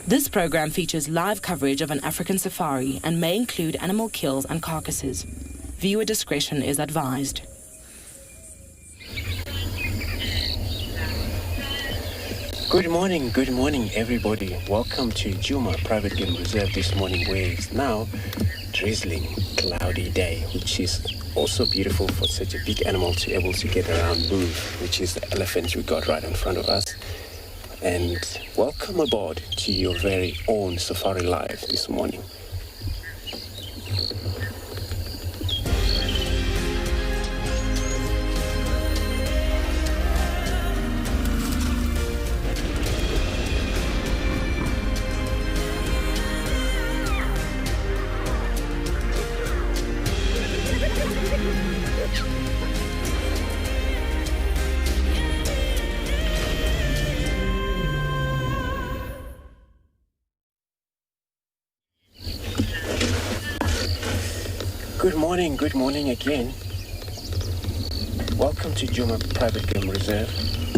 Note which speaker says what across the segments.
Speaker 1: This program features live coverage of an African safari and may include animal kills and carcasses. Viewer discretion is advised.
Speaker 2: Good morning everybody. Welcome to Djuma Private Game Reserve this morning, where it's now drizzling, cloudy day, which is also beautiful for such a big animal to be able to get around, move, which is the elephant we got right in front of us. And welcome aboard to your very own Safari Live this morning. Good morning again. Welcome to Djuma Private Game Reserve.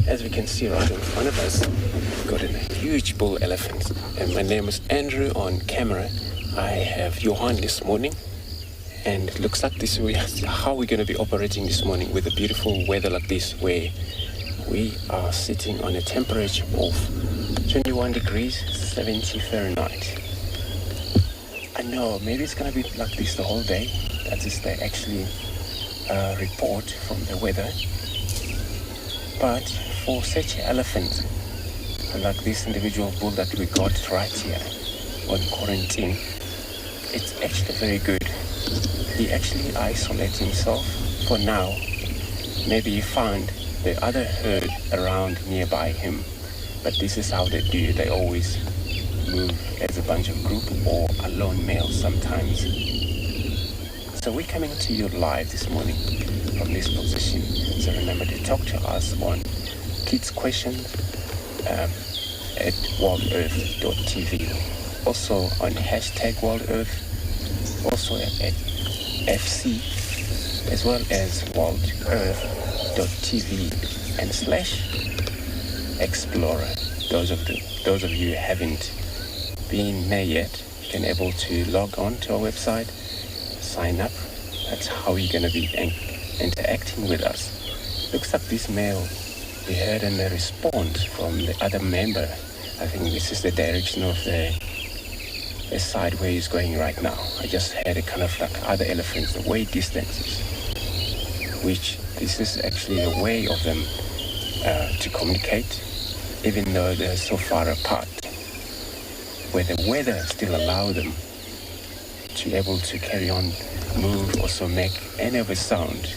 Speaker 2: As we can see right in front of us, we've got a huge bull elephant. And my name is Andrew on camera. I have Johan this morning. And it looks like this way how we're going to be operating this morning with a beautiful weather like this, where we are sitting on a temperature of 21 degrees 70 Fahrenheit. I know, maybe it's going to be like this the whole day. That is the actually report from the weather. But for such an elephant, like this individual bull that we got right here on quarantine, it's actually very good. He actually isolates himself for now. Maybe he found the other herd around nearby him. But this is how they do. They always move as a bunch of group or a lone male sometimes. So we're coming to you live this morning from this position. So remember to talk to us on Kids Questions at worldearth.tv. Also on #WorldEarth, also at FC, as well as worldearth.tv and /Explorer. Those of you who haven't been there yet, you can able to log on to our website, sign up. That's how you're going to be interacting with us. Looks like this male, we heard a response from the other member. I think this is the direction of the side where he's going right now. I just heard a kind of like other elephants, the way distances, which this is actually a way of them to communicate, even though they're so far apart, where the weather still allows them to be able to carry on, move, also make any of a sound.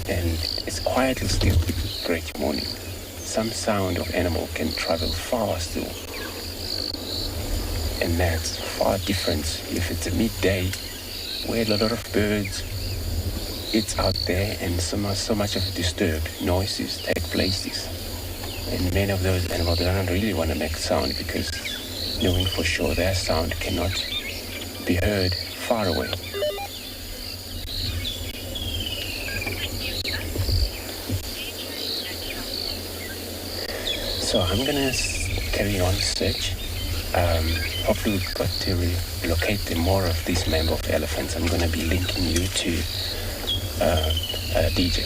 Speaker 2: And it's quietly still. Great morning. Some sound of animal can travel far still. And that's far different if it's a midday where a lot of birds, it's out there and so much of disturbed noises take places. And many of those animals, they don't really want to make sound because knowing for sure their sound cannot be heard far away. So I'm gonna carry on search. Hopefully we've got to locate more of these member of elephants. I'm gonna be linking you to DJ.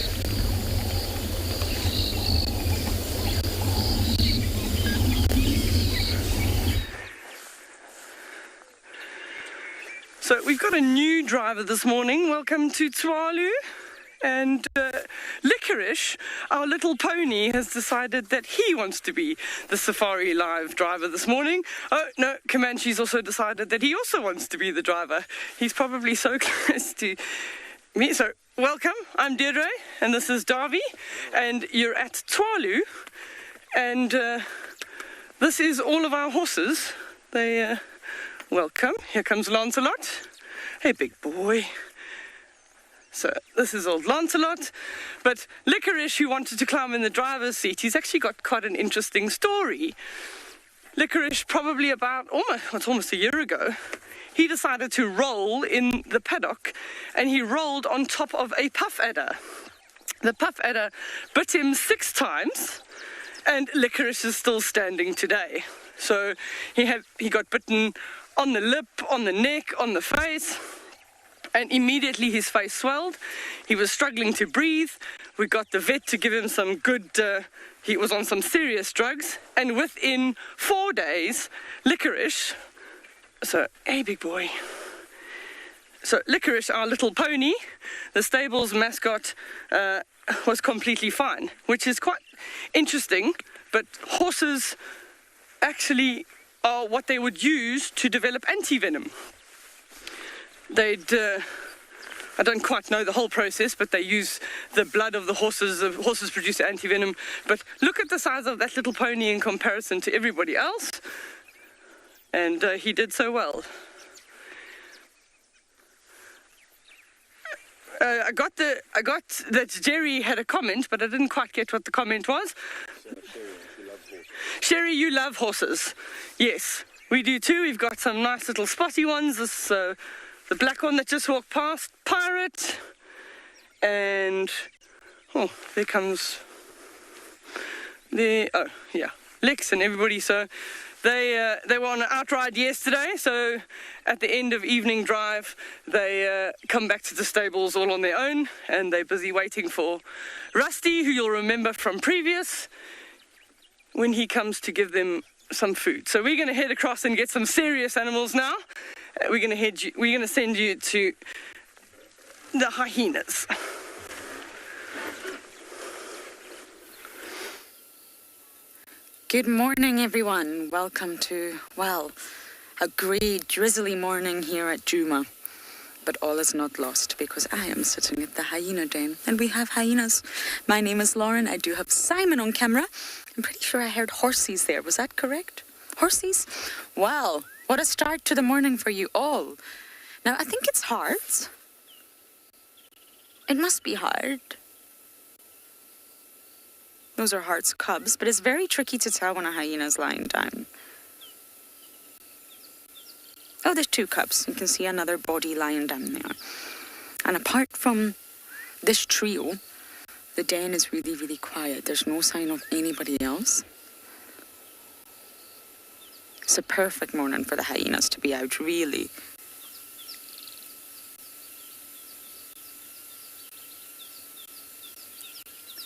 Speaker 3: So we've got a new driver this morning. Welcome to Tswalu. And Licorice, our little pony, has decided that he wants to be the Safari Live driver this morning. Oh, no, Comanche's also decided that he also wants to be the driver. He's probably so close to me. So, welcome, I'm Deirdre, and this is Davy, and you're at Tswalu. And this is all of our horses. They, welcome. Here comes Lancelot. Hey, big boy. So this is old Lancelot, but Licorice, who wanted to climb in the driver's seat, he's actually got quite an interesting story. Licorice, probably about almost a year ago, he decided to roll in the paddock, and he rolled on top of a puff adder. The puff adder bit him 6 times, and Licorice is still standing today. So he got bitten on the lip, on the neck, on the face, and immediately his face swelled. He was struggling to breathe. We got the vet to give him some good, he was on some serious drugs, and within 4 days, Licorice, so, hey big boy. So Licorice, our little pony, the stable's mascot, was completely fine, which is quite interesting, but horses actually are what they would use to develop antivenom. I don't quite know the whole process, but they use the blood of the horses. The horses produce antivenom. But look at the size of that little pony in comparison to everybody else. And he did so well. I got that Jerry had a comment, but I didn't quite get what the comment was. Sherry, you love horses. Yes, we do too. We've got some nice little spotty ones. This, the black one that just walked past, Pirate. And, oh, there comes the, oh, yeah, Lex and everybody. So they were on an outride yesterday. So at the end of evening drive, they come back to the stables all on their own. And they're busy waiting for Rusty, who you'll remember from previous, when he comes to give them some food. So we're going to head across and get some serious animals now. We're going to send you to the hyenas.
Speaker 4: Good morning, everyone. Welcome to, well, a grey, drizzly morning here at Djuma. But all is not lost because I am sitting at the hyena den and we have hyenas. My name is Lauren. I do have Simon on camera. I'm pretty sure I heard horsies there. Was that correct? Horsies? Well, what a start to the morning for you all. Now, I think it's hard. It must be hard. Those are Hart's cubs, but it's very tricky to tell when a hyena is lying down. Oh, there's 2 cubs. You can see another body lying down there. And apart from this trio, the den is really, really quiet. There's no sign of anybody else. It's a perfect morning for the hyenas to be out, really.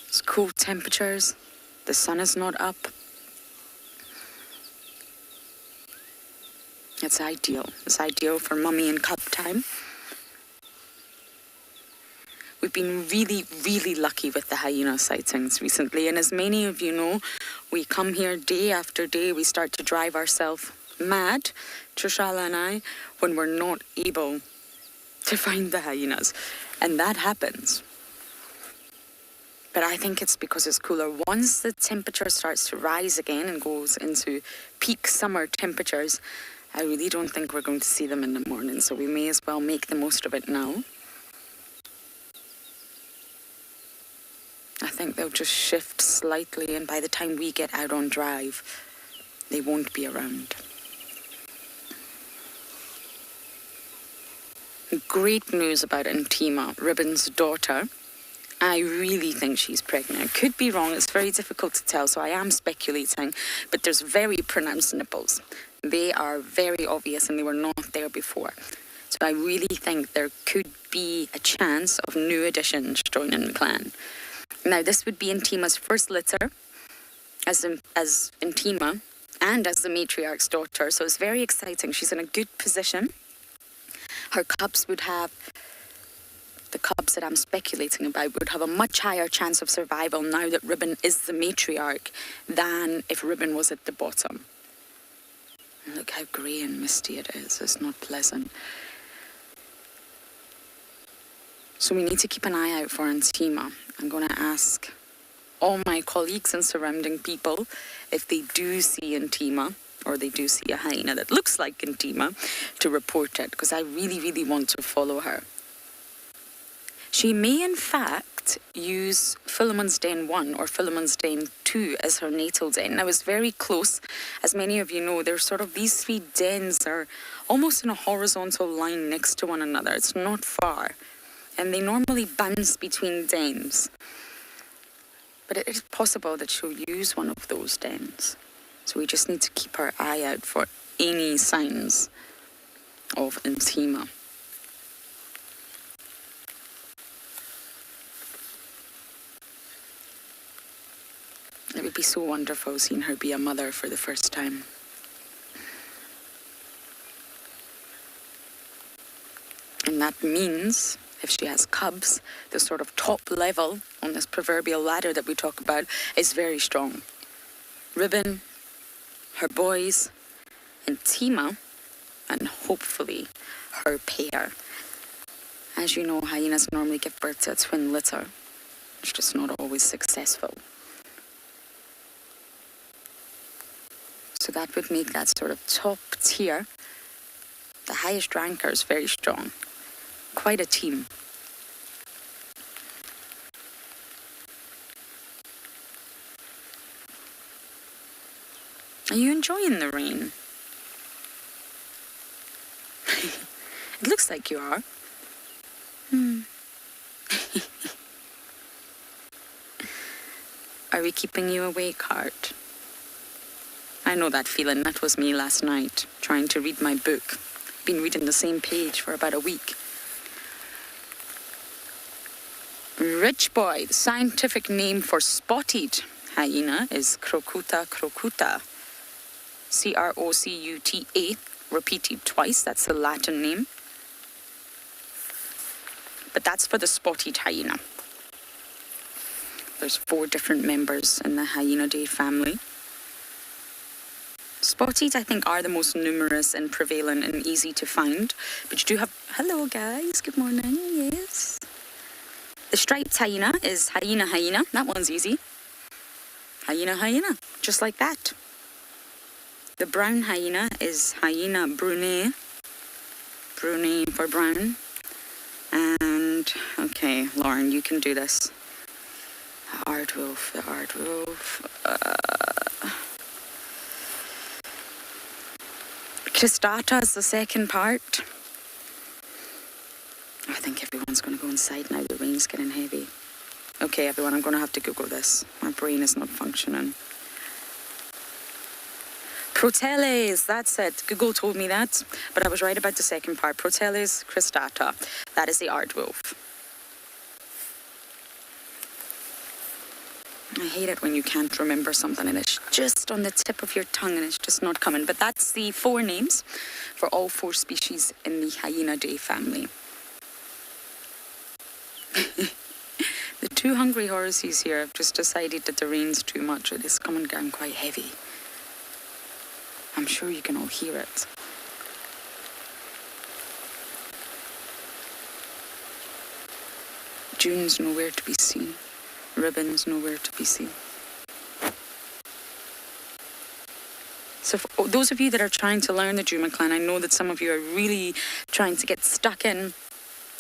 Speaker 4: It's cool temperatures. The sun is not up. It's ideal. It's ideal for mummy and cub time. We've been really, really lucky with the hyena sightings recently. And as many of you know, we come here day after day. We start to drive ourselves mad, Trishala and I, when we're not able to find the hyenas. And that happens. But I think it's because it's cooler. Once the temperature starts to rise again and goes into peak summer temperatures, I really don't think we're going to see them in the morning, so we may as well make the most of it now. I think they'll just shift slightly, and by the time we get out on drive, they won't be around. Great news about Intima, Ribbon's daughter. I really think she's pregnant. Could be wrong, it's very difficult to tell, so I am speculating, but there's very pronounced nipples. They are very obvious and they were not there before. So I really think there could be a chance of new additions joining the clan. Now, this would be Intima's first litter as Intima and as the matriarch's daughter, so it's very exciting. She's in a good position. Her cubs would have, the cubs that I'm speculating about, would have a much higher chance of survival now that Ribbon is the matriarch than if Ribbon was at the bottom. And look how grey and misty it is. It's not pleasant. So we need to keep an eye out for Intima. I'm going to ask all my colleagues and surrounding people if they do see Intima or they do see a hyena that looks like Intima to report it, because I really, really want to follow her. She may, in fact, use Philemon's Den 1 or Philemon's Den 2 as her natal den. Now, it's very close. As many of you know, there's sort of these 3 dens are almost in a horizontal line next to one another. It's not far. And they normally bounce between dens. But it is possible that she'll use one of those dens. So we just need to keep our eye out for any signs of intima. It would be so wonderful seeing her be a mother for the first time. And that means, if she has cubs, the sort of top level on this proverbial ladder that we talk about is very strong. Ribbon, her boys, intima, and hopefully her pair. As you know, hyenas normally give birth to a twin litter. It's just not always successful. So that would make that sort of top tier, the highest rankers, very strong. Quite a team. Are you enjoying the rain? It looks like you are. Are we keeping you awake, heart? I know that feeling. That was me last night, trying to read my book. Been reading the same page for about a week. Rich boy, the scientific name for spotted hyena is Crocuta crocuta. Crocuta, repeated twice, that's the Latin name. But that's for the spotted hyena. There's 4 different members in the Hyenidae family. Spotted, I think, are the most numerous and prevalent and easy to find. But you do have... Hello, guys. Good morning. Yes. The striped hyena is hyena. That one's easy. Hyena. Just like that. The brown hyena is hyena brunei. Brunei for brown. And, okay, Lauren, you can do this. The aardwolf. Cristata is the second part. I think everyone's going to go inside now. The rain's getting heavy. Okay, everyone, I'm going to have to Google this. My brain is not functioning. Proteles, that's it. Google told me that, but I was right about the second part. Proteles cristata. That is the aardwolf. I hate it when you can't remember something and it's just on the tip of your tongue and it's just not coming. But that's the 4 names for all 4 species in the Hyenidae family. The 2 hungry horses here have just decided that the rain's too much. It is coming down quite heavy. I'm sure you can all hear it. June's nowhere to be seen. Ribbon's nowhere to be seen. So for those of you that are trying to learn the Juma clan, I know that some of you are really trying to get stuck in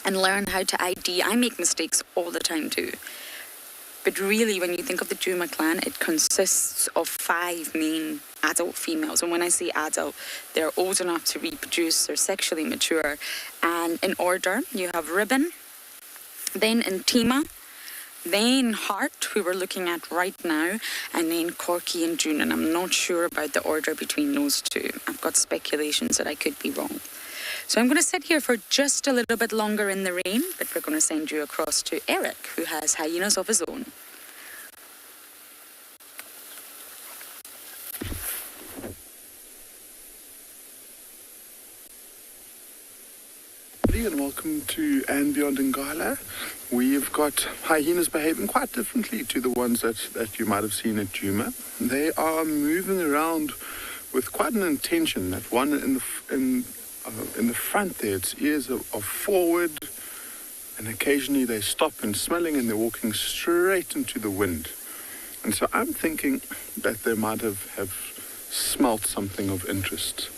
Speaker 4: and learn how to ID. I make mistakes all the time too. But really, when you think of the Juma clan, it consists of 5 main adult females. And when I say adult, they're old enough to reproduce, they're sexually mature. And in order, you have Ribbon, then Intima, then Heart, who we're looking at right now, and then Corky and June. And I'm not sure about the order between those 2. I've got speculations that I could be wrong. So I'm going to sit here for just a little bit longer in the rain, but we're going to send you across to Eric, who has hyenas of his own.
Speaker 5: And welcome to And Beyond Ngala. We've got hyenas behaving quite differently to the ones that you might have seen at Juma. They are moving around with quite an intention. That one in the front there, its ears are forward, and occasionally they stop and smelling, and they're walking straight into the wind. And so I'm thinking that they might have smelt something of interest.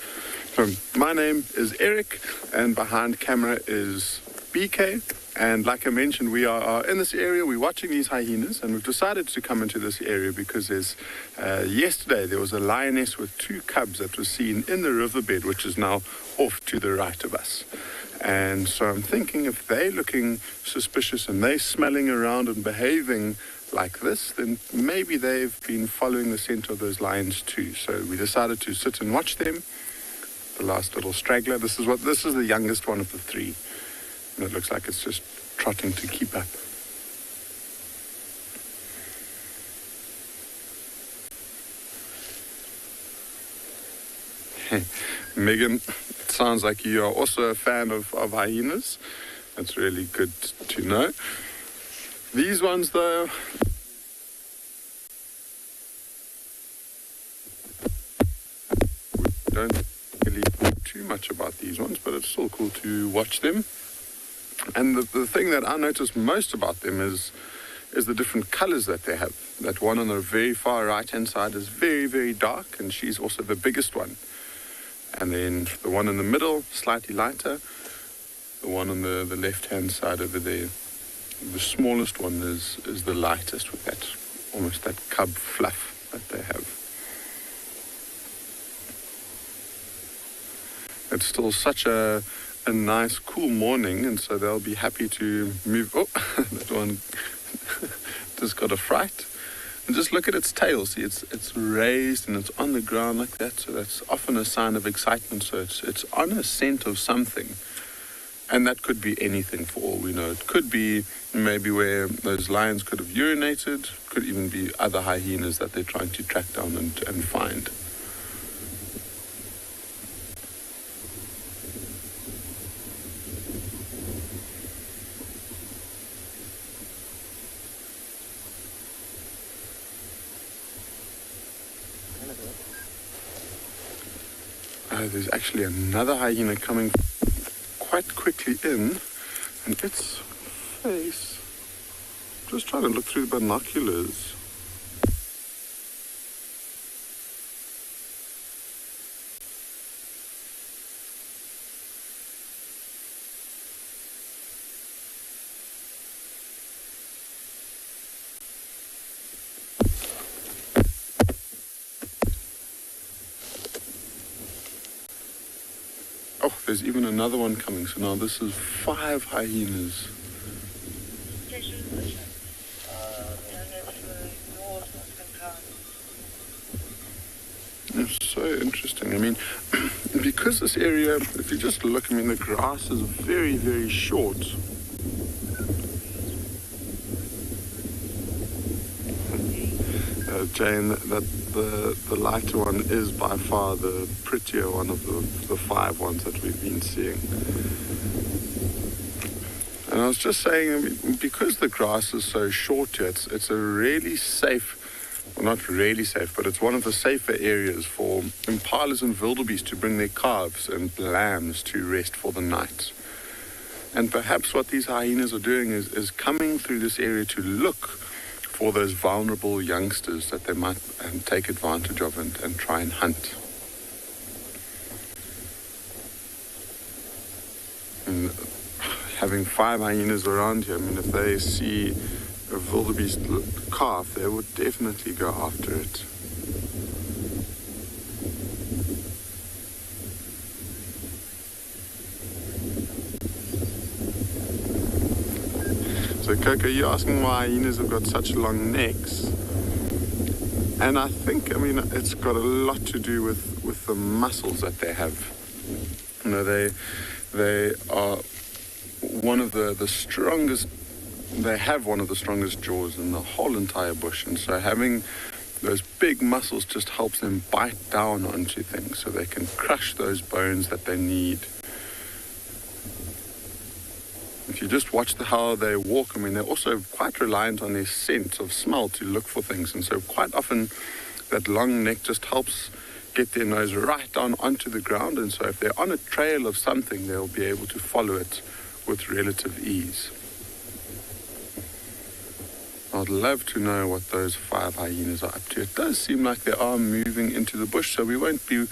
Speaker 5: So my name is Eric, and behind camera is BK. And like I mentioned, we are in this area, we're watching these hyenas, and we've decided to come into this area because yesterday there was a lioness with 2 cubs that was seen in the riverbed, which is now off to the right of us. And so I'm thinking if they're looking suspicious and they're smelling around and behaving like this, then maybe they've been following the scent of those lions too. So we decided to sit and watch them. The last little straggler. This is the youngest one of the three. And it looks like it's just trotting to keep up. Megan, it sounds like you are also a fan of hyenas. That's really good to know. These ones, though, we don't really know too much about these ones, but it's still cool to watch them. And the thing that I notice most about them is the different colors that they have. That one on the very far right-hand side is very, very dark, and she's also the biggest one. And then the one in the middle, slightly lighter. The one on the left-hand side over there, the smallest one is the lightest, with that almost that cub fluff that they have. It's still such a nice, cool morning, and so they'll be happy to move. Oh, that one just got a fright. And just look at its tail. See, it's raised and it's on the ground like that. So that's often a sign of excitement. So it's on a scent of something. And that could be anything for all we know. It could be maybe where those lions could have urinated. Could even be other hyenas that they're trying to track down and find. There's actually another hyena coming quite quickly in, and its face, just trying to look through the binoculars. Oh, there's even another one coming. So now this is 5 hyenas. It's so interesting. I mean, because this area, if you just look, I mean, the grass is very, very short. Jane, that the lighter one is by far the prettier one of the 5 ones that we've been seeing. And I was just saying, I mean, because the grass is so short here, it's a really safe, well, not really safe, but it's one of the safer areas for impalas and wildebeest to bring their calves and lambs to rest for the night. And perhaps what these hyenas are doing is coming through this area to look for those vulnerable youngsters that they might take advantage of and try and hunt. And having 5 hyenas around here, I mean, if they see a wildebeest calf, they would definitely go after it. So Coco, you're asking why hyenas have got such long necks. And I think, I mean, it's got a lot to do with the muscles that they have. You know, they are one of the strongest, they have one of the strongest jaws in the whole entire bush. And so having those big muscles just helps them bite down onto things so they can crush those bones that they need. If you just watch how they walk, I mean, they're also quite reliant on their scent of smell to look for things. And so quite often that long neck just helps get their nose right down onto the ground. And so if they're on a trail of something, they'll be able to follow it with relative ease. I'd love to know what those 5 hyenas are up to. It does seem like they are moving into the bush, so we won't be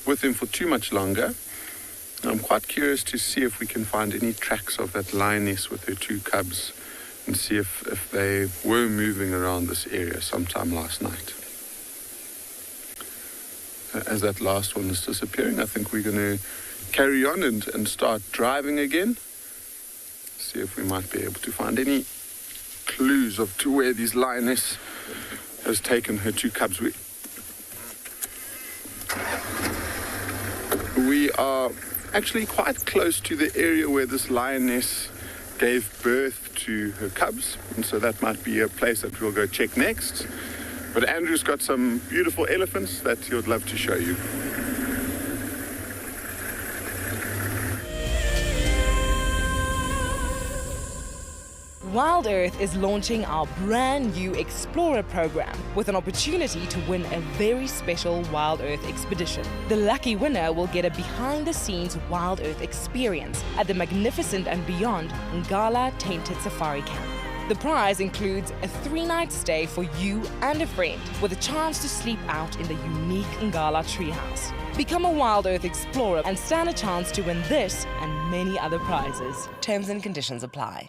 Speaker 5: with them for too much longer. I'm quite curious to see if we can find any tracks of that lioness with her 2 cubs and see if they were moving around this area sometime last night. As that last one is disappearing, I think we're going to carry on and start driving again. See if we might be able to find any clues to where this lioness has taken her two cubs. We are actually quite close to the area where this lioness gave birth to her cubs, and so that might be a place that we'll go check next. But Andrew's got some beautiful elephants that he would love to show you.
Speaker 1: Wild Earth is launching our brand new Explorer program with an opportunity to win a very special Wild Earth expedition. The lucky winner will get a behind-the-scenes Wild Earth experience at the magnificent and beyond Ngala Tainted Safari Camp. The prize includes a 3-night stay for you and a friend with a chance to sleep out in the unique Ngala treehouse. Become a Wild Earth Explorer and stand a chance to win this and many other prizes. Terms and conditions apply.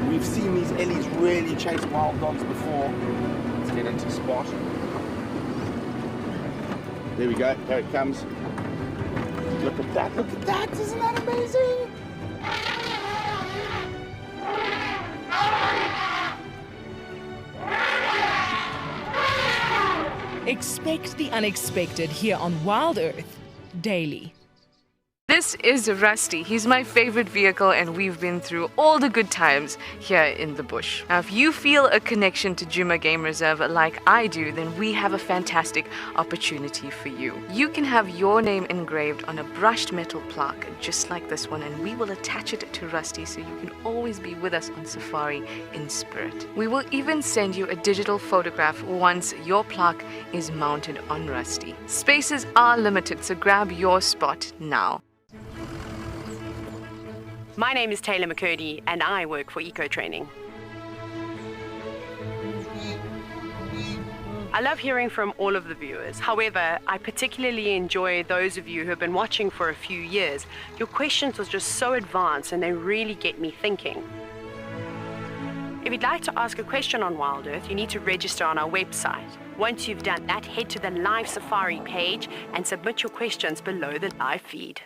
Speaker 6: We've seen these ellies really chase wild dogs before. Let's get into spot. There we go, there it comes. Look at that, isn't that amazing?
Speaker 1: Expect the unexpected here on Wild Earth daily.
Speaker 7: This is Rusty. He's my favorite vehicle and we've been through all the good times here in the bush. Now, if you feel a connection to Djuma Game Reserve like I do, then we have a fantastic opportunity for you. You can have your name engraved on a brushed metal plaque just like this one, and we will attach it to Rusty so you can always be with us on safari in spirit. We will even send you a digital photograph once your plaque is mounted on Rusty. Spaces are limited, so grab your spot now.
Speaker 8: My name is TAYLA MCCURDY and I work for Eco Training. I love hearing from all of the viewers. However, I particularly enjoy those of you who have been watching for a few years. Your questions are just so advanced and they really get me thinking. If you'd like to ask a question on Wild Earth, you need to register on our website. Once you've done that, head to the live safari page and submit your questions below the live feed.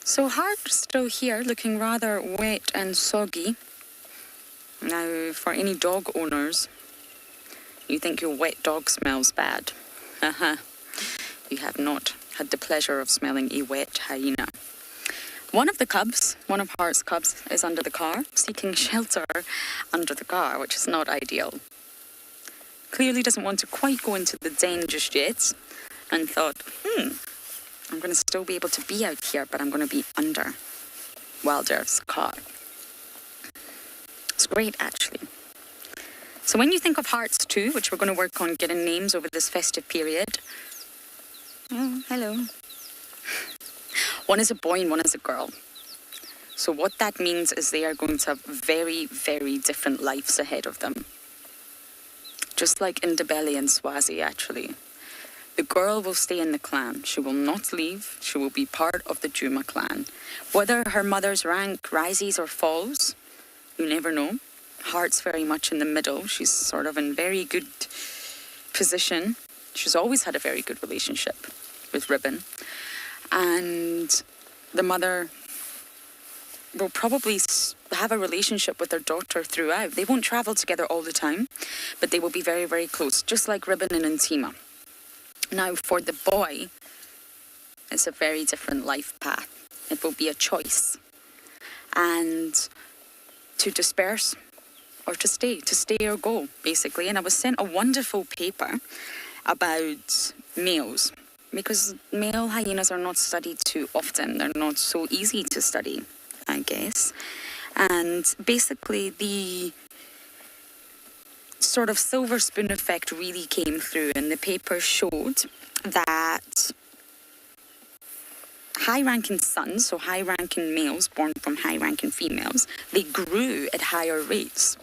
Speaker 4: So Hartstow here, looking rather wet and soggy. Now, for any dog owners, you think your wet dog smells bad. You have not had the pleasure of smelling a wet hyena. One of the cubs, one of Hart's cubs, is under the car, seeking shelter under the car, which is not ideal. Clearly doesn't want to quite go into the den just yet, and thought, I'm going to still be able to be out here, but I'm going to be under Wild Earth's car. It's great, actually. So when you think of Hearts 2, which we're going to work on getting names over this festive period. Oh, hello. One is a boy and one is a girl. So what that means is they are going to have very, very different lives ahead of them. Just like Ndebele and Swazi, actually. The girl will stay in the clan. She will not leave. She will be part of the Djuma clan. Whether her mother's rank rises or falls, you never know. Heart's very much in the middle. She's sort of in very good position. She's always had a very good relationship with Ribbon. And the mother will probably have a relationship with their daughter throughout. They won't travel together all the time, but they will be very, very close, just like Ribbon and Ntima. Now, for the boy, it's a very different life path. It will be a choice. And to disperse or to stay or go, basically. And I was sent a wonderful paper about males, because male hyenas are not studied too often. They're not so easy to study, I guess. And basically, the sort of silver spoon effect really came through, and the paper showed that high-ranking sons, so high-ranking males born from high-ranking females, they grew at higher rates.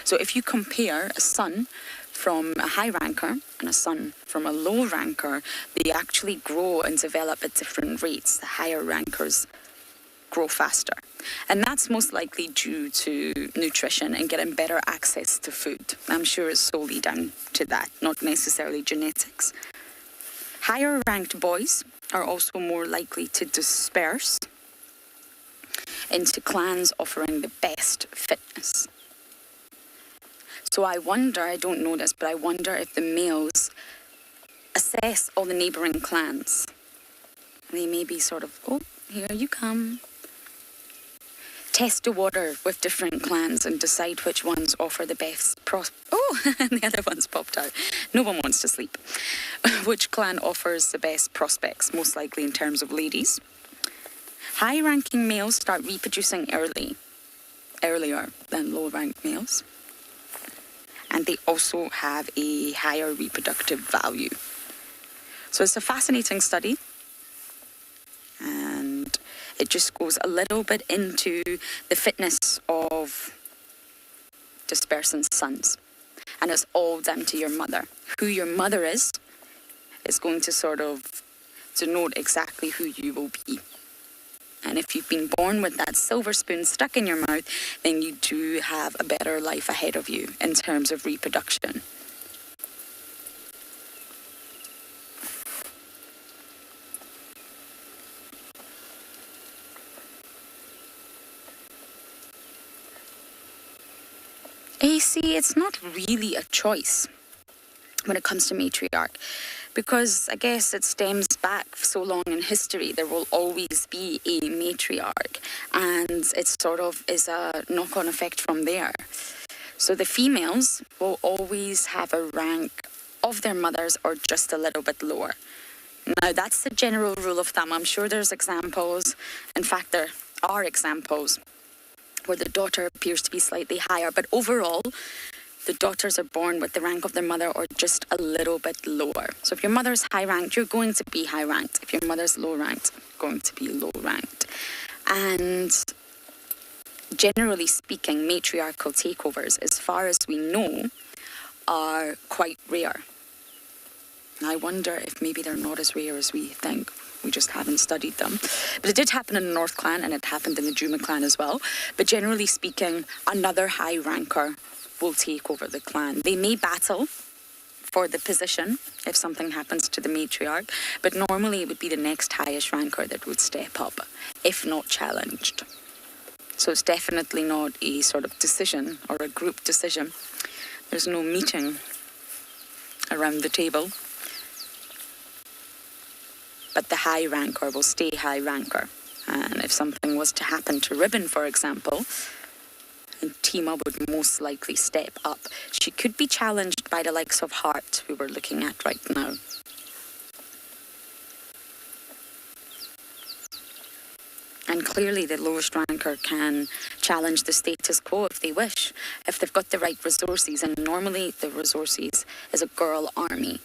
Speaker 4: So if you compare a son from a high ranker and a son from a low ranker, they actually grow and develop at different rates. The higher rankers grow faster. And that's most likely due to nutrition and getting better access to food. I'm sure it's solely down to that, not necessarily genetics. Higher ranked boys are also more likely to disperse into clans offering the best fitness. So I wonder, I don't know this, but I wonder if the males assess all the neighbouring clans. They may be sort of, oh, here you come. Test the water with different clans and decide which ones offer the best Oh, the other one's popped out. No one wants to sleep. Which clan offers the best prospects, most likely in terms of ladies? High-ranking males start reproducing earlier than low-ranked males. And they also have a higher reproductive value. So it's a fascinating study. And it just goes a little bit into the fitness of dispersing sons. And it's all down to your mother. Who your mother is going to sort of denote exactly who you will be. And if you've been born with that silver spoon stuck in your mouth, then you do have a better life ahead of you in terms of reproduction. See, it's not really a choice when it comes to matriarch, because I guess it stems back so long in history. There will always be a matriarch, and it sort of is a knock-on effect from there. So the females will always have a rank of their mothers or just a little bit lower. Now, that's the general rule of thumb. I'm sure there's examples. In fact, there are examples where the daughter appears to be slightly higher, but overall, the daughters are born with the rank of their mother or just a little bit lower. So if your mother's high-ranked, you're going to be high-ranked. If your mother's low-ranked, going to be low-ranked. And generally speaking, matriarchal takeovers, as far as we know, are quite rare. And I wonder if maybe they're not as rare as we think. We just haven't studied them. But it did happen in the North Clan, and it happened in the Juma clan as well. But generally speaking, another high ranker will take over the clan. They may battle for the position if something happens to the matriarch, but normally it would be the next highest ranker that would step up, if not challenged. So it's definitely not a sort of decision or a group decision. There's no meeting around the table. But the high ranker will stay high ranker. And if something was to happen to Ribbon, for example, and Tima would most likely step up. She could be challenged by the likes of Hart, who we're looking at right now. And clearly the lowest ranker can challenge the status quo if they wish, if they've got the right resources. And normally the resources is a girl army.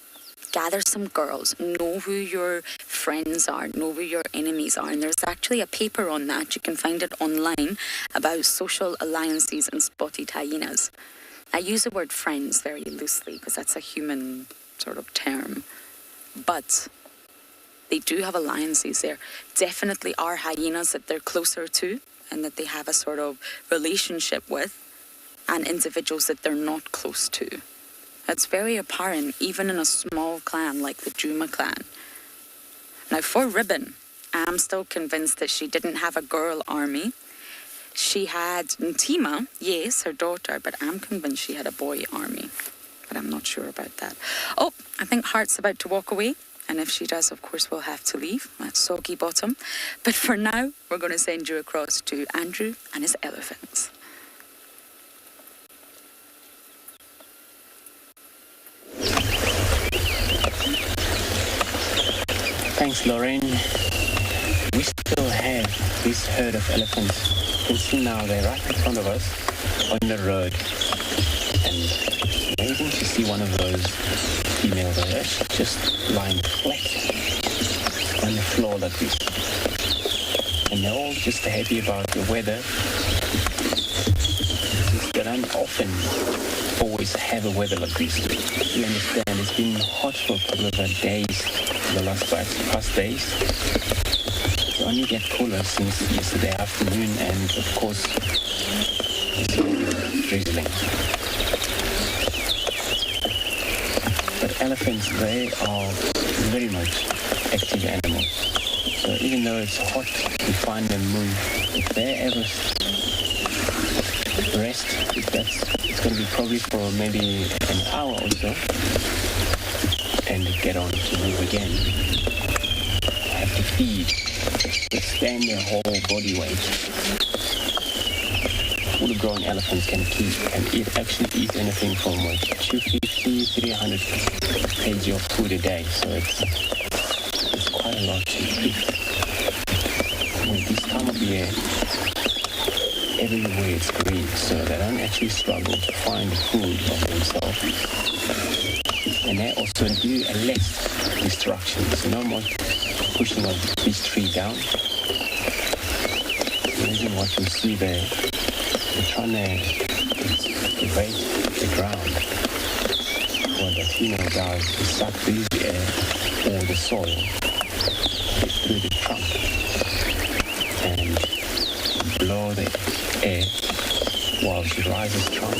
Speaker 4: Gather some girls, know who your friends are, know who your enemies are. And there's actually a paper on that. You can find it online about social alliances and spotted hyenas. I use the word friends very loosely because that's a human sort of term. But they do have alliances there. Definitely are hyenas that they're closer to and that they have a sort of relationship with, and individuals that they're not close to. That's very apparent, even in a small clan like the Juma clan. Now, for Ribbon, I'm still convinced that she didn't have a girl army. She had Ntima, yes, her daughter, but I'm convinced she had a boy army. But I'm not sure about that. Oh, I think Hart's about to walk away. And if she does, of course, we'll have to leave. That's soggy bottom. But for now, we're going to send you across to Andrew and his elephants.
Speaker 2: Thanks, Lorraine. We still have this herd of elephants. You can see now they're right in front of us on the road. And amazing to see one of those female birds just lying flat on the floor like this. And they're all just happy about the weather. They don't often always have a weather like this. You understand, it's been hot for a couple of days, the last past days. It only get cooler since yesterday afternoon, and of course, it's drizzling. But elephants, they are very much active animals. So even though it's hot, you find them move. If they ever rest, it's going to be probably for maybe an hour or so, and get on to move again. Have to feed, withstand their whole body weight. Full-grown elephants can actually eat anything from 250, 300 kg of food a day, so it's quite a lot to eat. With this time of year, everywhere it's green, so they don't actually struggle to find food of themselves. And they also do less destruction, so no more pushing of this tree down. Imagine what you see there. They're trying to evade the ground. What the female does is suck through the air or the soil through the trunk and blow the air while she rises trunk,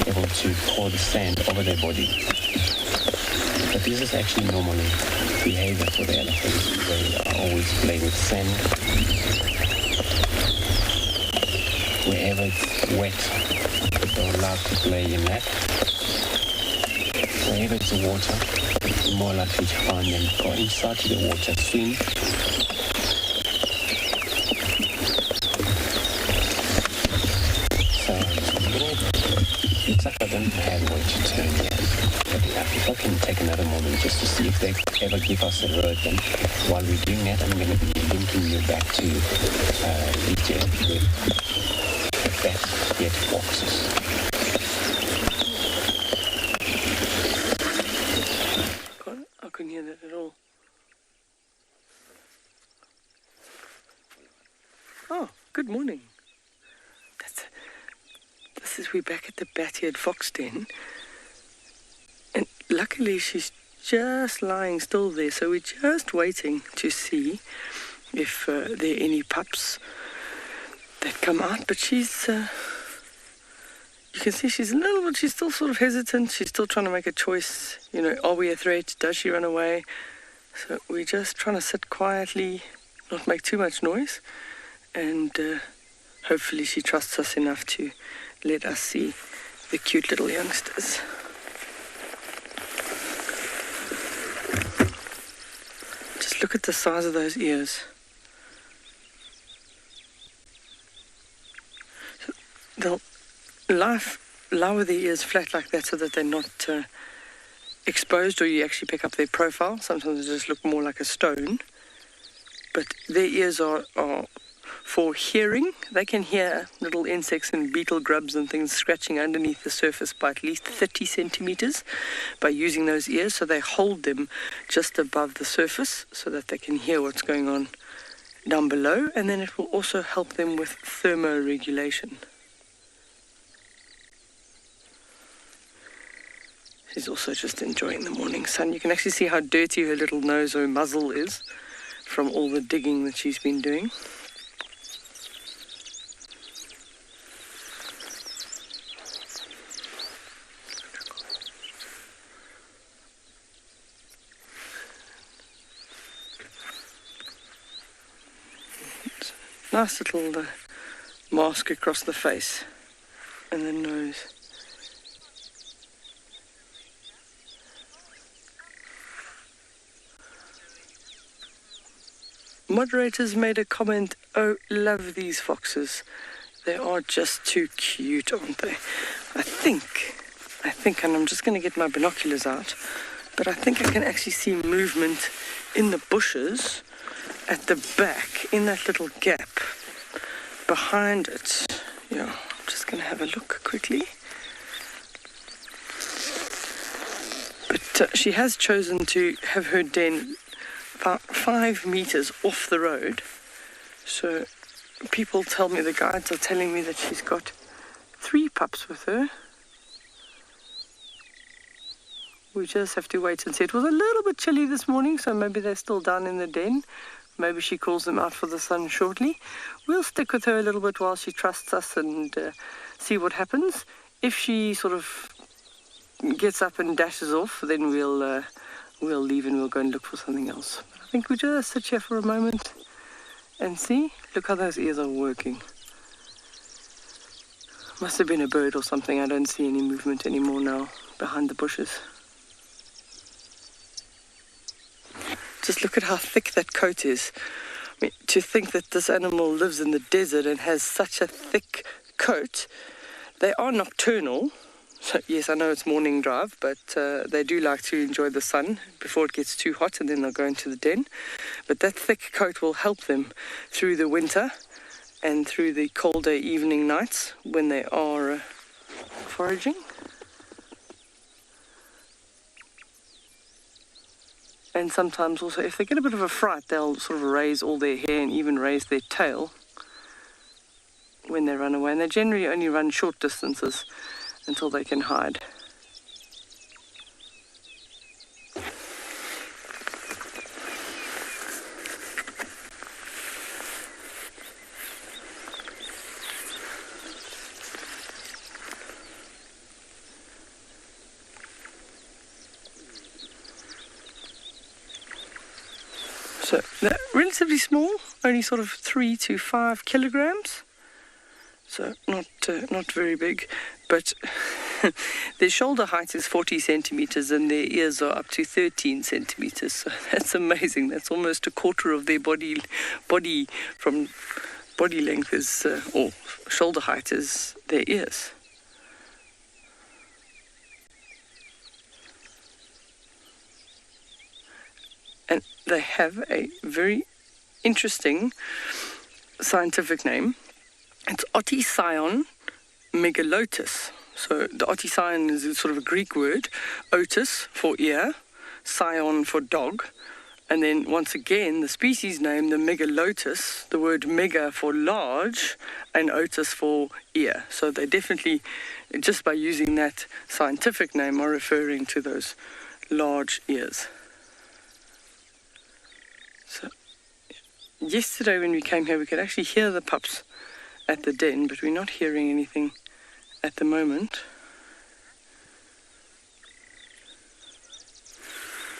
Speaker 2: able to pour the sand over their body. But this is actually normally behavior for the elephants. They are always playing with sand. Wherever it's wet, they love to play in that. Wherever it's water, you're more likely to find them go inside to the water, swim. So, looks like I don't have way to turn yet. But if I can take another moment just to see if they ever give us a road, then while we're doing that, I'm going to be linking you back to Lydia with best yet foxes.
Speaker 3: I couldn't hear that at all. Oh, good morning. We're back at the bat-eared fox den, and luckily she's just lying still there, so we're just waiting to see if there are any pups that come out. But she's you can see she's still sort of hesitant. She's still trying to make a choice, are we a threat? Does she run away? So we're just trying to sit quietly, not make too much noise, and hopefully she trusts us enough to let us see the cute little youngsters. Just look at the size of those ears. So they'll lower their ears flat like that so that they're not exposed, or you actually pick up their profile. Sometimes they just look more like a stone. But their ears are for hearing. They can hear little insects and beetle grubs and things scratching underneath the surface by at least 30 centimeters by using those ears. So they hold them just above the surface so that they can hear what's going on down below. And then it will also help them with thermoregulation. She's also just enjoying the morning sun. You can actually see how dirty her little nose or muzzle is from all the digging that she's been doing. Nice little mask across the face and the nose. Moderators made a comment, "Oh, love these foxes. They are just too cute, aren't they?" I think, and I'm just going to get my binoculars out, but I think I can actually see movement in the bushes at the back, in that little gap behind it. Yeah, I'm just going to have a look quickly. But she has chosen to have her den about 5 meters off the road. So people tell me, the guides are telling me that she's got 3 pups with her. We just have to wait and see. It was a little bit chilly this morning, so maybe they're still down in the den. Maybe she calls them out for the sun shortly. We'll stick with her a little bit while she trusts us and see what happens. If she sort of gets up and dashes off, then we'll we'll leave and we'll go and look for something else. I think we'll just sit here for a moment and see. Look how those ears are working. Must have been a bird or something. I don't see any movement anymore now behind the bushes. Just look at how thick that coat is. I mean, to think that this animal lives in the desert and has such a thick coat. They are nocturnal. So yes, I know it's morning drive, but they do like to enjoy the sun before it gets too hot, and then they'll go into the den. But that thick coat will help them through the winter and through the colder evening nights when they are foraging. And sometimes also, if they get a bit of a fright, they'll sort of raise all their hair and even raise their tail when they run away. And they generally only run short distances until they can hide. So they're relatively small, only sort of 3 to 5 kilograms. So not very big, but their shoulder height is 40 centimeters and their ears are up to 13 centimeters. So that's amazing. That's almost a quarter of their body from body length is, or shoulder height is their ears. And they have a very interesting scientific name. It's Otiscion megalotis. So the Otiscion is sort of a Greek word. Otis for ear, scion for dog. And then once again, the species name, the megalotis, the word mega for large and otis for ear. So they definitely, just by using that scientific name, are referring to those large ears. So yesterday when we came here, we could actually hear the pups at the den, but we're not hearing anything at the moment.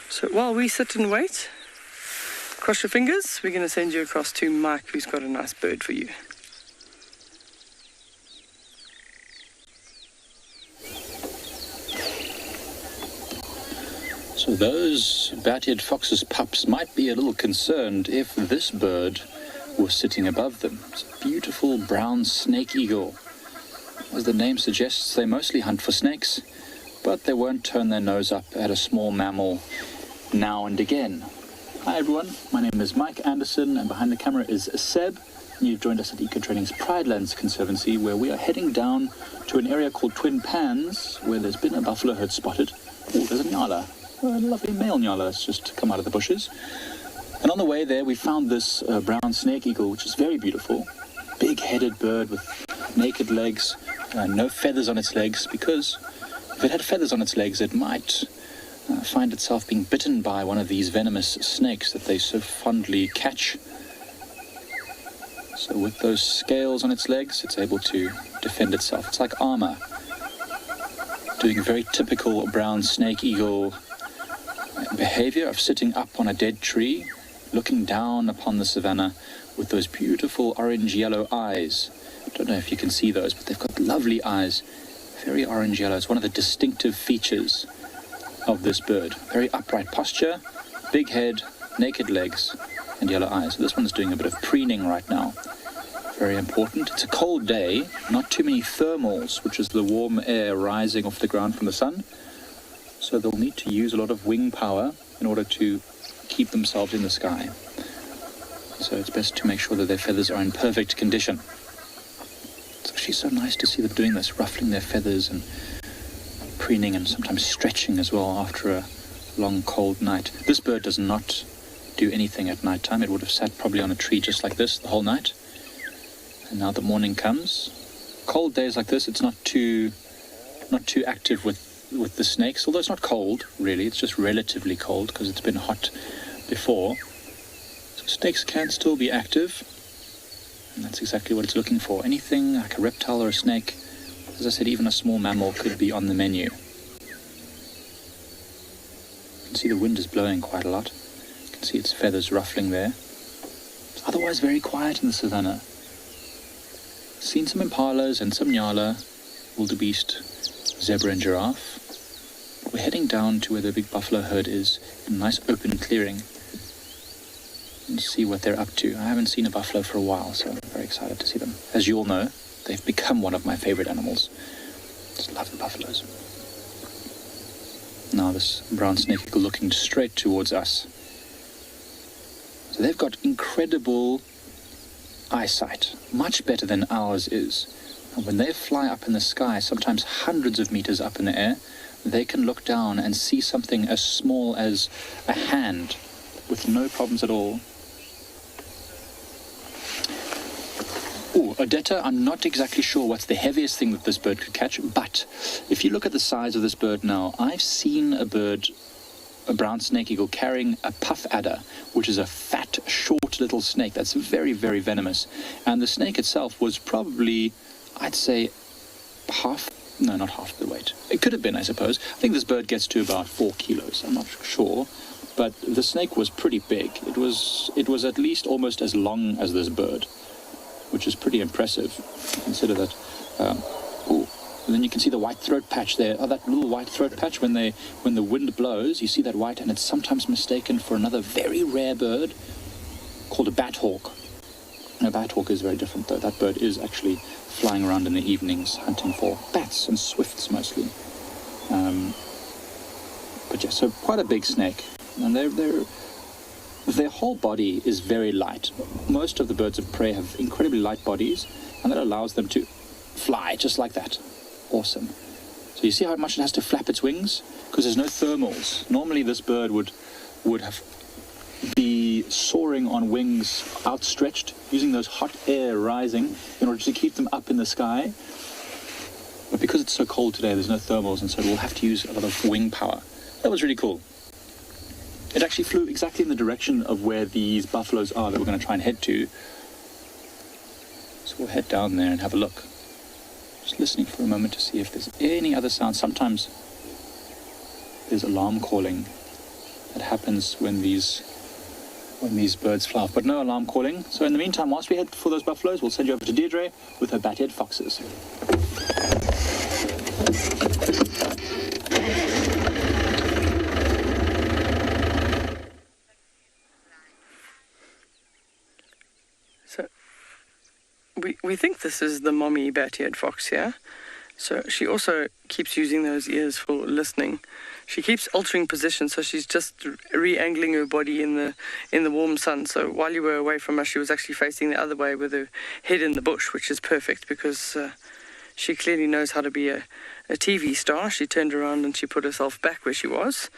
Speaker 3: So while we sit and wait, cross your fingers, we're going to send you across to Mike, who's got a nice bird for you.
Speaker 9: So those bat-eared fox's pups might be a little concerned if this bird was sitting above them. It's a beautiful brown snake eagle. As the name suggests, they mostly hunt for snakes, but they won't turn their nose up at a small mammal now and again. Hi everyone, my name is Mike Anderson, and behind the camera is Seb. You've joined us at Eco-Training's Pridelands Conservancy, where we are heading down to an area called Twin Pans, where there's been a buffalo herd spotted. Oh, there's a nyala, a lovely male nyala that's just come out of the bushes. And on the way there, we found this brown snake eagle, which is very beautiful. Big-headed bird with naked legs, no feathers on its legs, because if it had feathers on its legs, it might find itself being bitten by one of these venomous snakes that they so fondly catch. So with those scales on its legs, it's able to defend itself. It's like armor. Doing a very typical brown snake eagle behavior of sitting up on a dead tree, looking down upon the savannah with those beautiful orange-yellow eyes. I don't know if you can see those, but they've got lovely eyes, very orange-yellow. It's one of the distinctive features of this bird. Very upright posture, big head, naked legs, and yellow eyes. So this one's doing a bit of preening right now. Very important. It's a cold day, not too many thermals, which is the warm air rising off the ground from the sun. So they'll need to use a lot of wing power in order to keep themselves in the sky. So it's best to make sure that their feathers are in perfect condition. It's actually so nice to see them doing this, ruffling their feathers and preening and sometimes stretching as well after a long cold night. This bird does not do anything at night time. It would have sat probably on a tree just like this the whole night. And now the morning comes. Cold days like this, it's not too active with the snakes, although it's not cold really, it's just relatively cold because it's been hot before. So snakes can still be active, and that's exactly what it's looking for. Anything like a reptile or a snake, as I said, even a small mammal could be on the menu. can see the wind is blowing quite a lot. You can see its feathers ruffling there. It's otherwise very quiet in the savannah. Seen some impalas and some nyala, wildebeest, zebra and giraffe. We're heading down to where the big buffalo herd is, in a nice open clearing, and see what they're up to. I haven't seen a buffalo for a while, so I'm very excited to see them. As you all know, they've become one of my favorite animals. Just love the buffaloes. Now this brown snake eagle looking straight towards us. So they've got incredible eyesight, much better than ours is. And when they fly up in the sky, sometimes hundreds of meters up in the air, they can look down and see something as small as a hand with no problems at all. Odetta, I'm not exactly sure what's the heaviest thing that this bird could catch, but if you look at the size of this bird now, I've seen a brown snake eagle carrying a puff adder, which is a fat, short little snake that's very, very venomous. And the snake itself was probably, I'd say, not half the weight. It could have been, I suppose. I think this bird gets to about 4 kilos. I'm not sure. But the snake was pretty big. It was at least almost as long as this bird, which is pretty impressive. Consider that. And then you can see the white throat patch there. Oh, that little white throat patch, when the wind blows, you see that white, and it's sometimes mistaken for another very rare bird called a bat hawk. No, bat hawk is very different, though. That bird is actually flying around in the evenings, hunting for bats and swifts mostly. But yeah, so quite a big snake, and their whole body is very light. Most of the birds of prey have incredibly light bodies, and that allows them to fly just like that. Awesome. So you see how much it has to flap its wings? Because there's no thermals. Normally this bird would be soaring on wings outstretched, using those hot air rising in order to keep them up in the sky. But because it's so cold today, there's no thermals, and so we'll have to use a lot of wing power. That was really cool. It actually flew exactly in the direction of where these buffaloes are that we're going to try and head to. So we'll head down there and have a look. Just listening for a moment to see if there's any other sounds. Sometimes there's alarm calling that happens when these birds fly off, but no alarm calling. So in the meantime, whilst we head for those buffaloes, we'll send you over to Deirdre with her bat-head foxes.
Speaker 3: So we think this is the mommy bat-eared fox here. So she also keeps using those ears for listening. She keeps altering position, so she's just re-angling her body in the warm sun. So while you were away from us, she was actually facing the other way with her head in the bush, which is perfect because she clearly knows how to be a TV star. She turned around and she put herself back where she was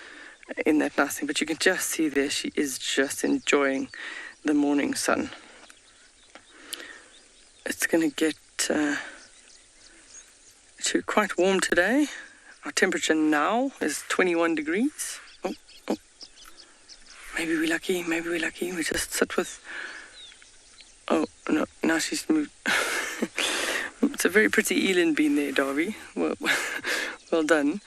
Speaker 3: in that nice thing. But you can just see there she is just enjoying the morning sun. It's going to get quite warm today. Our temperature now is 21 degrees. Oh. Maybe we're lucky. We just sit with... Oh, no, now she's moved. It's a very pretty eland bean there, Darby. Well done.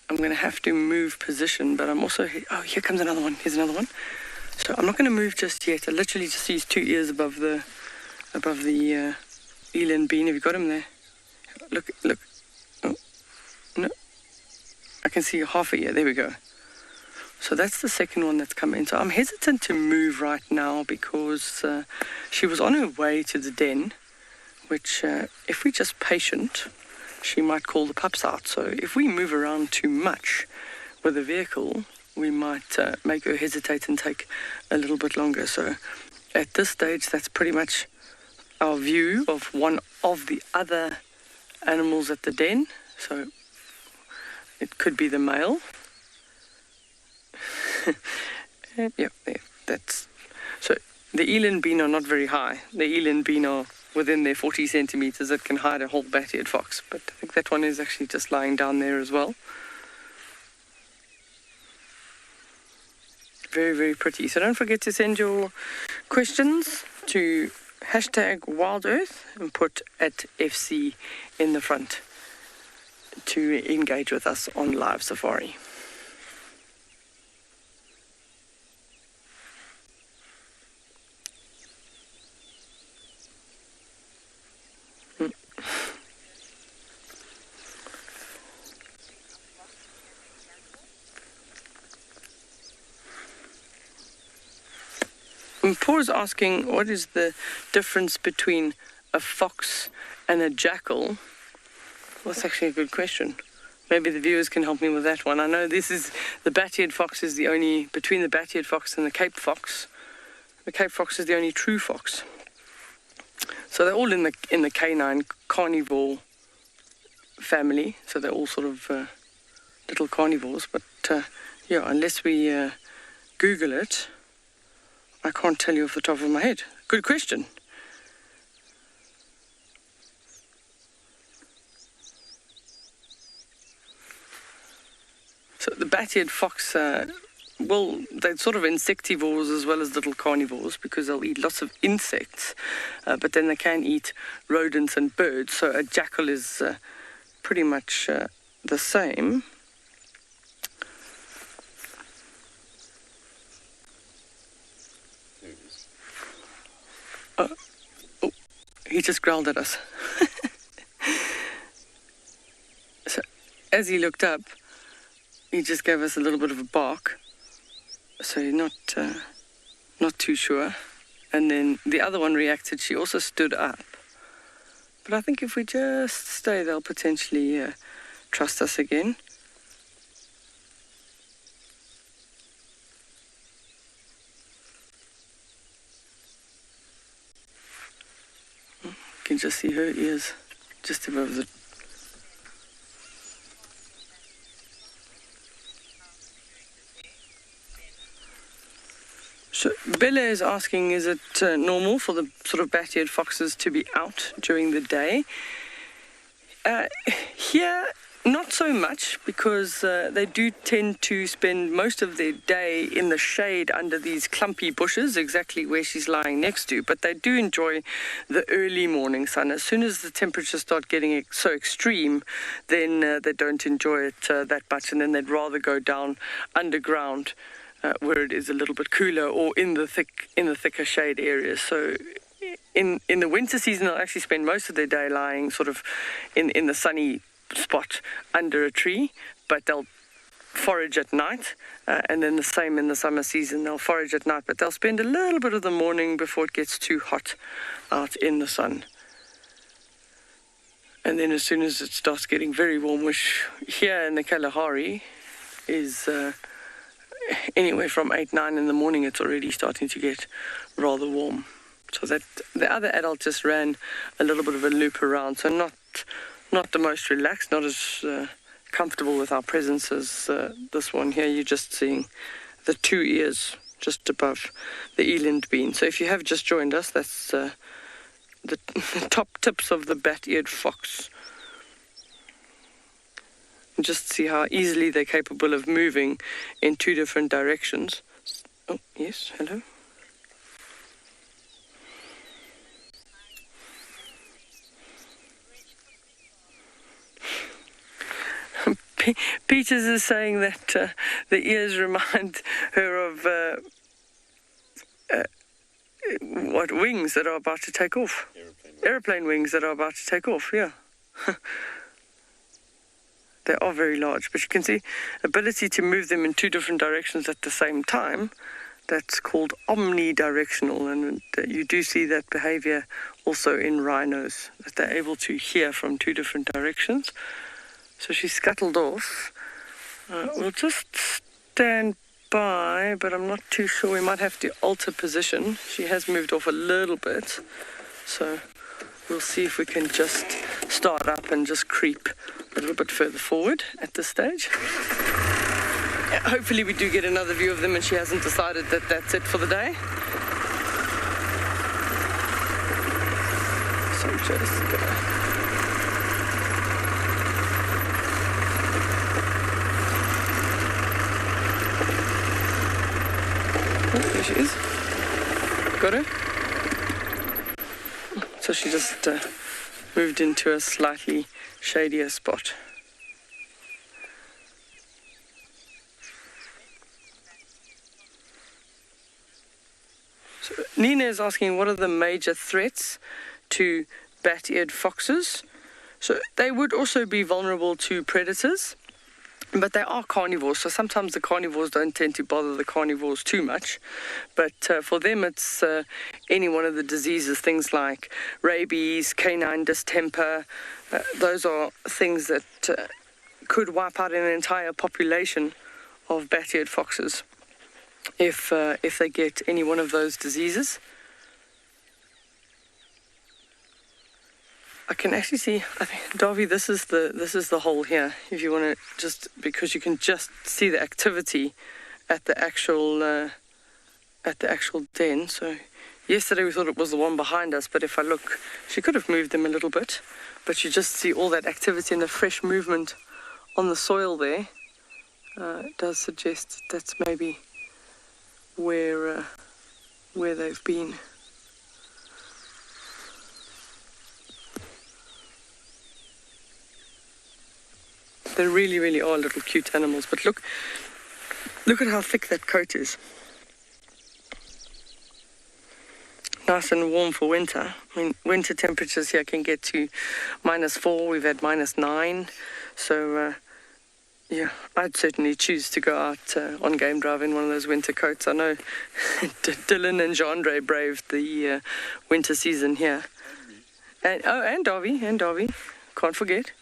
Speaker 3: I'm going to have to move position, but I'm also... Oh, here comes another one. Here's another one. So I'm not going to move just yet. I literally just see his 2 ears above the eland bean. Have you got him there? Look. Oh, no. I can see half a ear. There we go. So that's the second one that's come in. So I'm hesitant to move right now because she was on her way to the den, which if we're just patient, she might call the pups out. So if we move around too much with the vehicle, we might make her hesitate and take a little bit longer. So at this stage, that's pretty much our view of one of the other animals at the den. So it could be the male. Yep, that's... So the eland bean are not very high. The eland bean are within their 40 centimeters. That can hide a whole bat-eared fox. But I think that one is actually just lying down there as well. Very, very pretty. So don't forget to send your questions to #WildEarth and put @FC in the front to engage with us on Live Safari. Paul is asking, what is the difference between a fox and a jackal? Well, that's actually a good question. Maybe the viewers can help me with that one. I know this is, the bat-eared fox is the only, between the bat-eared fox and the Cape fox, the Cape fox is the only true fox. So they're all in the canine carnivore family, so they're all sort of little carnivores, but yeah, unless we Google it, I can't tell you off the top of my head. Good question. So the bat-eared fox, well, they're sort of insectivores as well as little carnivores because they'll eat lots of insects, but then they can eat rodents and birds, so a jackal is pretty much the same. Oh, he just growled at us. So as he looked up, he just gave us a little bit of a bark, so you're not too sure. And then the other one reacted, she also stood up. But I think if we just stay, they'll potentially trust us again. You can just see her ears just above the... So Bella is asking, is it normal for the sort of bat-eared foxes to be out during the day? Here, not so much, because they do tend to spend most of their day in the shade under these clumpy bushes, exactly where she's lying next to. But they do enjoy the early morning sun. As soon as the temperatures start getting so extreme, then they don't enjoy it that much, and then they'd rather go down underground where it is a little bit cooler, or in the thicker shade areas. So in the winter season, they'll actually spend most of their day lying sort of in the sunny spot under a tree, but they'll forage at night, and then the same in the summer season. They'll forage at night, but they'll spend a little bit of the morning before it gets too hot out in the sun. And then as soon as it starts getting very warm, which here in the Kalahari is anywhere from 8-9 in the morning, it's already starting to get rather warm. So that the other adult just ran a little bit of a loop around, so not the most relaxed, not as comfortable with our presence as this one here. You're just seeing the two ears just above the eland bean. So if you have just joined us, that's the top tips of the bat-eared fox. And just see how easily they're capable of moving in two different directions. Oh, yes, hello. Peters is saying that the ears remind her of what, wings that are about to take off? Aeroplane wings that are about to take off, yeah. They are very large, but you can see ability to move them in two different directions at the same time. That's called omnidirectional, and you do see that behavior also in rhinos, that they're able to hear from two different directions. So she scuttled off. We'll just stand by, but I'm not too sure. We might have to alter position. She has moved off a little bit, so we'll see if we can just start up and just creep a little bit further forward at this stage. Hopefully we do get another view of them and she hasn't decided that that's it for the day. So just oh, there she is. Got her. So she just moved into a slightly shadier spot. So Nina is asking, what are the major threats to bat-eared foxes? So they would also be vulnerable to predators. But they are carnivores, so sometimes the carnivores don't tend to bother the carnivores too much. But for them, it's any one of the diseases, things like rabies, canine distemper. Those are things that could wipe out an entire population of bat-eared foxes if they get any one of those diseases. I can actually see, I think, Darby, this is the hole here. If you want to just, because you can just see the activity at the actual den. So yesterday we thought it was the one behind us, but if I look, she could have moved them a little bit, but you just see all that activity and the fresh movement on the soil there. It does suggest that's maybe where they've been. They really, really are little cute animals. But look at how thick that coat is. Nice and warm for winter. I mean, winter temperatures here can get to -4. We've had -9. So, yeah, I'd certainly choose to go out on game drive in one of those winter coats. I know Dylan and DEIRDRE braved the winter season here. And Darby. Can't forget.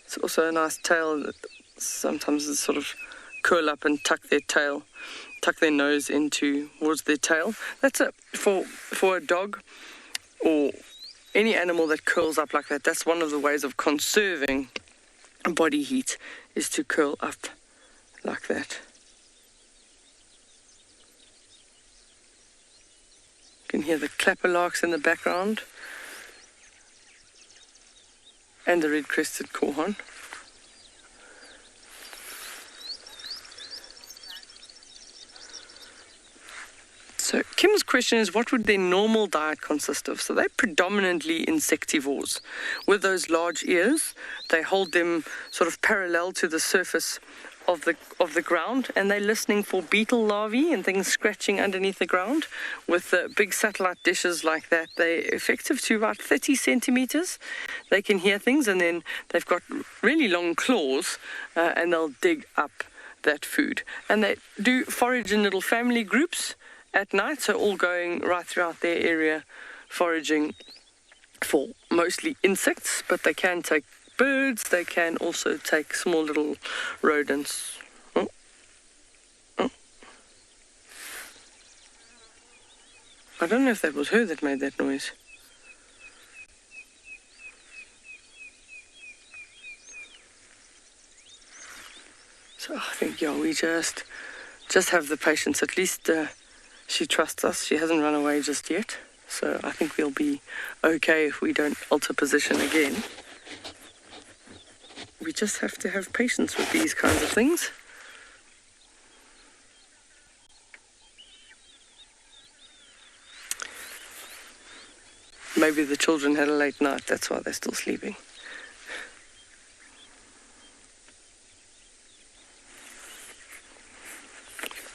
Speaker 3: It's also a nice tail that sometimes they sort of curl up and tuck their nose into towards their tail. That's for a dog or any animal that curls up like that. That's one of the ways of conserving body heat, is to curl up like that. You can hear the clapperlarks in the background and the red-crested korhaan. So Kim's question is, what would their normal diet consist of? So they're predominantly insectivores. With those large ears, they hold them sort of parallel to the surface of the ground, and they're listening for beetle larvae and things scratching underneath the ground. With big satellite dishes like that, they're effective to about 30 centimeters. They can hear things, and then they've got really long claws, and they'll dig up that food. And they do forage in little family groups at night, so all going right throughout their area, foraging for mostly insects, but they can take birds, they can also take small little rodents. Oh. I don't know if that was her that made that noise. So I think, yeah, we just have the patience. At least she trusts us. She hasn't run away just yet. So I think we'll be okay if we don't alter position again. We just have to have patience with these kinds of things. Maybe the children had a late night, that's why they're still sleeping.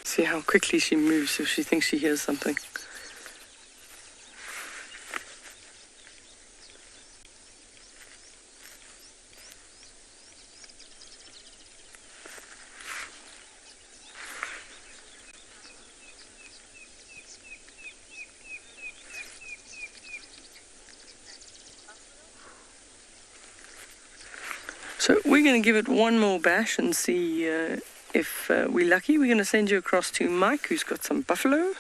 Speaker 3: See how quickly she moves if she thinks she hears something. So we're going to give it one more bash and see if we're lucky. We're going to send you across to Mike, who's got some buffalo.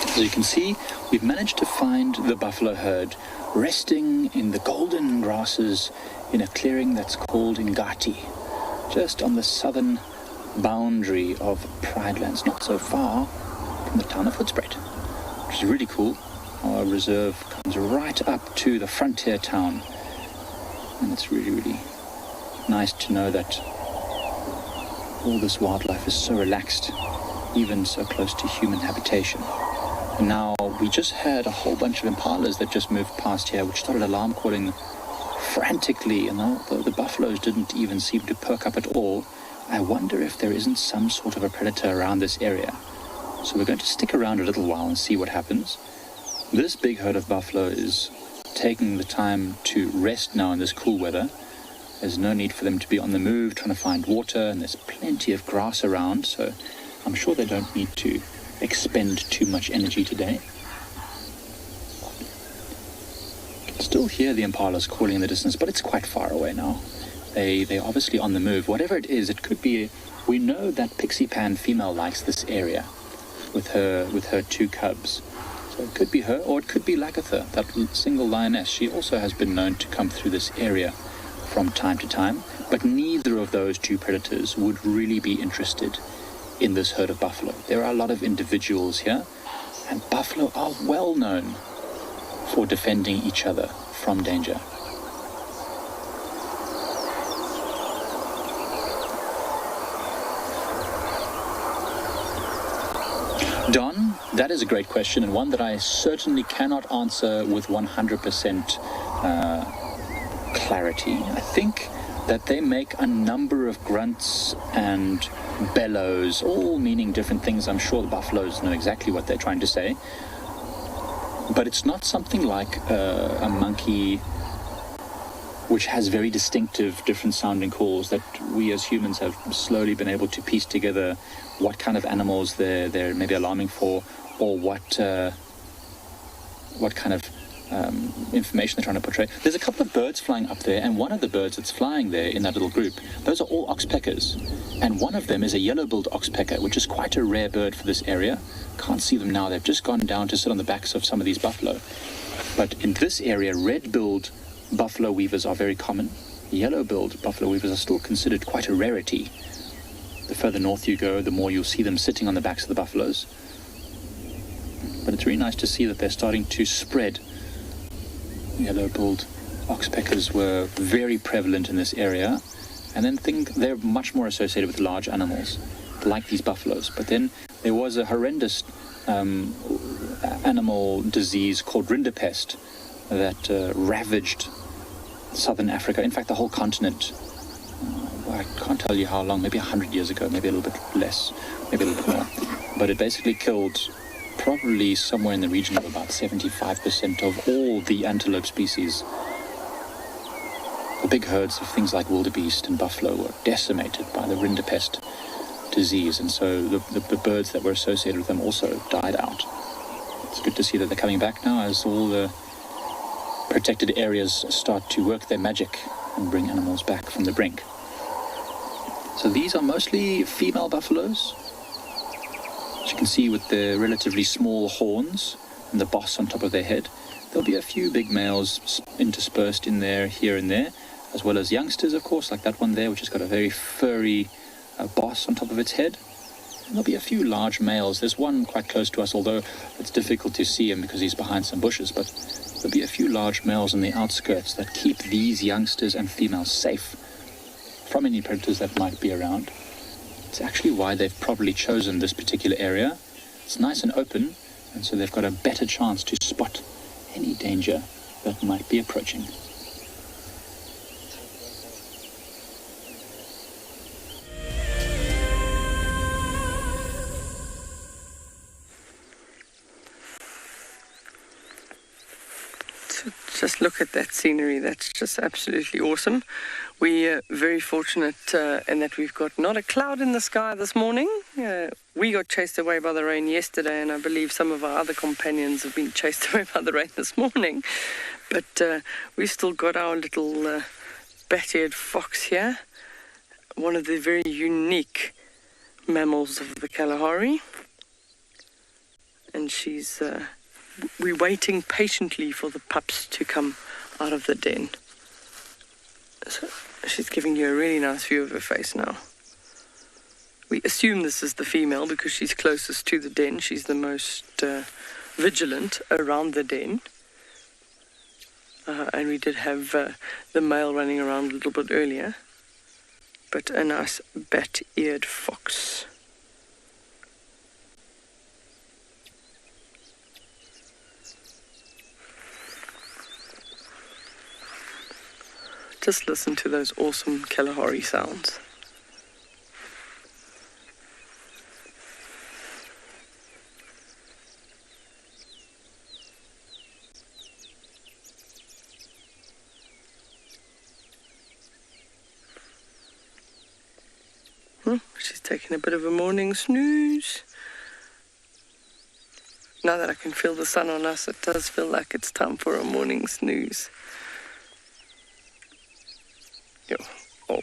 Speaker 9: As you can see, we've managed to find the buffalo herd resting in the golden grasses in a clearing that's called Ngati, just on the southern boundary of Pridelands, not so far from the town of Hoedspruit, which is really cool. Our reserve comes right up to the frontier town, and it's really, really nice to know that all this wildlife is so relaxed, even so close to human habitation. And now we just had a whole bunch of impalas that just moved past here, which started alarm calling frantically, and the buffaloes didn't even seem to perk up at all. I wonder if there isn't some sort of a predator around this area. So we're going to stick around a little while and see what happens. This big herd of buffalo is taking the time to rest now in this cool weather. There's no need for them to be on the move trying to find water, and there's plenty of grass around, so I'm sure they don't need to expend too much energy today. You can still hear the impalas calling in the distance, but it's quite far away now. They're obviously on the move. Whatever it is, it could be... We know that Pixie Pan female likes this area with her 2 cubs. So it could be her, or it could be Lagatha, that single lioness. She also has been known to come through this area from time to time, but neither of those 2 predators would really be interested in this herd of buffalo. There are a lot of individuals here, and buffalo are well known for defending each other from danger. Don, that is a great question, and one that I certainly cannot answer with 100% clarity. I think that they make a number of grunts and bellows, all meaning different things. I'm sure the buffaloes know exactly what they're trying to say. But it's not something like a monkey which has very distinctive, different sounding calls that we as humans have slowly been able to piece together what kind of animals they're maybe alarming for, or what kind of information they're trying to portray. There's a couple of birds flying up there, and one of the birds that's flying there in that little group, those are all oxpeckers, and one of them is a yellow-billed oxpecker, which is quite a rare bird for this area. Can't see them now. They've just gone down to sit on the backs of some of these buffalo. But in this area, red-billed buffalo weavers are very common. Yellow-billed buffalo weavers are still considered quite a rarity. The further north you go, the more you'll see them sitting on the backs of the buffaloes. But it's really nice to see that they're starting to spread. Yellow-billed oxpeckers were very prevalent in this area, and then they're much more associated with large animals, like these buffaloes. But then there was a horrendous animal disease called rinderpest that ravaged southern Africa, in fact the whole continent. I can't tell you how long, maybe 100 years ago, maybe a little bit less, maybe a little bit more. But it basically killed probably somewhere in the region of about 75% of all the antelope species. The big herds of things like wildebeest and buffalo were decimated by the rinderpest disease, and so the birds that were associated with them also died out. It's good to see that they're coming back now as all the protected areas start to work their magic and bring animals back from the brink. So these are mostly female buffaloes, as you can see with the relatively small horns and the boss on top of their head. There'll be a few big males interspersed in there, here and there, as well as youngsters, of course, like that one there, which has got a very furry boss on top of its head. And there'll be a few large males. There's one quite close to us, although it's difficult to see him because he's behind some bushes, but there'll be a few large males in the outskirts that keep these youngsters and females safe from any predators that might be around. It's actually why they've probably chosen this particular area. It's nice and open, and so they've got a better chance to spot any danger that might be approaching.
Speaker 3: Just look at that scenery. That's just absolutely awesome. We're very fortunate in that we've got not a cloud in the sky this morning. We got chased away by the rain yesterday, and I believe some of our other companions have been chased away by the rain this morning. But we've still got our little bat-eared fox here, one of the very unique mammals of the Kalahari. And she's... we're waiting patiently for the pups to come out of the den. So she's giving you a really nice view of her face now. We assume this is the female because she's closest to the den. She's the most vigilant around the den. And we did have the male running around a little bit earlier. But a nice bat-eared fox. Just listen to those awesome Kalahari sounds. She's taking a bit of a morning snooze. Now that I can feel the sun on us, it does feel like it's time for a morning snooze. Yo. Oh.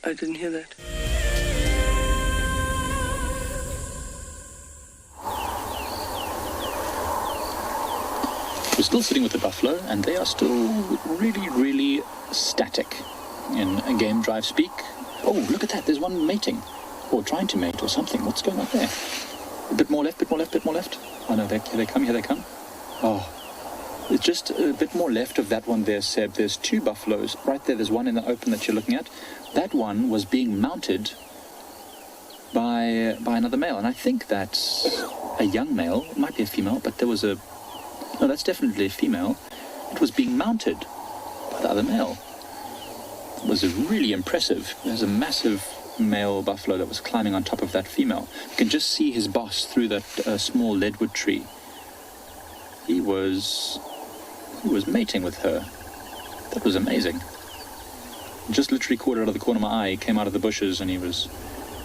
Speaker 3: I didn't hear that.
Speaker 9: We're still sitting with the buffalo, and they are still really, really static in a game drive speak. Oh, look at that. There's one mating, or trying to mate, or something. What's going on there? A bit more left, bit more left, bit more left. Oh, no, here they come, here they come. Oh, it's just a bit more left of that one there, Seb. There's two buffaloes. Right there, there's one in the open that you're looking at. That one was being mounted by another male, and I think that's a young male. It might be a female, but there was a... No, that's definitely a female. It was being mounted by the other male. It was really impressive. There's a massive male buffalo that was climbing on top of that female. You can just see his boss through that small leadwood tree. He was mating with her. That was amazing. Just literally caught it out of the corner of my eye. He came out of the bushes and he was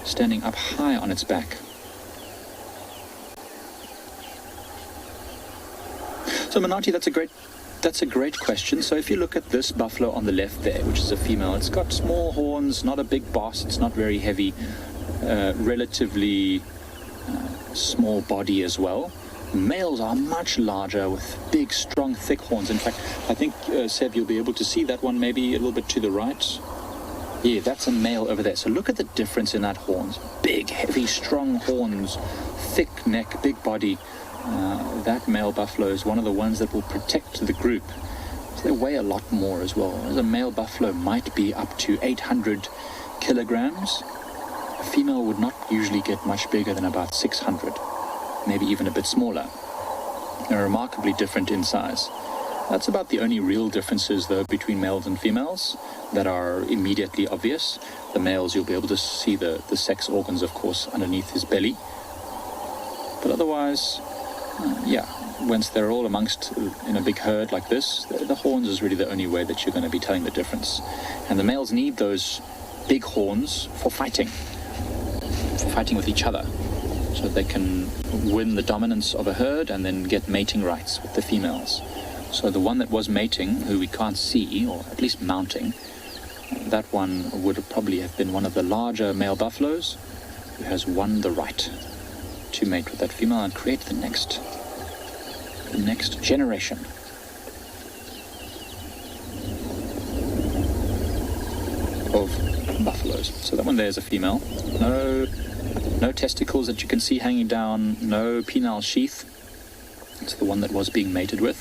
Speaker 9: standing up high on its back. So Manati, that's a great question. So if you look at this buffalo on the left there, which is a female, it's got small horns, not a big boss, it's not very heavy, relatively small body as well. Males are much larger with big, strong, thick horns. In fact, I think, Seb, you'll be able to see that one maybe a little bit to the right. Yeah, that's a male over there. So look at the difference in that horns. Big, heavy, strong horns, thick neck, big body. That male buffalo is one of the ones that will protect the group. So they weigh a lot more as well. Whereas a male buffalo might be up to 800 kilograms. A female would not usually get much bigger than about 600. Maybe even a bit smaller. They're remarkably different in size. That's about the only real differences, though, between males and females that are immediately obvious. The males, you'll be able to see the sex organs, of course, underneath his belly. But otherwise, once they're all amongst in a big herd like this, the horns is really the only way that you're going to be telling the difference. And the males need those big horns for fighting with each other. So they can win the dominance of a herd and then get mating rights with the females. So the one that was mating, who we can't see, or at least mounting, that one would probably have been one of the larger male buffaloes who has won the right to mate with that female and create the next generation. Of buffaloes. So that one there is a female. No testicles that you can see hanging down, no penile sheath. It's the one that was being mated with.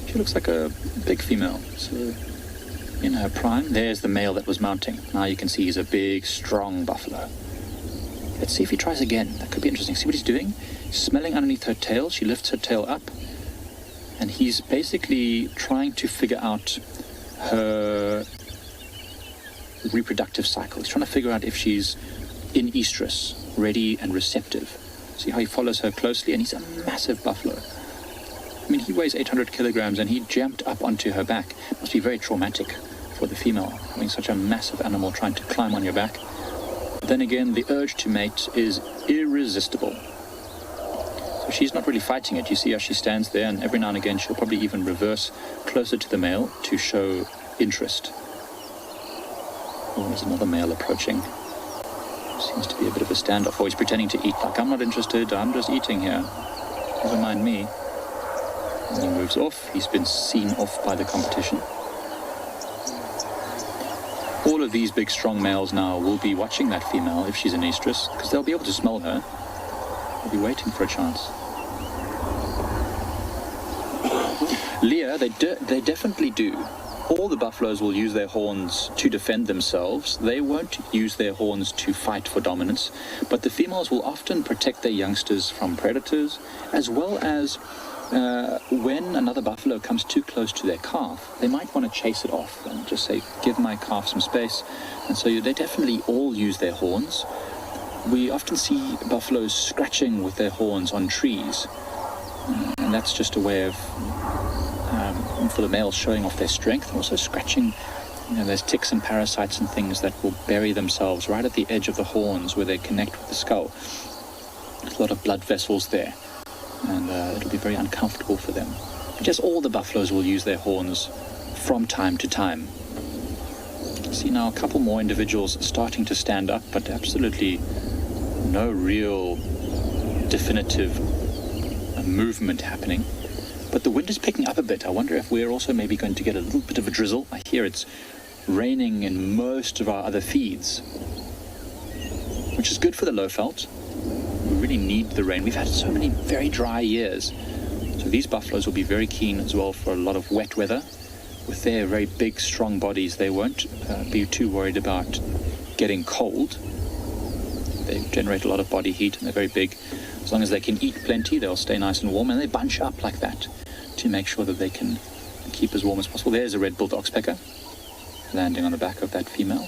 Speaker 9: She looks like a big female. So in her prime, there's the male that was mounting. Now you can see he's a big, strong buffalo. Let's see if he tries again. That could be interesting. See what he's doing? He's smelling underneath her tail. She lifts her tail up. And he's basically trying to figure out her reproductive cycle. He's trying to figure out if she's in estrus, ready and receptive. See how he follows her closely, and he's a massive buffalo. I mean, he weighs 800 kilograms, and he jumped up onto her back. It must be very traumatic for the female, having such a massive animal trying to climb on your back. But then again, the urge to mate is irresistible. So she's not really fighting it. You see how she stands there, and every now and again she'll probably even reverse closer to the male to show interest. Oh, there's another male approaching. Seems to be a bit of a standoff. Oh, he's pretending to eat, like, I'm not interested, I'm just eating here. Never mind me. And he moves off. He's been seen off by the competition. All of these big, strong males now will be watching that female if she's in estrus, because they'll be able to smell her. They'll be waiting for a chance. Leah, they definitely do. All the buffaloes will use their horns to defend themselves. They won't use their horns to fight for dominance, but the females will often protect their youngsters from predators, as well as when another buffalo comes too close to their calf, they might want to chase it off and just say, give my calf some space. And so they definitely all use their horns. We often see buffaloes scratching with their horns on trees. And that's just a way of, for the males, showing off their strength, and also scratching. There's ticks and parasites and things that will bury themselves right at the edge of the horns where they connect with the skull. There's a lot of blood vessels there, and it'll be very uncomfortable for them. But yes, all the buffaloes will use their horns from time to time. See now a couple more individuals starting to stand up, but absolutely no real definitive movement happening. But the wind is picking up a bit. I wonder if we're also maybe going to get a little bit of a drizzle. I hear it's raining in most of our other feeds, which is good for the Lowveld. We really need the rain. We've had so many very dry years. So these buffaloes will be very keen as well for a lot of wet weather. With their very big, strong bodies, they won't be too worried about getting cold. They generate a lot of body heat and they're very big. As long as they can eat plenty, they'll stay nice and warm, and they bunch up like that to make sure that they can keep as warm as possible. There's a red-billed oxpecker landing on the back of that female.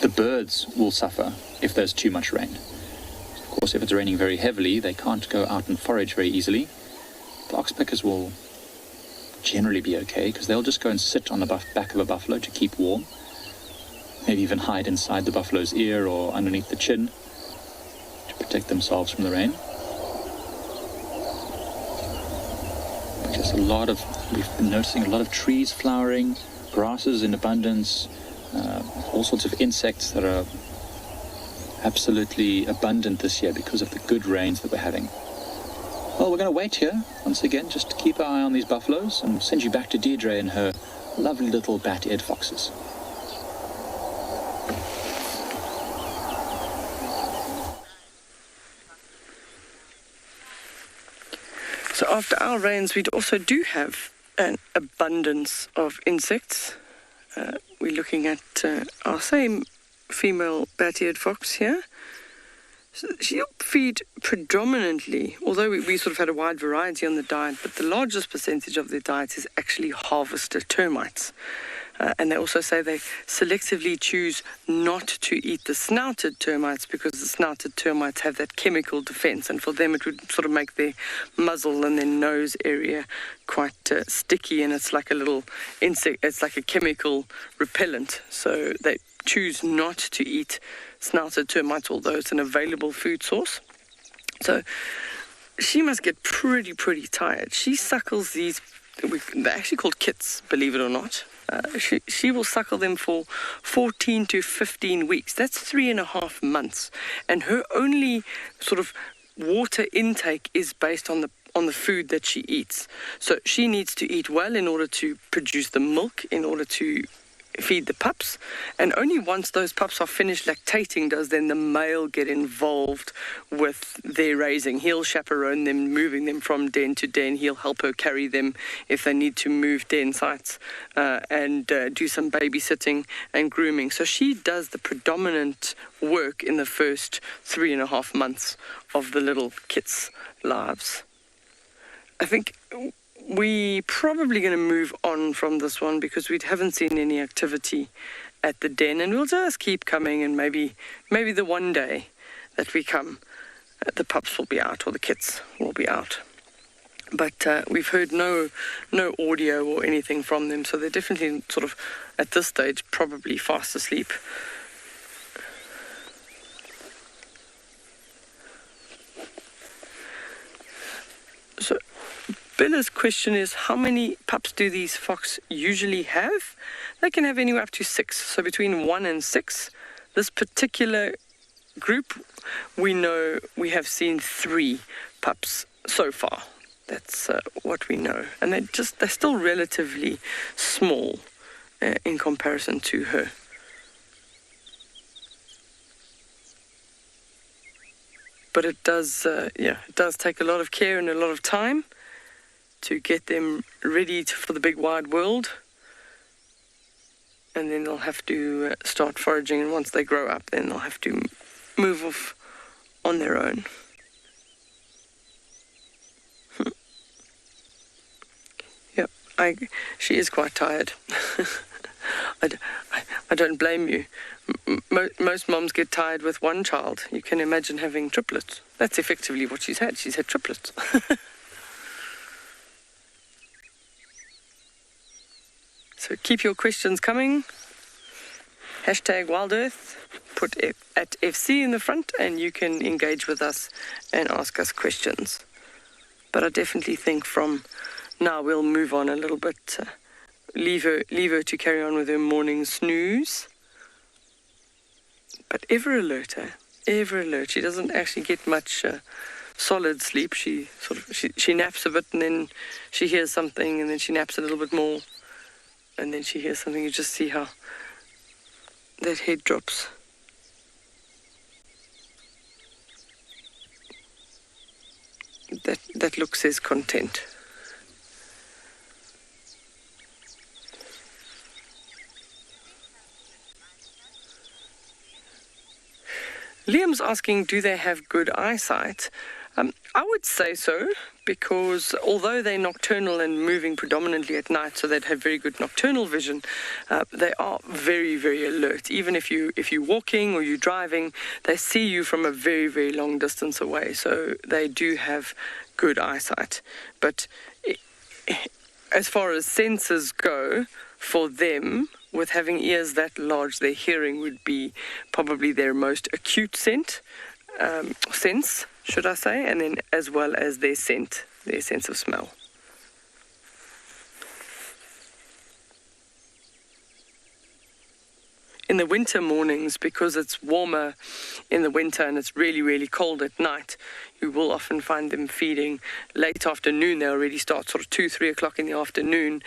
Speaker 9: The birds will suffer if there's too much rain. Of course, if it's raining very heavily, they can't go out and forage very easily. The oxpeckers will generally be okay, because they'll just go and sit on the back of a buffalo to keep warm. Maybe even hide inside the buffalo's ear or underneath the chin to protect themselves from the rain. But just we've been noticing a lot of trees flowering, grasses in abundance, all sorts of insects that are absolutely abundant this year because of the good rains that we're having. Well, we're going to wait here, once again, just to keep our eye on these buffaloes and send you back to DEIRDRE and her lovely little bat-eared foxes.
Speaker 3: So after our rains, we also do have an abundance of insects. We're looking at our same female bat-eared fox here. So she'll feed predominantly, although we sort of had a wide variety on the diet, but the largest percentage of their diet is actually harvested termites. And they also say they selectively choose not to eat the snouted termites because the snouted termites have that chemical defense, and for them it would sort of make their muzzle and their nose area quite sticky, and it's like a little insect, it's like a chemical repellent. So they choose not to eat snouted termites, although it's an available food source. So she must get pretty tired. She suckles these, they're actually called kits, believe it or not. She will suckle them for 14 to 15 weeks. That's 3.5 months. And her only sort of water intake is based on the food that she eats. So she needs to eat well in order to produce the milk, in order to feed the pups, and only once those pups are finished lactating does then the male get involved with their raising. He'll chaperone them, moving them from den to den. He'll help her carry them if they need to move den sites, and do some babysitting and grooming. So she does the predominant work in the first 3.5 months of the little kits' lives. I think we probably going to move on from this one because we haven't seen any activity at the den, and we'll just keep coming, and maybe the one day that we come, the pups will be out or the kits will be out. But we've heard no audio or anything from them, so they're definitely sort of, at this stage, probably fast asleep. So Bella's question is, how many pups do these fox usually have? They can have anywhere up to 6, so between 1 and 6. This particular group, we know we have seen 3 pups so far. That's what we know. And they're still relatively small in comparison to her. But it does take a lot of care and a lot of time to get them ready for the big wide world. And then they'll have to start foraging, and once they grow up, then they'll have to move off on their own. She is quite tired. I don't blame you. Most moms get tired with one child. You can imagine having triplets. That's effectively what she's had. She's had triplets. So keep your questions coming. #WildEarth. Put at FC in the front and you can engage with us and ask us questions. But I definitely think from now we'll move on a little bit. Leave her to carry on with her morning snooze. But ever alert. She doesn't actually get much solid sleep. She naps a bit and then she hears something and then she naps a little bit more and then she hears something. You just see how that head drops. That look says content. Liam's asking, do they have good eyesight? I would say so, because although they're nocturnal and moving predominantly at night, so they'd have very good nocturnal vision, they are very, very alert. Even if you're walking or you're driving, they see you from a very, very long distance away. So they do have good eyesight. But as far as senses go, for them, with having ears that large, their hearing would be probably their most acute sense, should I say, and then as well as their sense of smell. In the winter mornings, because it's warmer in the winter and it's really, really cold at night, you will often find them feeding late afternoon. They already start sort of 2-3 o'clock in the afternoon.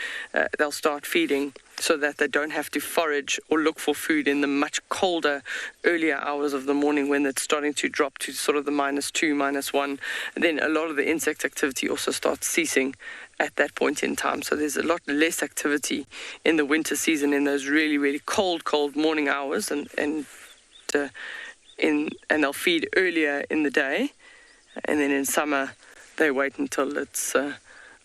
Speaker 3: They'll start feeding so that they don't have to forage or look for food in the much colder, earlier hours of the morning when it's starting to drop to sort of the -2, -1. And then a lot of the insect activity also starts ceasing at that point in time. So there's a lot less activity in the winter season in those really, really cold morning hours, and they'll feed earlier in the day, and then in summer they wait until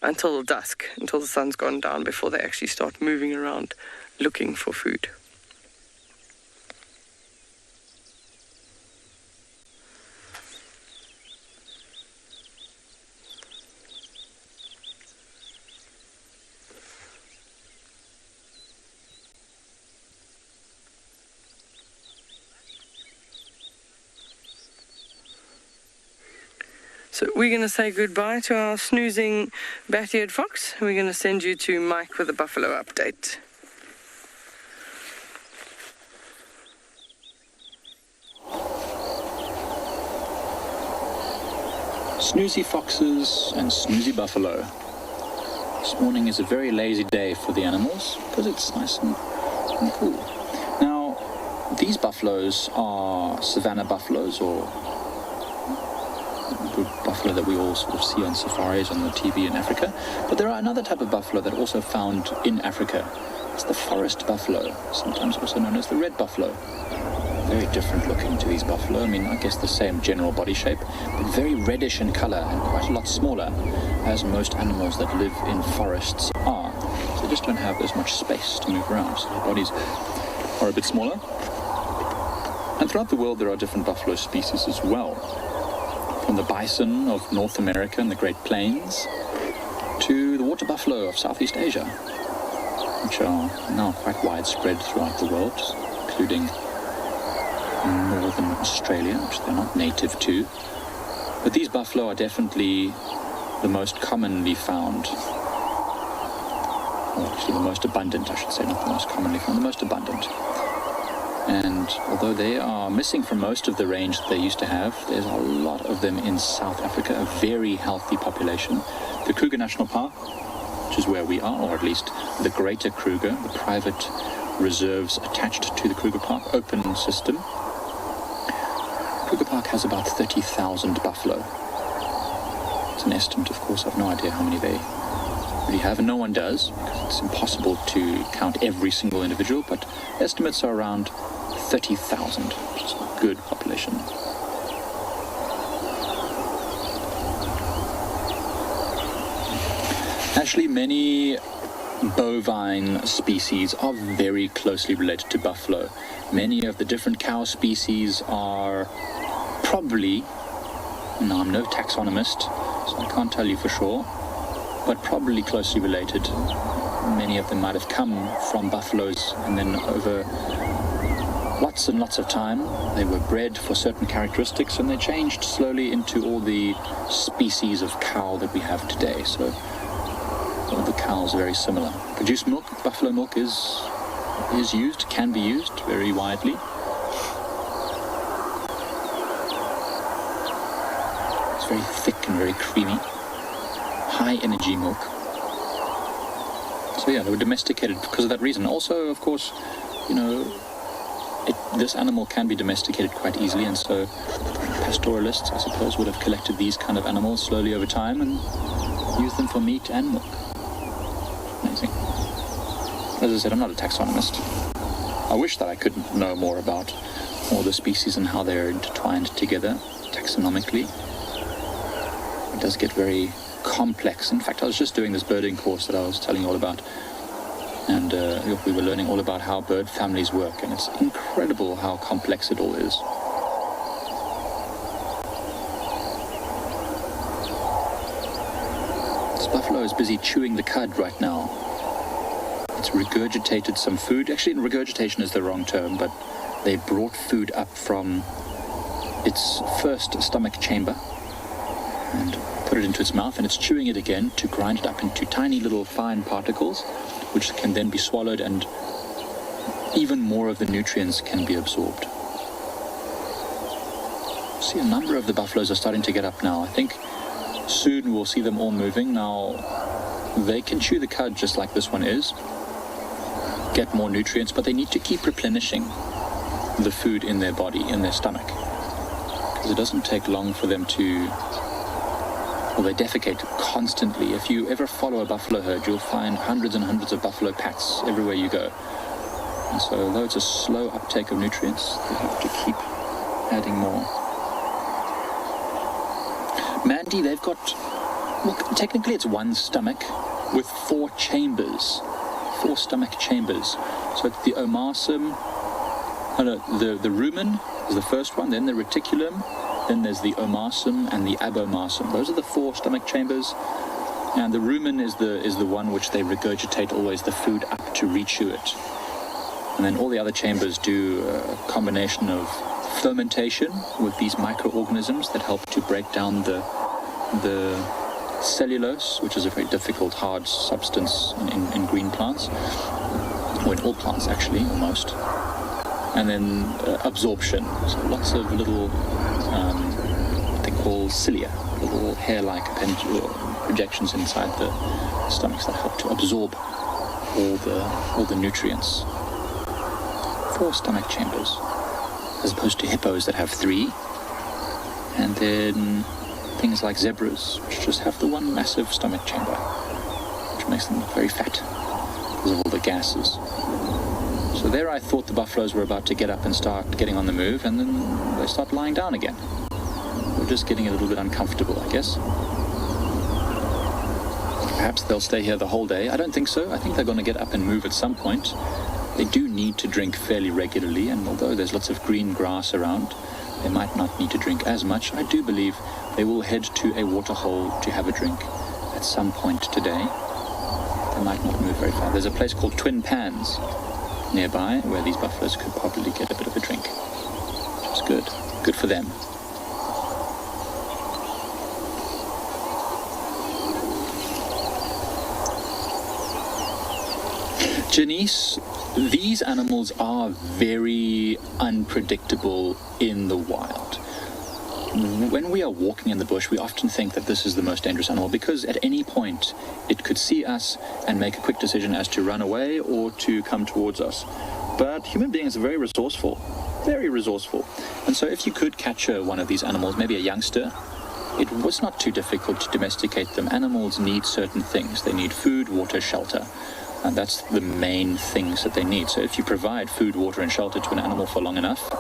Speaker 3: until dusk, until the sun's gone down, before they actually start moving around looking for food. So we're going to say goodbye to our snoozing bat-eared fox. We're going to send you to Mike with a buffalo update.
Speaker 9: Snoozy foxes and snoozy buffalo. This morning is a very lazy day for the animals because it's nice and cool. Now, these buffaloes are savanna buffaloes, or the buffalo that we all sort of see on safaris on the TV in Africa. But there are another type of buffalo that are also found in Africa. It's the forest buffalo, sometimes also known as the red buffalo. Very different looking to these buffalo. I mean, I guess the same general body shape, but very reddish in color and quite a lot smaller, as most animals that live in forests are. So they just don't have as much space to move around, so their bodies are a bit smaller. And throughout the world there are different buffalo species as well. From the bison of North America and the Great Plains to the water buffalo of Southeast Asia, which are now quite widespread throughout the world, including northern Australia, which they're not native to. But these buffalo are definitely the most commonly found, or actually the most abundant, I should say, not the most commonly found, the most abundant. And although they are missing from most of the range that they used to have, there's a lot of them in South Africa, a very healthy population. The Kruger National Park, which is where we are, or at least the Greater Kruger, the private reserves attached to the Kruger Park, open system. Kruger Park has about 30,000 buffalo. It's an estimate, of course. I've no idea how many they really have, and no one does, because it's impossible to count every single individual, but estimates are around 30,000, which is a good population. Actually, many bovine species are very closely related to buffalo. Many of the different cow species are probably, now I'm no taxonomist, so I can't tell you for sure, but probably closely related. Many of them might have come from buffaloes, and then over lots and lots of time they were bred for certain characteristics, and they changed slowly into all the species of cow that we have today. So all the cows are very similar. Produced milk, buffalo milk is used, can be used very widely. It's very thick and very creamy. High energy milk. So yeah, they were domesticated because of that reason. Also, of course, you know, this animal can be domesticated quite easily, and so pastoralists, I suppose, would have collected these kind of animals slowly over time and used them for meat and milk. Amazing. As I said, I'm not a taxonomist. I wish that I could know more about all the species and how they're intertwined together taxonomically. It does get very complex. In fact, I was just doing this birding course that I was telling you all about, and we were learning all about how bird families work, and it's incredible how complex it all is. This buffalo is busy chewing the cud right now. It's regurgitated some food. Actually, regurgitation is the wrong term, but they brought food up from its first stomach chamber and put it into its mouth, and it's chewing it again to grind it up into tiny little fine particles, which can then be swallowed, and even more of the nutrients can be absorbed. See, a number of the buffaloes are starting to get up now. I think soon we'll see them all moving. Now, they can chew the cud just like this one is, get more nutrients, but they need to keep replenishing the food in their body, in their stomach, because it doesn't take long for them to, well, they defecate constantly. If you ever follow a buffalo herd, you'll find hundreds and hundreds of buffalo pats everywhere you go. And so, although it's a slow uptake of nutrients, they have to keep adding more. Mandy, they've got, well, technically it's one stomach with 4 chambers. 4 stomach chambers. So it's the omasum, the rumen is the first one, then the reticulum, then there's the omasum and the abomasum. Those are the 4 stomach chambers, and the rumen is the one which they regurgitate always the food up to rechew it. And then all the other chambers do a combination of fermentation with these microorganisms that help to break down the cellulose, which is a very difficult hard substance in green plants, or in all plants actually, almost. And then absorption, so lots of little what they call cilia, little hair-like projections inside the stomachs that help to absorb all the nutrients. 4 stomach chambers, as opposed to hippos that have 3, and then things like zebras, which just have the one massive stomach chamber, which makes them look very fat because of all the gases. So there I thought the buffaloes were about to get up and start getting on the move, and then they start lying down again. They're just getting a little bit uncomfortable, I guess. Perhaps they'll stay here the whole day. I don't think so. I think they're going to get up and move at some point. They do need to drink fairly regularly, and although there's lots of green grass around, they might not need to drink as much. I do believe they will head to a waterhole to have a drink at some point today. They might not move very far. There's a place called Twin Pans nearby where these buffaloes could probably get a bit of a drink, which is good. Good for them. Janice, these animals are very unpredictable in the wild. When we are walking in the bush, we often think that this is the most dangerous animal because at any point it could see us and make a quick decision as to run away or to come towards us. But human beings are very resourceful. And so if you could capture one of these animals, maybe a youngster, it was not too difficult to domesticate them. Animals need certain things. They need food, water, shelter. And that's the main things that they need. So if you provide food, water, and shelter to an animal for long enough,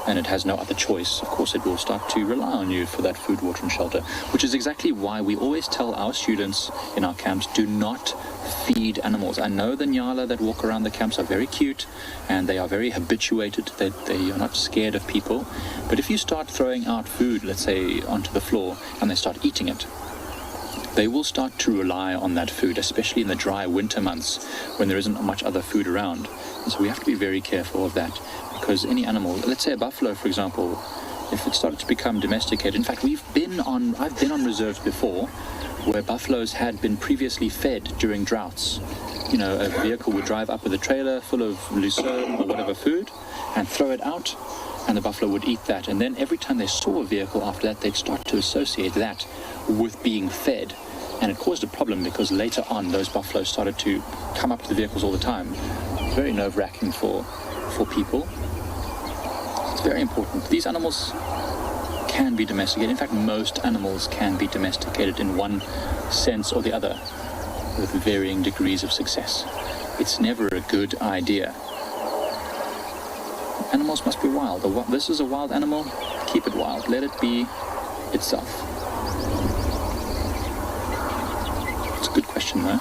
Speaker 9: and it has no other choice, of course it will start to rely on you for that food, water and shelter, which is exactly why we always tell our students in our camps, do not feed animals. I know the nyala that walk around the camps are very cute and they are very habituated, they are not scared of people, but if you start throwing out food, let's say onto the floor, and they start eating it, they will start to rely on that food, especially in the dry winter months when there isn't much other food around. And so we have to be very careful of that, because any animal, let's say a buffalo, for example, if it started to become domesticated, in fact, I've been on reserves before where buffaloes had been previously fed during droughts. You know, a vehicle would drive up with a trailer full of lucerne or whatever food and throw it out, and the buffalo would eat that. And then every time they saw a vehicle after that, they'd start to associate that with being fed. And it caused a problem because later on those buffaloes started to come up to the vehicles all the time. It's very nerve-wracking for people. It's very important. These animals can be domesticated. In fact, most animals can be domesticated in one sense or the other with varying degrees of success. It's never a good idea. Animals must be wild. This is a wild animal. Keep it wild. Let it be itself. It's a good question, though.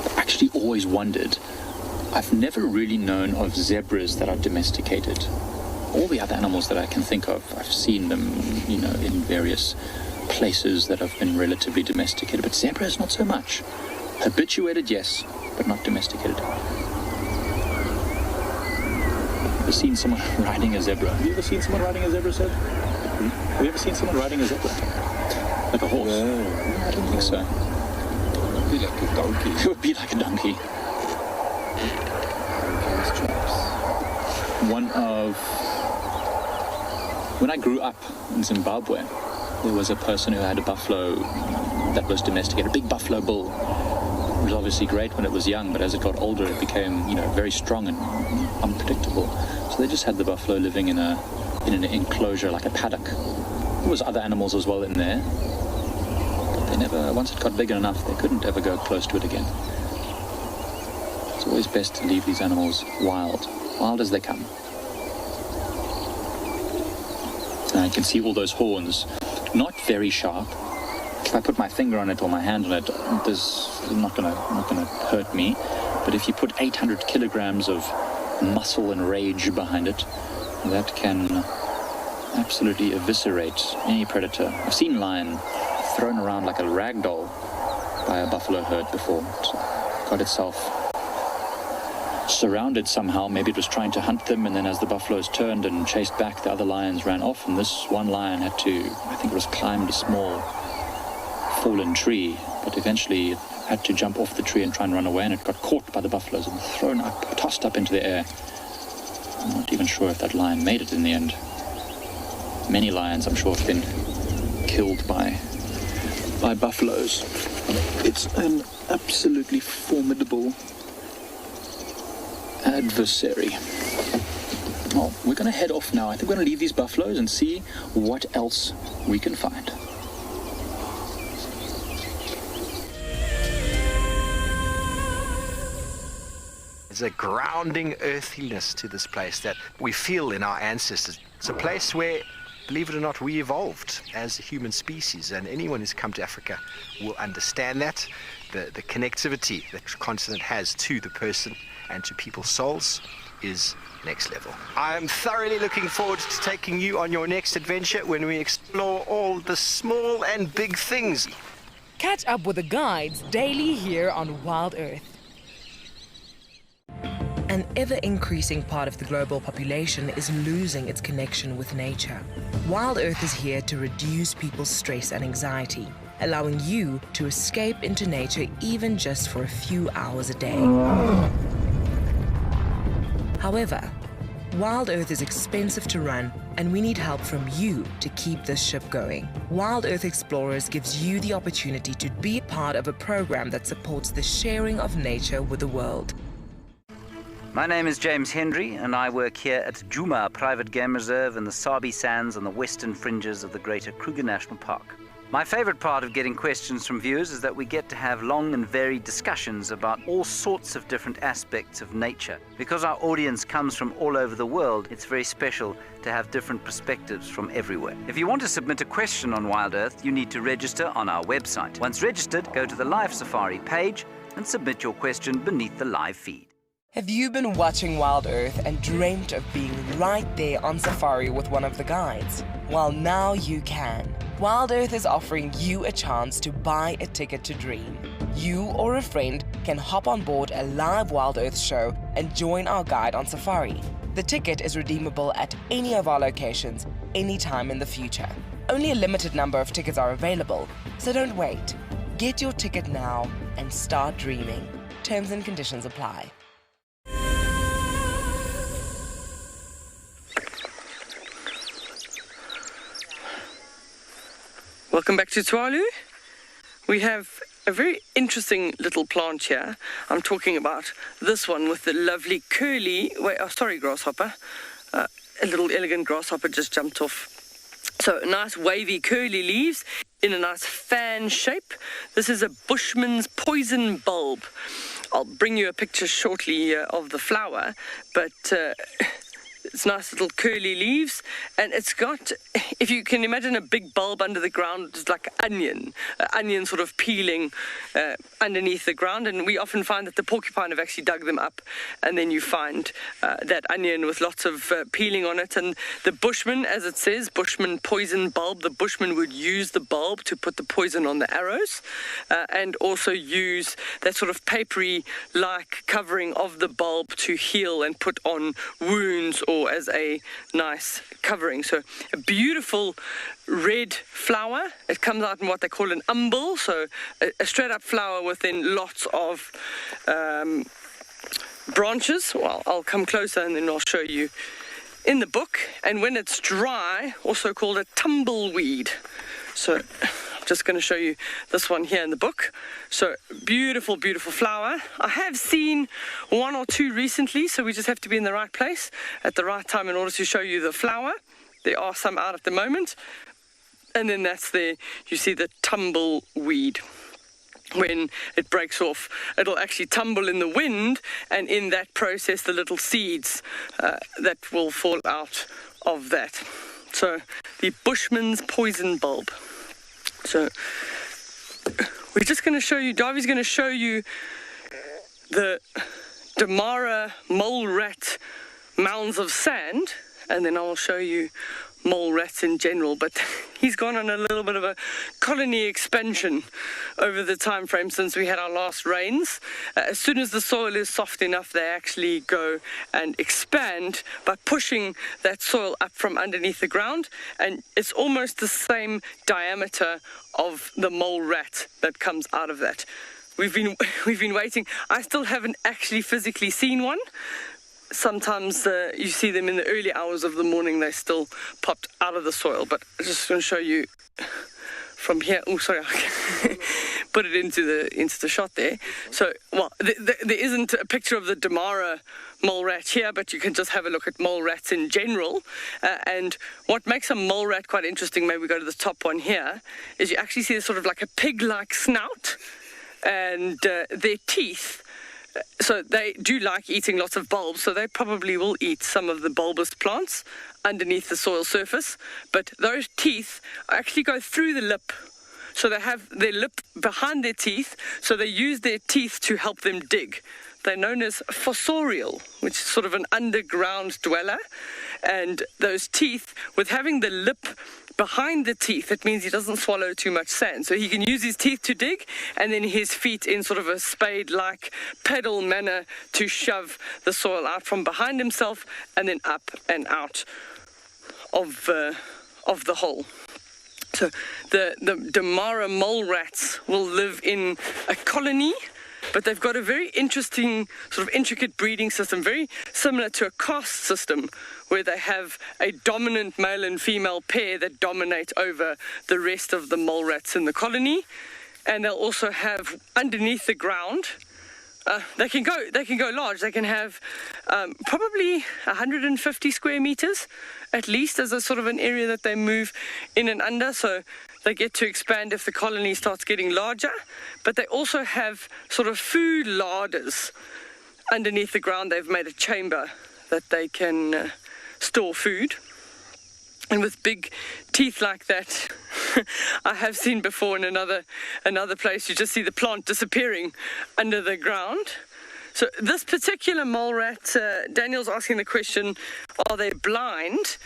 Speaker 9: I've actually always wondered. I've never really known of zebras that are domesticated. All the other animals that I can think of, I've seen them, you know, in various places that have been relatively domesticated, but zebras not so much. Habituated, yes, but not domesticated. Ever seen someone riding a zebra? Have you ever seen someone riding a zebra, Seb? Have you ever seen someone riding a zebra? Like a horse? No, I don't think so.
Speaker 2: It would be like a donkey.
Speaker 9: It would be like a donkey. When I grew up in Zimbabwe, there was a person who had a buffalo that was domesticated, a big buffalo bull. It was obviously great when it was young, but as it got older, it became, you know, very strong and unpredictable. So they just had the buffalo living in an enclosure, like a paddock. There was other animals as well in there, but they never, once it got big enough, they couldn't ever go close to it again. It's always best to leave these animals wild as they come. And you can see all those horns, not very sharp. If I put my finger on it or my hand on it, this is not gonna hurt me. But if you put 800 kilograms of muscle and rage behind it, that can absolutely eviscerate any predator. I've seen lion thrown around like a rag doll by a buffalo herd before. It got itself surrounded somehow. Maybe it was trying to hunt them, and then as the buffaloes turned and chased back, the other lions ran off, and this one lion had to, I think it was, climbed a small fallen tree, but eventually it had to jump off the tree and try and run away, and it got caught by the buffaloes and thrown up, tossed up into the air. I'm not even sure if that lion made it in the end. Many lions, I'm sure, have been killed by buffaloes. It's an absolutely formidable adversary. Well, we're going to head off now. I think we're going to leave these buffaloes and see what else we can find.
Speaker 10: There's a grounding earthiness to this place that we feel in our ancestors. It's a place where, believe it or not, we evolved as a human species, and anyone who's come to Africa will understand that. The connectivity that the continent has to the person and to people's souls is next level. I am thoroughly looking forward to taking you on your next adventure when we explore all the small and big things.
Speaker 1: Catch up with the guides daily here on Wild Earth. An ever-increasing part of the global population is losing its connection with nature. Wild Earth is here to reduce people's stress and anxiety, allowing you to escape into nature even just for a few hours a day. However, Wild Earth is expensive to run, and we need help from you to keep this ship going. Wild Earth Explorers gives you the opportunity to be part of a program that supports the sharing of nature with the world.
Speaker 11: My name is James Hendry, and I work here at Djuma Private Game Reserve in the Sabi Sands on the western fringes of the Greater Kruger National Park. My favorite part of getting questions from viewers is that we get to have long and varied discussions about all sorts of different aspects of nature. Because our audience comes from all over the world, it's very special to have different perspectives from everywhere. If you want to submit a question on Wild Earth, you need to register on our website. Once registered, go to the Live Safari page and submit your question beneath the live feed.
Speaker 1: Have you been watching Wild Earth and dreamt of being right there on safari with one of the guides? Well, now you can. Wild Earth is offering you a chance to buy a ticket to dream. You or a friend can hop on board a live Wild Earth show and join our guide on safari. The ticket is redeemable at any of our locations, anytime in the future. Only a limited number of tickets are available, so don't wait. Get your ticket now and start dreaming. Terms and conditions apply.
Speaker 3: Welcome back to Tswalu. We have a very interesting little plant here. I'm talking about this one with the lovely curly, grasshopper. A little elegant grasshopper just jumped off. So nice wavy curly leaves in a nice fan shape. This is a Bushman's poison bulb. I'll bring you a picture shortly of the flower, but it's nice little curly leaves, and it's got, if you can imagine a big bulb under the ground, it's like an onion sort of peeling underneath the ground, and we often find that the porcupine have actually dug them up, and then you find that onion with lots of peeling on it. And the Bushman, as it says, Bushman poison bulb, the Bushman would use the bulb to put the poison on the arrows, and also use that sort of papery-like covering of the bulb to heal and put on wounds or as a nice covering. So a beautiful red flower. It comes out in what they call an umbel, so a straight up flower within lots of branches. Well, I'll come closer and then I'll show you in the book. And when it's dry, also called a tumbleweed. So I'm just going to show you this one here in the book. So beautiful, beautiful flower. I have seen one or two recently, so we just have to be in the right place at the right time in order to show you the flower. There are some out at the moment. And then that's there, you see the tumbleweed. When it breaks off, it'll actually tumble in the wind, and in that process, the little seeds that will fall out of that. So the Bushman's poison bulb. So we're just going to show you, Darby's going to show you the Damara mole rat mounds of sand, and then I'll show you mole rats in general. But he's gone on a little bit of a colony expansion over the time frame since we had our last rains. As soon as the soil is soft enough, they actually go and expand by pushing that soil up from underneath the ground, and it's almost the same diameter of the mole rat that comes out of that. We've been waiting. I still haven't actually physically seen one. Sometimes you see them in the early hours of the morning. They still popped out of the soil, but I'm just going to show you from here. Oh, sorry, I put it into the shot there. So, well, there isn't a picture of the Damara mole rat here, but you can just have a look at mole rats in general. And what makes a mole rat quite interesting, maybe we go to the top one here, is you actually see sort of like a pig-like snout, and their teeth. So they do like eating lots of bulbs, so they probably will eat some of the bulbous plants underneath the soil surface. But those teeth actually go through the lip. So they have their lip behind their teeth, so they use their teeth to help them dig. They're known as fossorial, which is sort of an underground dweller. And those teeth, with having the lip behind the teeth, it means he doesn't swallow too much sand. So he can use his teeth to dig, and then his feet in sort of a spade-like pedal manner to shove the soil out from behind himself and then up and out of the hole. So the Damara mole rats will live in a colony, but they've got a very interesting, sort of intricate breeding system, very similar to a caste system, where they have a dominant male and female pair that dominate over the rest of the mole rats in the colony. And they'll also have underneath the ground, they can go large. They can have probably 150 square meters, at least, as a sort of an area that they move in and under. So They get to expand if the colony starts getting larger, but they also have sort of food larders underneath the ground. They've made a chamber that they can store food. And with big teeth like that, I have seen before in another place, you just see the plant disappearing under the ground. So this particular mole rat, Daniel's asking the question, are they blind?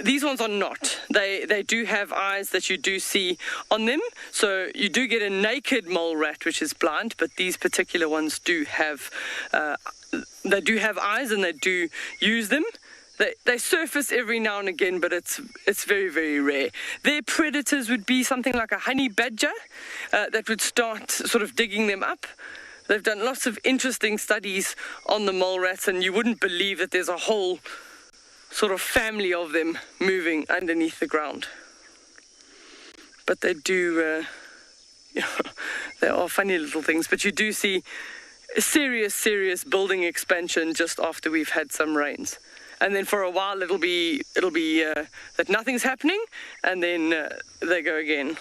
Speaker 3: These ones are not. They do have eyes that you do see on them. So you do get a naked mole rat, which is blind, but these particular ones do have, they do have eyes and they do use them. They surface every now and again, but it's very, very rare. Their predators would be something like a honey badger that would start sort of digging them up. They've done lots of interesting studies on the mole rats, and you wouldn't believe that there's a whole sort of family of them moving underneath the ground. But they do, they are funny little things, but you do see a serious building expansion just after we've had some rains. And then for a while it'll be that nothing's happening, and then they go again.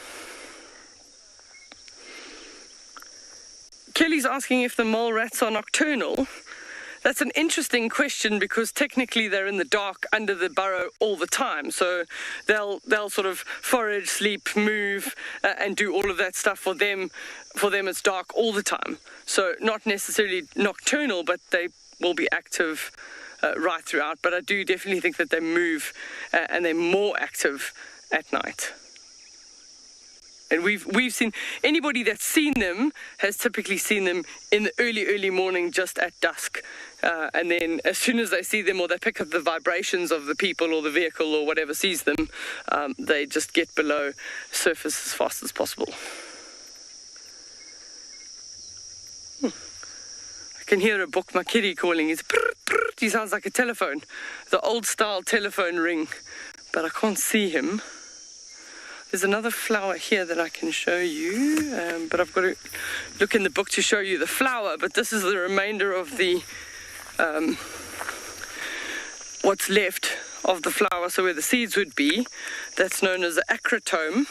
Speaker 3: Kelly's asking if the mole rats are nocturnal. That's an interesting question because technically they're in the dark under the burrow all the time. So they'll sort of forage, sleep, move, and do all of that stuff. For them it's dark all the time. So not necessarily nocturnal, but they will be active right throughout. But I do definitely think that they move and they're more active at night. And we've seen, anybody that's seen them has typically seen them in the early morning, just at dusk. And then as soon as they see them or they pick up the vibrations of the people or the vehicle or whatever sees them, they just get below surface as fast as possible. I can hear a book, my kitty calling. It's prr, prr. He sounds like a telephone, the old style telephone ring, but I can't see him. There's another flower here that I can show you, but I've got to look in the book to show you the flower. But this is the remainder of the, what's left of the flower, so where the seeds would be. That's known as the acrotome.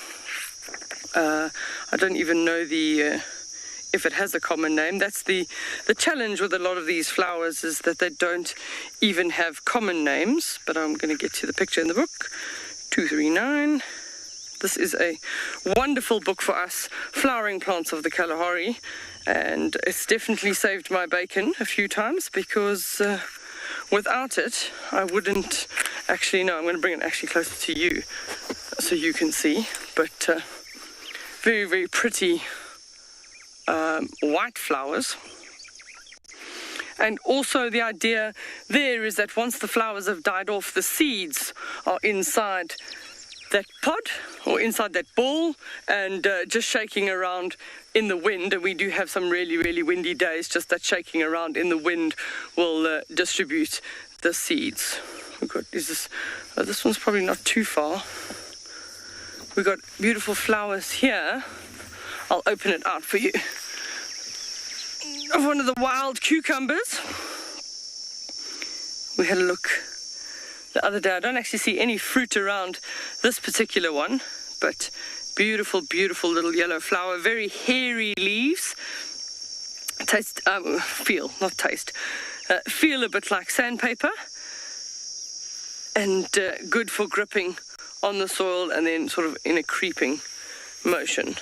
Speaker 3: I don't even know if it has a common name. That's the challenge with a lot of these flowers, is that they don't even have common names. But I'm going to get to the picture in the book. 239. This is a wonderful book for us flowering plants of the Kalahari, and it's definitely saved my bacon a few times, because without it I wouldn't actually know. I'm going to bring it actually closer to you so you can see, but very, very pretty white flowers. And also the idea there is that once the flowers have died off, the seeds are inside that pod or inside that ball and just shaking around in the wind. And we do have some really, really windy days. Just that shaking around in the wind will distribute the seeds. We've got, this one's probably not too far. We've got beautiful flowers here. I'll open it out for you. Of one of the wild cucumbers. We had a look the other day. I don't actually see any fruit around this particular one, but beautiful, beautiful little yellow flower, very hairy leaves. Feel a bit like sandpaper, and good for gripping on the soil and then sort of in a creeping motion.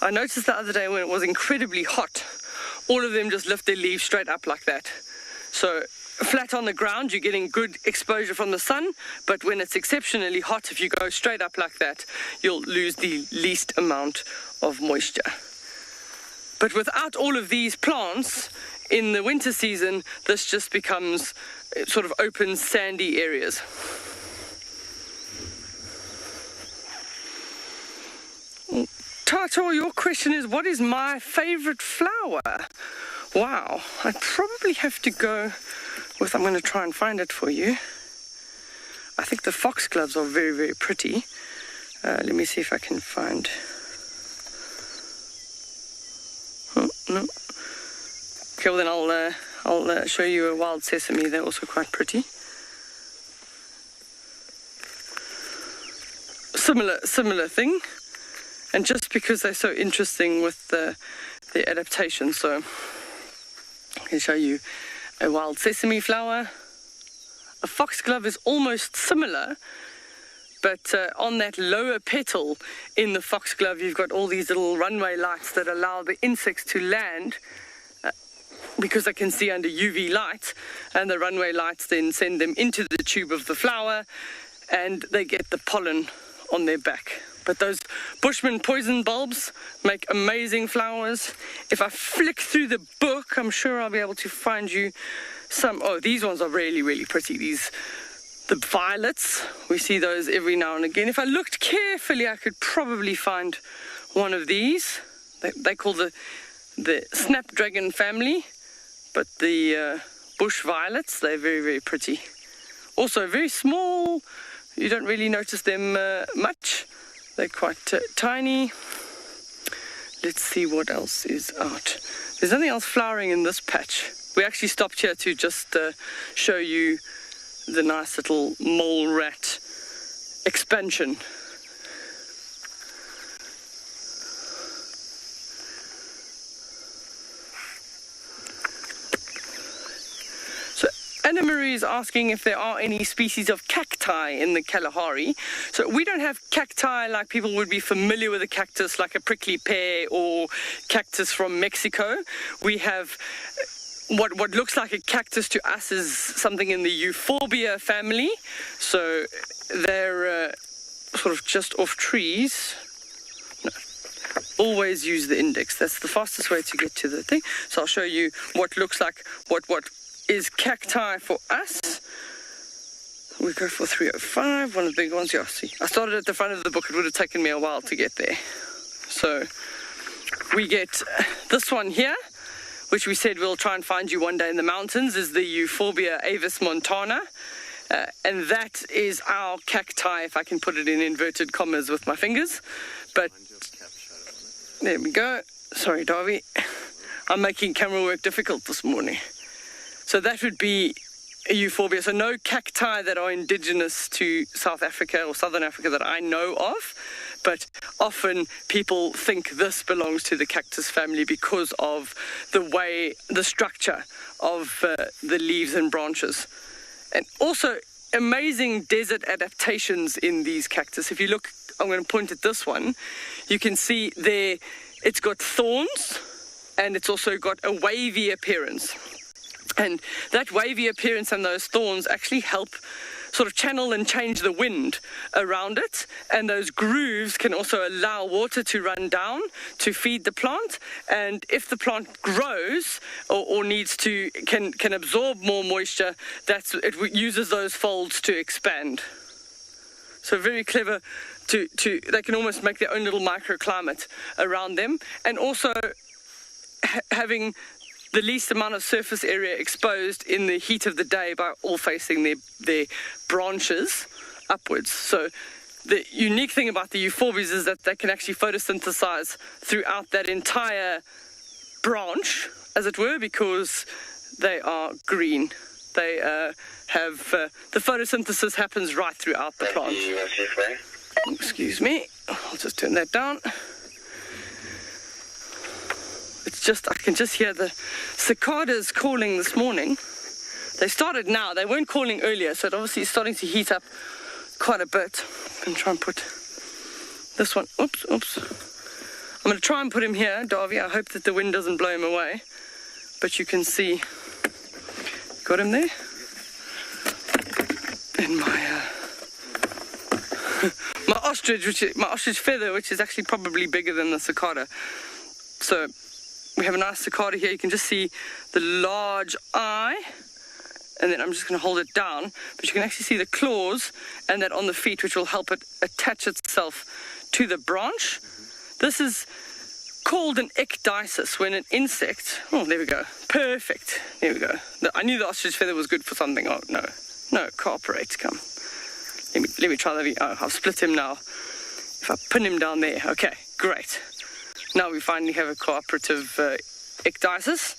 Speaker 3: I noticed the other day when it was incredibly hot, all of them just lift their leaves straight up like that. So flat on the ground, you're getting good exposure from the sun, but when it's exceptionally hot, if you go straight up like that, you'll lose the least amount of moisture. But without all of these plants, in the winter season, this just becomes sort of open, sandy areas. Tato, your question is, what is my favorite flower? Wow, I'd probably have to go with, I'm going to try and find it for you. I think the foxgloves are very, very pretty. Let me see if I can find. Oh, no. Okay, well then I'll show you a wild sesame. They're also quite pretty. similar thing. And just because they're so interesting with the adaptation, so I can show you a wild sesame flower. A foxglove is almost similar, but on that lower petal in the foxglove, you've got all these little runway lights that allow the insects to land because they can see under UV light, and the runway lights then send them into the tube of the flower, and they get the pollen on their back. But those Bushman poison bulbs make amazing flowers. If I flick through the book, I'm sure I'll be able to find you some. Oh, these ones are really, really pretty. The violets, we see those every now and again. If I looked carefully, I could probably find one of these. They call the snapdragon family, but the bush violets, they're very, very pretty. Also very small. You don't really notice them much. They're quite tiny. Let's see what else is out. There's nothing else flowering in this patch. We actually stopped here to just show you the nice little mole rat expansion. Anna Marie is asking if there are any species of cacti in the Kalahari. So we don't have cacti like people would be familiar with a cactus, like a prickly pear or cactus from Mexico. We have what looks like a cactus to us is something in the Euphorbia family. So they're sort of just off trees. No. Always use the index. That's the fastest way to get to the thing. So I'll show you what looks like what is cacti for us. We go for 305, one of the big ones. Yeah, see, I started at the front of the book. It would have taken me a while to get there. So we get this one here, which we said we'll try and find you one day in the mountains, is the Euphorbia avis montana. And that is our cacti, if I can put it in inverted commas with my fingers. But there we go. Sorry, Darby. I'm making camera work difficult this morning. So that would be a Euphorbia. So no cacti that are indigenous to South Africa or Southern Africa that I know of. But often people think this belongs to the cactus family because of the structure of the leaves and branches. And also amazing desert adaptations in these cactus. If you look, I'm going to point at this one. You can see there it's got thorns and it's also got a wavy appearance. And that wavy appearance and those thorns actually help sort of channel and change the wind around it. And those grooves can also allow water to run down to feed the plant. And if the plant grows or needs to, can absorb more moisture, it uses those folds to expand. So very clever they can almost make their own little microclimate around them. And also having the least amount of surface area exposed in the heat of the day by all facing their branches upwards. So the unique thing about the euphorbias is that they can actually photosynthesize throughout that entire branch, as it were, because they are green. They have the photosynthesis happens right throughout the plant. Excuse me, I'll just turn that down. I can just hear the cicadas calling this morning. They started now. They weren't calling earlier, so it obviously is starting to heat up quite a bit. I'm going to try and put this one. Oops. I'm going to try and put him here, Darby. I hope that the wind doesn't blow him away. But you can see, got him there. And my ostrich feather, which is actually probably bigger than the cicada. So we have a nice cicada here. You can just see the large eye, and then I'm just going to hold it down, but you can actually see the claws and that on the feet, which will help it attach itself to the branch. This is called an ecdysis, when an insect, oh, there we go, perfect, there we go. I knew the ostrich feather was good for something. Oh, no, cooperate, come. Let me try that. Oh, I've split him now. If I pin him down there, okay, great. Now we finally have a cooperative ecdysis.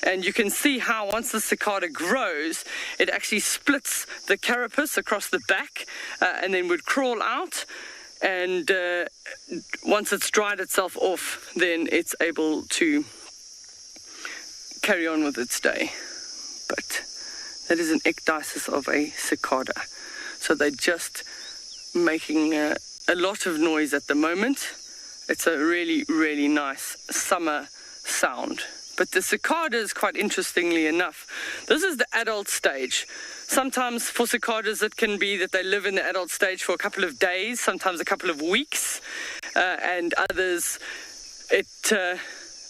Speaker 3: And you can see how once the cicada grows, it actually splits the carapace across the back and then would crawl out. and once it's dried itself off, then it's able to carry on with its day. But that is an ecdysis of a cicada. So they're just making a lot of noise at the moment. It's a really, really nice summer sound. But the cicadas, quite interestingly enough, this is the adult stage. Sometimes for cicadas it can be that they live in the adult stage for a couple of days, sometimes a couple of weeks, and others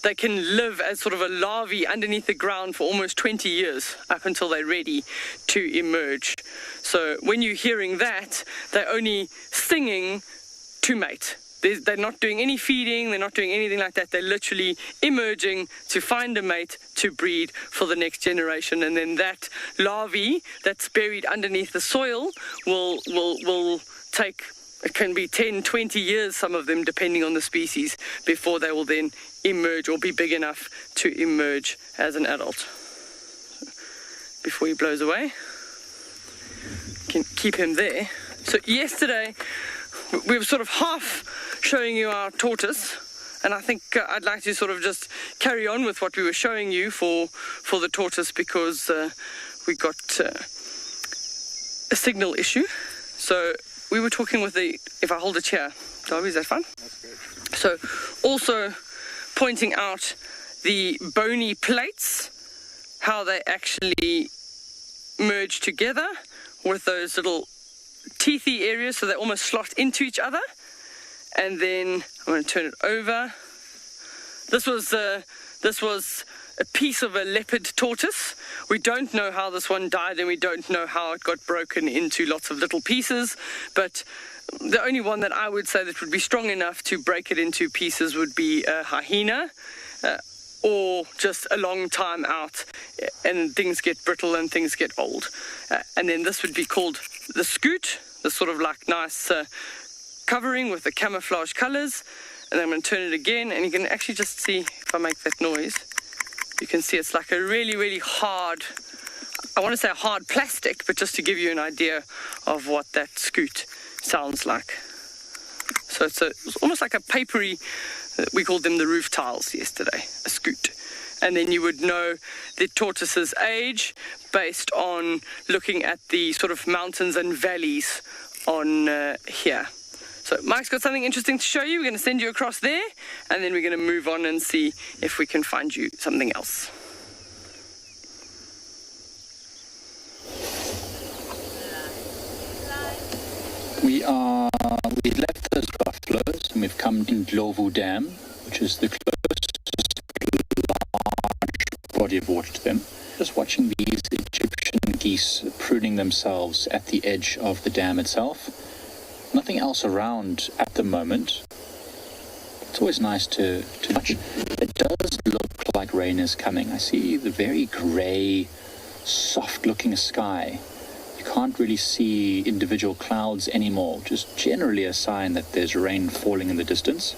Speaker 3: they can live as sort of a larvae underneath the ground for almost 20 years up until they're ready to emerge. So when you're hearing that, they're only singing to mate. They're not doing any feeding, they're not doing anything like that. They're literally emerging to find a mate to breed for the next generation. And then that larvae that's buried underneath the soil will take, it can be 10, 20 years, some of them, depending on the species, before they will then emerge or be big enough to emerge as an adult. Before he blows away, can keep him there. So yesterday, we were sort of half showing you our tortoise, and I think I'd like to sort of just carry on with what we were showing you for the tortoise, because we got a signal issue. So we were talking with if I hold a chair, Darby, is that fun? That's great. So also pointing out the bony plates, how they actually merge together with those little teethy areas, so they almost slot into each other. And then I'm going to turn it over. This was a piece of a leopard tortoise. We don't know how this one died, and we don't know how it got broken into lots of little pieces, but the only one that I would say that would be strong enough to break it into pieces would be a hyena, or just a long time out and things get brittle and things get old. And then this would be called the scoot, the sort of like nice covering with the camouflage colors. And I'm going to turn it again, and you can actually just see, if I make that noise, you can see it's like a really, really hard, I want to say a hard plastic, but just to give you an idea of what that scoot sounds like. So it's almost like a papery, we called them the roof tiles yesterday, a scoot. And then you would know the tortoise's age based on looking at the sort of mountains and valleys on here. So Mike's got something interesting to show you. We're going to send you across there, and then we're going to move on and see if we can find you something else.
Speaker 9: We left those buffaloes, and we've come in Ndlovu Dam, which is the closest large body of water to them. Just watching these Egyptian geese pruning themselves at the edge of the dam itself. Nothing else around at the moment. It's always nice to watch. It does look like rain is coming. I see the very grey, soft-looking sky. You can't really see individual clouds anymore, just generally a sign that there's rain falling in the distance.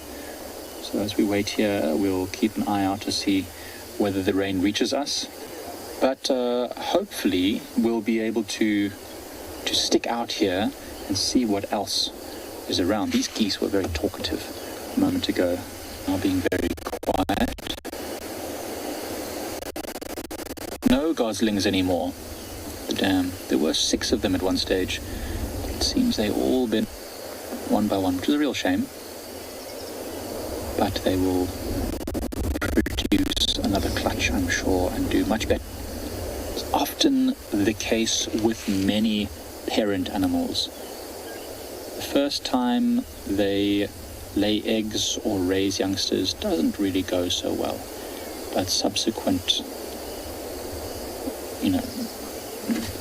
Speaker 9: So as we wait here, we'll keep an eye out to see whether the rain reaches us. But hopefully we'll be able to stick out here and see what else is around. These geese were very talkative a moment ago, now being very quiet. No goslings anymore. The dam. There were 6 of them at one stage. It seems they've all been one by one, which is a real shame. But they will produce another clutch, I'm sure, and do much better. It's often the case with many parent animals. The first time they lay eggs or raise youngsters doesn't really go so well, but subsequent,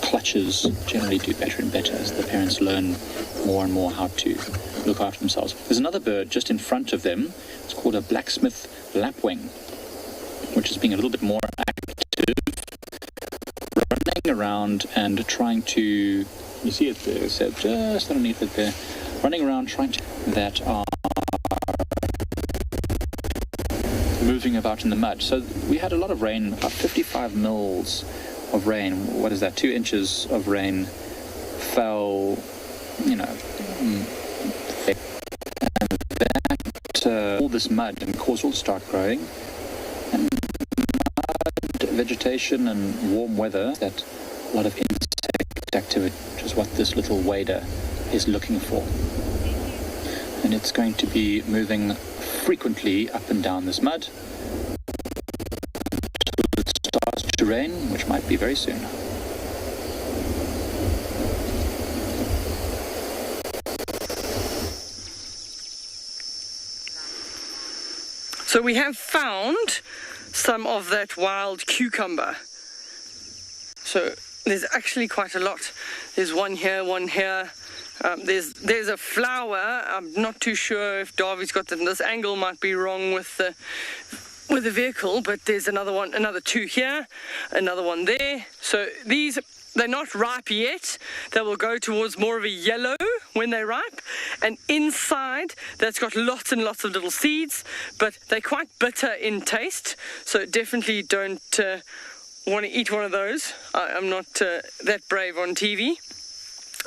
Speaker 9: clutches generally do better and better as the parents learn more and more how to look after themselves. There's another bird just in front of them. It's called a blacksmith lapwing, which is being a little bit more active, running around and trying to, you see it there, so just underneath it there, running around trying to, that are moving about in the mud. So we had a lot of rain, about 55 mils of rain. What is that? 2 inches of rain fell, this mud and cause it all to start growing. And mud, vegetation and warm weather, that a lot of insect activity, which is what this little wader is looking for. And it's going to be moving frequently up and down this mud until it starts to rain, which might be very soon.
Speaker 3: So we have found some of that wild cucumber. So there's actually quite a lot. There's one here, one here. There's a flower. I'm not too sure if Darby's got them. This angle might be wrong with the vehicle, but there's another one, another two here, another one there. So these, they're not ripe yet. They will go towards more of a yellow when they're ripe. And inside, that's got lots and lots of little seeds, but they're quite bitter in taste. So definitely don't want to eat one of those. I'm not that brave on TV.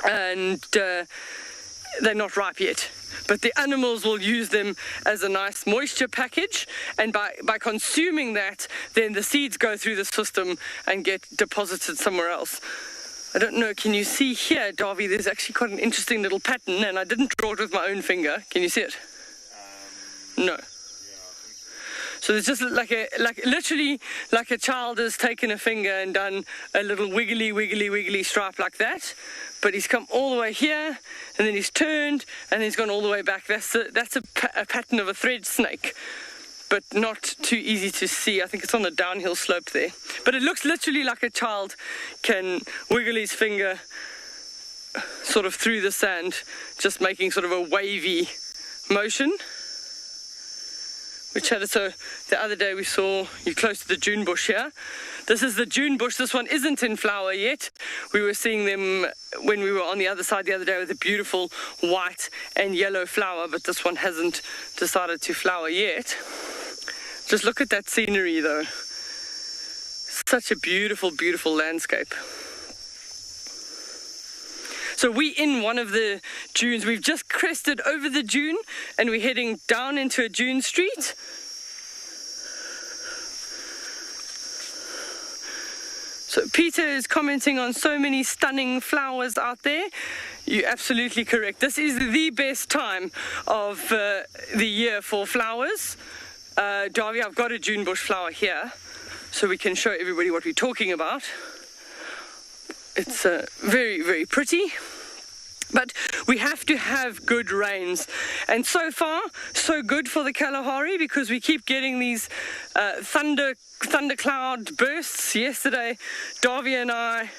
Speaker 3: And they're not ripe yet. But the animals will use them as a nice moisture package, and by consuming that, then the seeds go through the system and get deposited somewhere else. I don't know, can you see here, Darby, there's actually quite an interesting little pattern, and I didn't draw it with my own finger. Can you see it? No. So there's just literally like a child has taken a finger and done a little wiggly stripe like that. But he's come all the way here, and then he's turned, and he's gone all the way back. That's a pattern of a thread snake, but not too easy to see. I think it's on the downhill slope there. But it looks literally like a child can wiggle his finger sort of through the sand, just making sort of a wavy motion. We chatted, so the other day we saw you close to the June bush here. This is the June bush. This one isn't in flower yet. We were seeing them when we were on the other side the other day with a beautiful white and yellow flower, but this one hasn't decided to flower yet. Just look at that scenery though. Such a beautiful, beautiful landscape. So we in one of the dunes. We've just crested over the dune and we're heading down into a dune street. So Peter is commenting on so many stunning flowers out there. You're absolutely correct. This is the best time of the year for flowers. Darby, I've got a June bush flower here, so we can show everybody what we're talking about. It's very, very pretty. But we have to have good rains. And so far, so good for the Kalahari, because we keep getting these thundercloud bursts. Yesterday, Darby and I,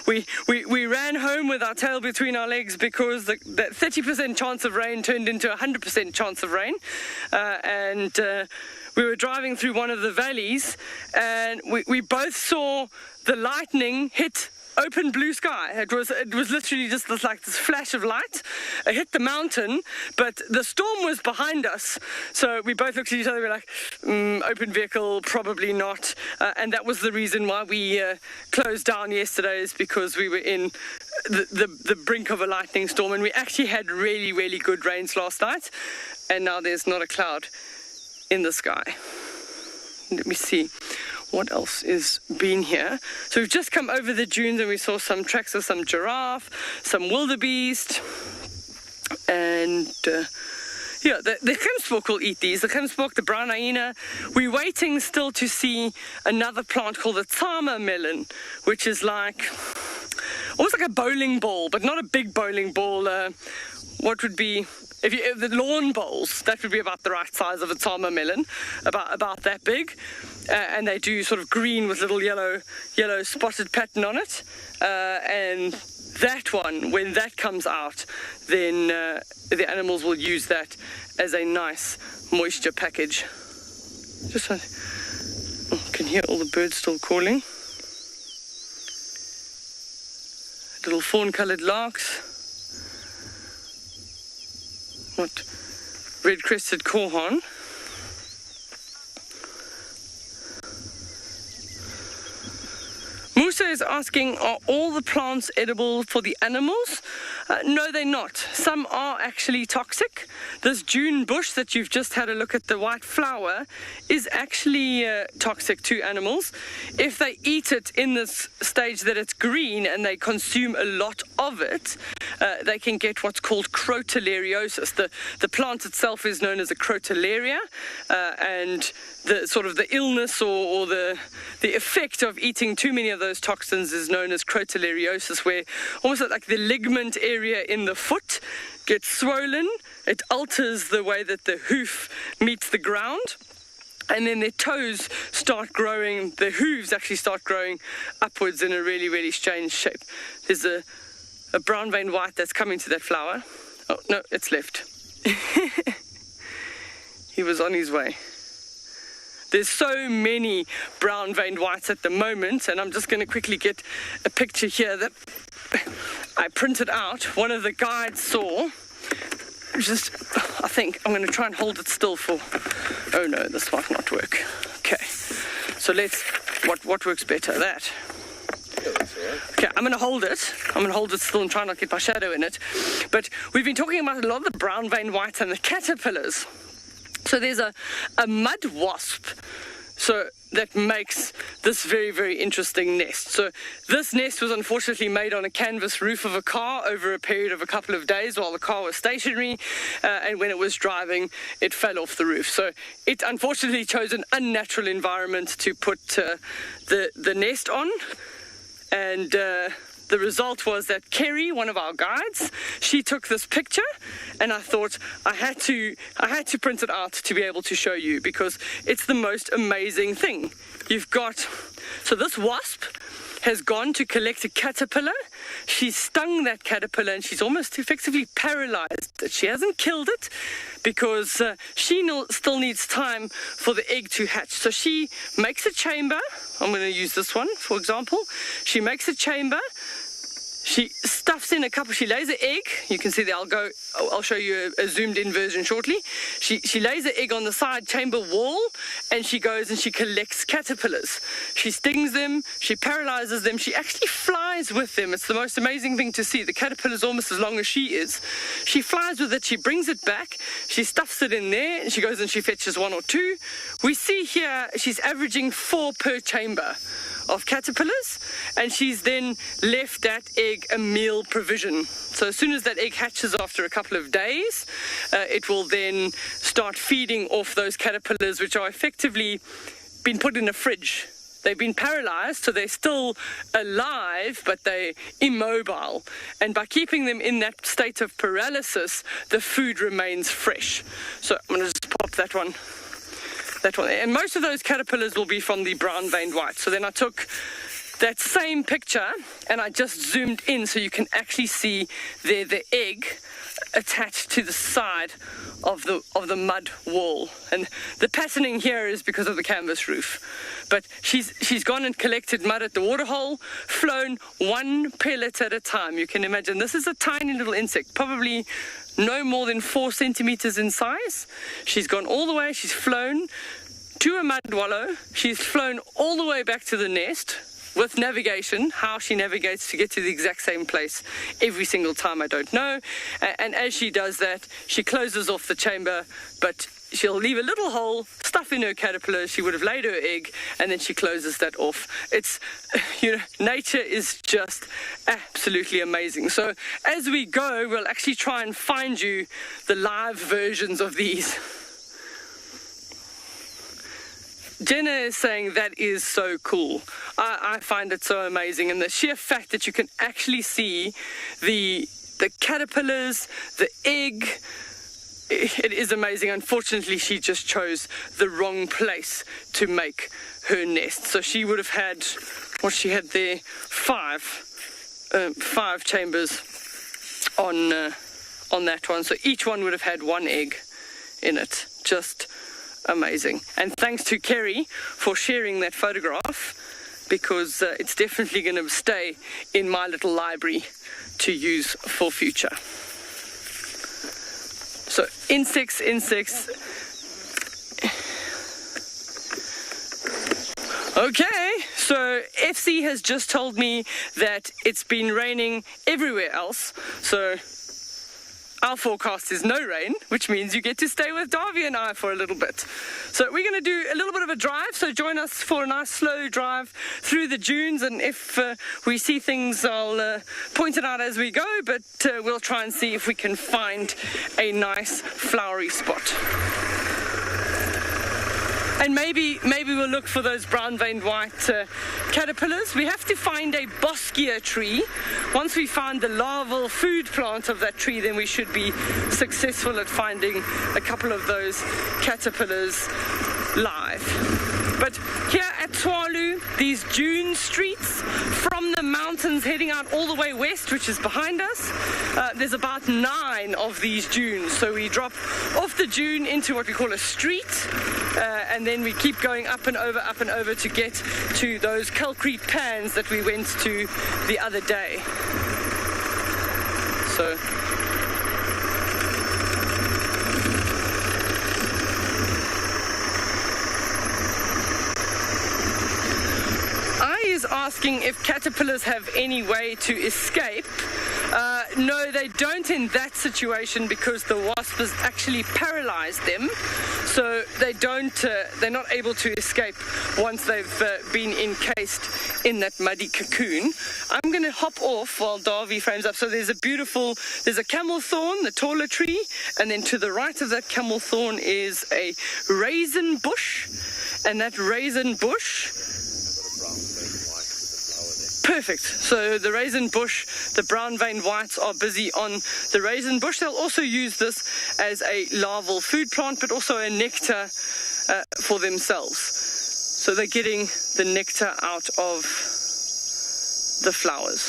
Speaker 3: we ran home with our tail between our legs because that 30% chance of rain turned into 100% chance of rain. We were driving through one of the valleys, and we both saw the lightning hit open blue sky. It was literally just this flash of light. It hit the mountain, but the storm was behind us. So we both looked at each other. We were like, open vehicle, probably not. And that was the reason why we closed down yesterday, is because we were in the brink of a lightning storm, and we actually had really, really good rains last night. And now there's not a cloud in the sky. Let me see what else is been here. So we've just come over the dunes and we saw some tracks of some giraffe, some wildebeest, and the gemsbok will eat these. The gemsbok, the brown hyena. We're waiting still to see another plant called the tsama melon, which is almost like a bowling ball, but not a big bowling ball. What would be, if the lawn bowls, that would be about the right size of a tsama melon, about that big. And they do sort of green with little yellow spotted pattern on it. And that one, when that comes out, then the animals will use that as a nice moisture package. I can hear all the birds still calling. Little fawn-coloured larks. What? Red-crested korhaan. Musa is asking, are all the plants edible for the animals? No, they're not. Some are actually toxic. This June bush that you've just had a look at, the white flower, is actually toxic to animals. If they eat it in this stage that it's green and they consume a lot of it, they can get what's called crotallariosis. The plant itself is known as a crotalaria, and the sort of the illness or the effect of eating too many of those toxins is known as crotallariosis, where almost like the ligament area in the foot gets swollen. It alters the way that the hoof meets the ground, and then their toes start growing, their hooves actually start growing upwards in a really, really strange shape. There's a brown veined white that's coming to that flower. Oh, no, it's left. He was on his way. There's so many brown veined whites at the moment, and I'm just going to quickly get a picture here that I printed out. One of the guides saw. I think I'm going to try and hold it still for... Oh no, this might not work. Okay, so what works better? That. Okay, I'm going to hold it. I'm going to hold it still and try not to get my shadow in it. But we've been talking about a lot of the brown veined whites and the caterpillars. So there's a mud wasp that makes this very, very interesting nest. So this nest was unfortunately made on a canvas roof of a car over a period of a couple of days while the car was stationary, and when it was driving, it fell off the roof. So it unfortunately chose an unnatural environment to put the nest on, and the result was that Kerry, one of our guides, she took this picture, and I thought I had to print it out to be able to show you, because it's the most amazing thing. So this wasp has gone to collect a caterpillar. She's stung that caterpillar, and she's almost effectively paralyzed it. She hasn't killed it because she still needs time for the egg to hatch. So she makes a chamber. I'm going to use this one, for example. She makes a chamber. She stuffs in a couple, she lays an egg. You can see there, I'll show you a zoomed in version shortly. She lays the egg on the side chamber wall, and she goes and she collects caterpillars. She stings them, she paralyzes them, she actually flies with them. It's the most amazing thing to see. The caterpillar's almost as long as she is. She flies with it, she brings it back, she stuffs it in there, and she goes and she fetches 1 or 2. We see here she's averaging 4 per chamber of caterpillars, and she's then left that egg a meal provision. So as soon as that egg hatches after a couple of days, it will then start feeding off those caterpillars, which are effectively been put in a fridge. They've been paralyzed, so they're still alive, but they're immobile. And by keeping them in that state of paralysis, the food remains fresh. So I'm going to just pop that one. And most of those caterpillars will be from the brown veined white. So then I took that same picture and I just zoomed in so you can actually see the egg attached to the side of the mud wall. And the patterning here is because of the canvas roof. But she's gone and collected mud at the waterhole, flown 1 pellet at a time. You can imagine this is a tiny little insect, probably no more than 4 centimeters in size. She's gone all the way, she's flown to a mud wallow, she's flown all the way back to the nest with navigation. How she navigates to get to the exact same place every single time, I don't know. And as she does that, she closes off the chamber, but she'll leave a little hole, stuff in her caterpillar, she would have laid her egg, and then she closes that off. It's, nature is just absolutely amazing. So as we go, we'll actually try and find you the live versions of these. Jenna is saying that is so cool. I find it so amazing, and the sheer fact that you can actually see the caterpillars, the egg, it is amazing. Unfortunately, she just chose the wrong place to make her nest. So she would have had, what she had there, 5 chambers on that one. So each one would have had 1 egg in it. Just amazing. And thanks to Kerry for sharing that photograph, because it's definitely going to stay in my little library to use for future. So insects. Okay, So FC has just told me that it's been raining everywhere else. So our forecast is no rain, which means you get to stay with Davy and I for a little bit. So we're going to do a little bit of a drive, so join us for a nice slow drive through the dunes, and if we see things, I'll point it out as we go, but we'll try and see if we can find a nice flowery spot. And maybe we'll look for those brown-veined white caterpillars. We have to find a boskia tree. Once we find the larval food plant of that tree, then we should be successful at finding a couple of those caterpillars live. But here at Tswalu, these dune streets from the mountains heading out all the way west, which is behind us, there's about 9 of these dunes. So we drop off the dune into what we call a street, and then we keep going up and over to get to those concrete pans that we went to the other day. So is asking if caterpillars have any way to escape. No, they don't in that situation, because the wasp has actually paralyzed them, so they're not able to escape once they've been encased in that muddy cocoon. I'm going to hop off while Davy frames up. So there's a camel thorn, the taller tree, and then to the right of that camel thorn is a raisin bush, and that raisin bush, perfect. So the raisin bush, the brown-veined whites are busy on the raisin bush. They'll also use this as a larval food plant, but also a nectar for themselves. So they're getting the nectar out of the flowers.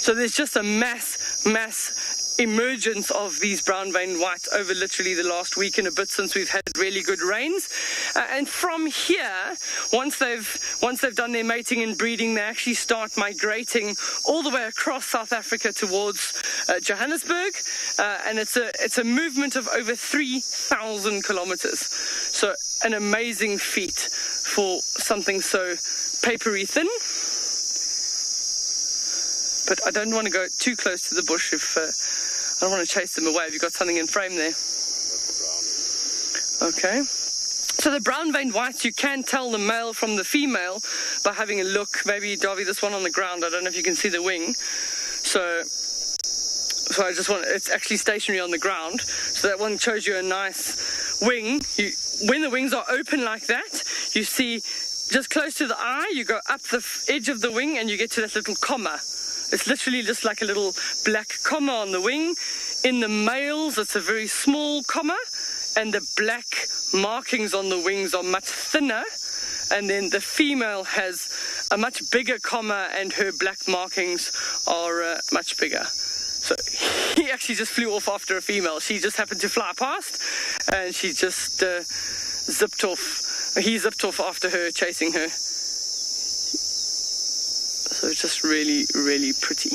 Speaker 3: So there's just a mass emergence of these brown-veined whites over literally the last week and a bit, since we've had really good rains. And from here, once they've done their mating and breeding, they actually start migrating all the way across South Africa towards Johannesburg, and it's a movement of over 3,000 kilometers. So an amazing feat for something so papery thin. But I don't want to go too close to the bush if I don't want to chase them away. Have you got something in frame there? Okay. So the brown-veined whites, you can tell the male from the female by having a look. Maybe, Davy, this one on the ground. I don't know if you can see the wing. So I just want, it's actually stationary on the ground. So that one shows you a nice wing. When the wings are open like that, you see just close to the eye, you go up the edge of the wing and you get to that little comma. It's literally just like a little black comma on the wing. In the males, it's a very small comma, and the black markings on the wings are much thinner. And then the female has a much bigger comma, and her black markings are much bigger. So he actually just flew off after a female. She just happened to fly past, and she just zipped off. He zipped off after her, chasing her. So it's just really, really pretty.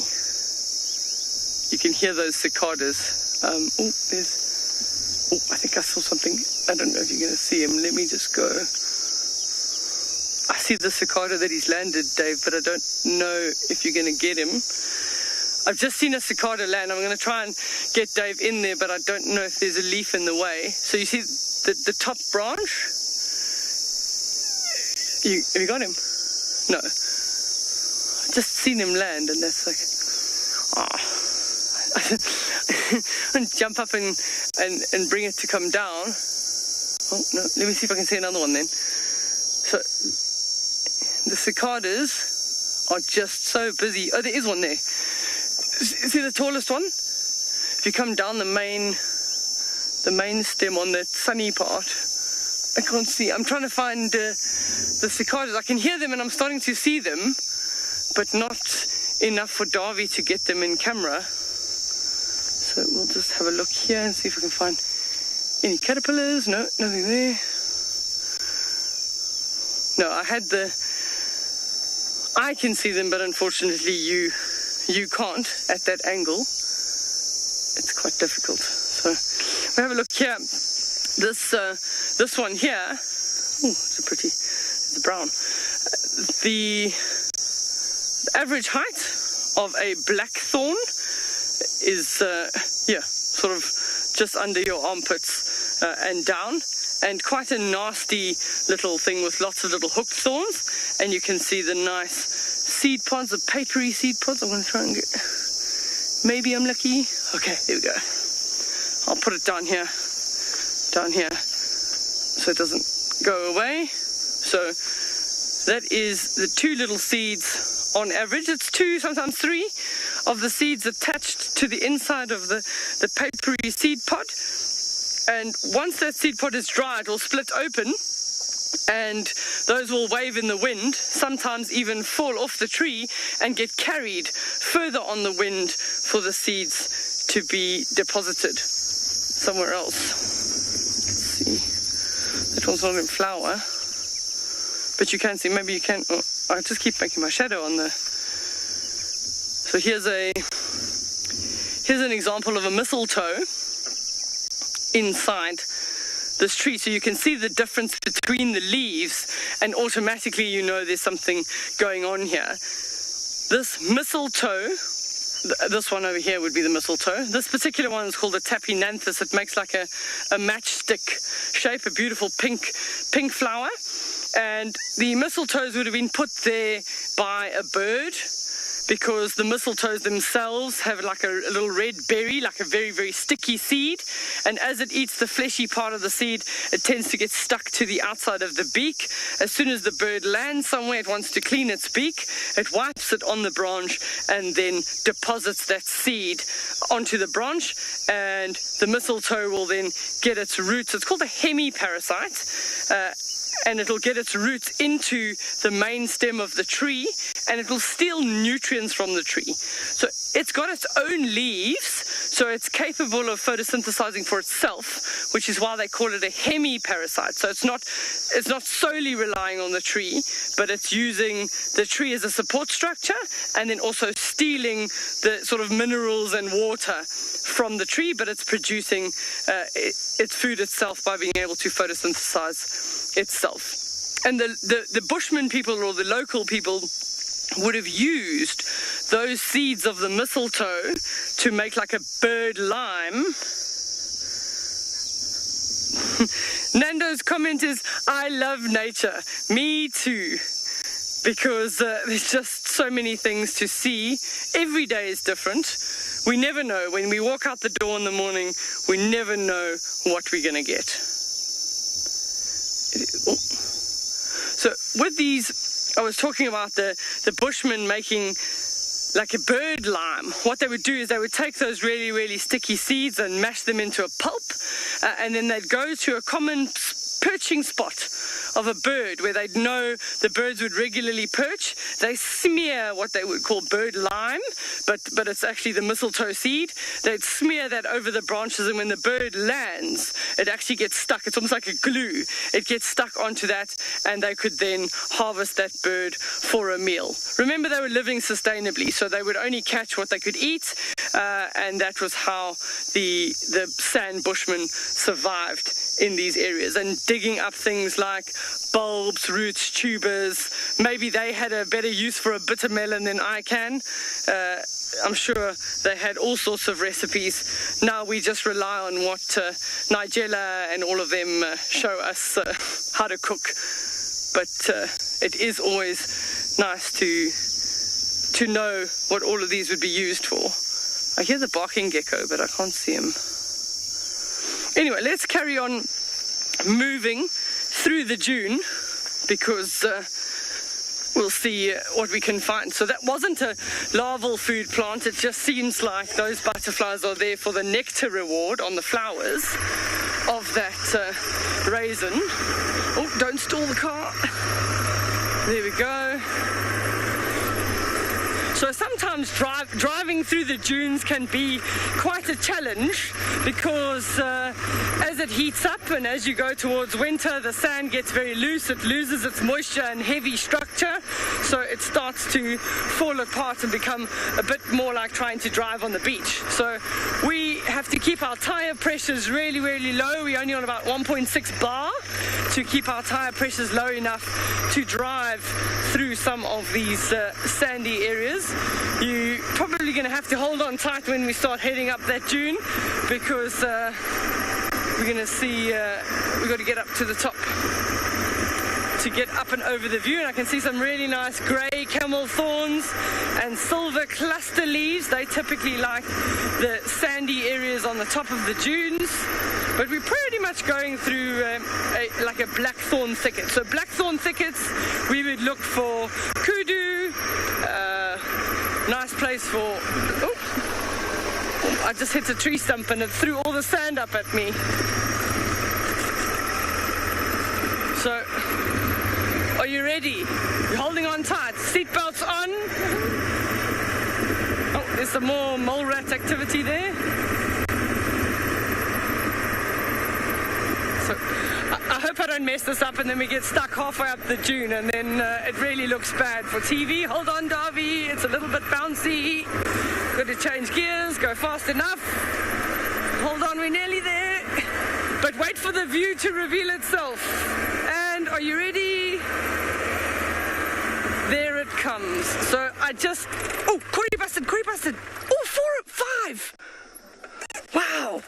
Speaker 3: You can hear those cicadas. I think I saw something. I don't know if you're going to see him. Let me just go. I see the cicada that he's landed, Dave, but I don't know if you're going to get him. I've just seen a cicada land. I'm going to try and get Dave in there, but I don't know if there's a leaf in the way. So you see the top branch? Have you got him? No. Just seen him land, and that's like, and jump up and bring it to come down. Oh no, let me see if I can see another one then. So the cicadas are just so busy. Oh, there is one there. See the tallest one? If you come down the main stem on that sunny part, I can't see. I'm trying to find the cicadas. I can hear them and I'm starting to see them, but not enough for Davy to get them in camera. So we'll just have a look here and see if we can find any caterpillars. No, nothing there. No, I can see them, but unfortunately you can't at that angle. It's quite difficult. So we'll have a look here. This one here, it's brown. the average height of a blackthorn is, sort of just under your armpits and down, and quite a nasty little thing with lots of little hooked thorns. And you can see the nice seed pods, the papery seed pods. I'm going to try and get, maybe I'm lucky. Okay, there we go. I'll put it down here, so it doesn't go away. So that is the 2 little seeds on average. It's 2, sometimes 3 of the seeds attached to the inside of the papery seed pod. And once that seed pod is dry, it will split open, and those will wave in the wind, sometimes even fall off the tree and get carried further on the wind for the seeds to be deposited somewhere else. Let's see. That one's not in flower, but you can see, maybe you can, I just keep making my shadow on the, so here's an example of a mistletoe inside this tree. So you can see the difference between the leaves, and automatically you know there's something going on here. This mistletoe, this one over here would be the mistletoe. This particular one is called a tapinanthus. It makes like a matchstick shape, a beautiful pink flower. And the mistletoes would have been put there by a bird, because the mistletoes themselves have like a little red berry, like a very, very sticky seed. And as it eats the fleshy part of the seed, it tends to get stuck to the outside of the beak. As soon as the bird lands somewhere, it wants to clean its beak. It wipes it on the branch and then deposits that seed onto the branch. And the mistletoe will then get its roots. It's called a hemiparasite. And it'll get its roots into the main stem of the tree, and it will steal nutrients from the tree. So it's got its own leaves, so it's capable of photosynthesizing for itself, which is why they call it a hemiparasite. So it's not solely relying on the tree, but it's using the tree as a support structure, and then also stealing the sort of minerals and water from the tree, but it's producing its food itself by being able to photosynthesize itself. And the Bushman people, or the local people, would have used those seeds of the mistletoe to make like a bird lime. Nando's comment is, I love nature. Me too. Because there's just so many things to see. Every day is different. We never know. When we walk out the door in the morning, we never know what we're going to get. So with these, I was talking about the Bushmen making like a bird lime. What they would do is they would take those really, really sticky seeds and mash them into a pulp, and then they'd go to a common perching spot of a bird where they'd know the birds would regularly perch. They smear what they would call bird lime, but it's actually the mistletoe seed. They'd smear that over the branches, and when the bird lands, it actually gets stuck. It's almost like a glue. It gets stuck onto that, and they could then harvest that bird for a meal. Remember, they were living sustainably, so they would only catch what they could eat, and that was how the San Bushmen survived in these areas, and digging up things like bulbs, roots, tubers. Maybe they had a better use for a bitter melon than I can. I'm sure they had all sorts of recipes. Now we just rely on what Nigella and all of them show us how to cook. But it is always nice to know what all of these would be used for. I hear the barking gecko, but I can't see him. Anyway, let's carry on moving through the dune, because we'll see what we can find. So that wasn't a larval food plant. It just seems like those butterflies are there for the nectar reward on the flowers of that raisin. Oh, don't stall the car. There we go. So some sometimes driving through the dunes can be quite a challenge because as it heats up and as you go towards winter, the sand gets very loose, it loses its moisture and heavy structure, so it starts to fall apart and become a bit more like trying to drive on the beach. So we have to keep our tire pressures really, really low. We're only on about 1.6 bar to keep our tire pressures low enough to drive through some of these sandy areas. You're probably going to have to hold on tight when we start heading up that dune because we're going to see we've got to get up to the top to get up and over the view, and I can see some really nice grey camel thorns and silver cluster leaves. They typically like the sandy areas on the top of the dunes, but we're pretty much going through like a blackthorn thicket. So blackthorn thickets, we would look for kudu, nice place for, oh, I just hit a tree stump and it threw all the sand up at me. So, are you ready? You're holding on tight. Seatbelts on. Oh, there's some more mole rat activity there. So, I hope I don't mess this up and then we get stuck halfway up the dune and then it really looks bad for TV. Hold on, Darby. It's a little bit bouncy. Got to change gears. Go fast enough. Hold on, we're nearly there. But wait for the view to reveal itself. And are you ready? There it comes. So I just... Oh, Corey busted. Oh, 5. Wow.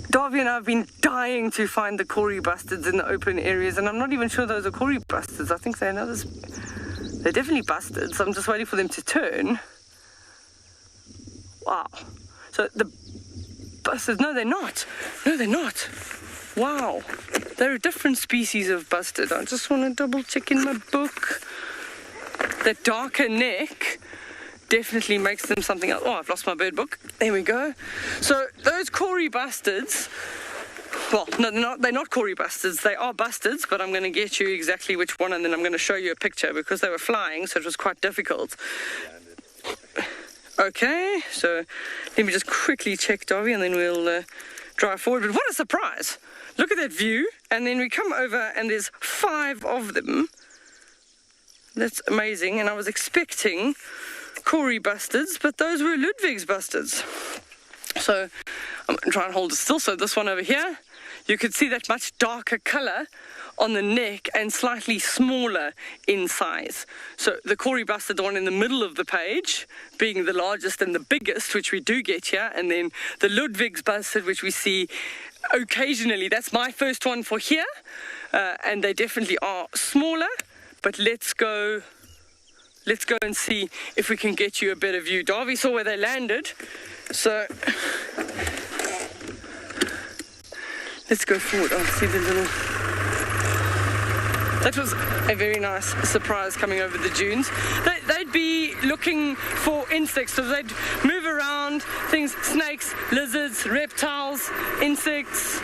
Speaker 3: Darby and I have been dying to find the Corey bustards in the open areas, and I'm not even sure those are Corey bustards. I think they're definitely bustards. I'm just waiting for them to turn. Wow. So the bustards... No, they're not. Wow. They're a different species of bustard. I just want to double check in my book. The darker neck definitely makes them something else. Oh, I've lost my bird book. There we go. So those Corey bustards, well, no, they're not Corey bustards. They are bustards, but I'm going to get you exactly which one, and then I'm going to show you a picture because they were flying, so it was quite difficult. Okay, so let me just quickly check, Darby, and then we'll drive forward. But what a surprise! Look at that view, and then we come over, and there's 5 of them. That's amazing, and I was expecting Corey bustards, but those were Ludwig's bustards. So I'm going to try and hold it still. So this one over here, you could see that much darker color on the neck and slightly smaller in size. So the Corey bustard, the one in the middle of the page, being the largest and the biggest, which we do get here, and then the Ludwig's bustard, which we see occasionally. That's my first one for here, and they definitely are smaller, but let's go and see if we can get you a better view. Darby saw where they landed, so let's go forward. Oh, see the little... That was a very nice surprise coming over the dunes. They'd be looking for insects, so they'd move around, things, snakes, lizards, reptiles, insects.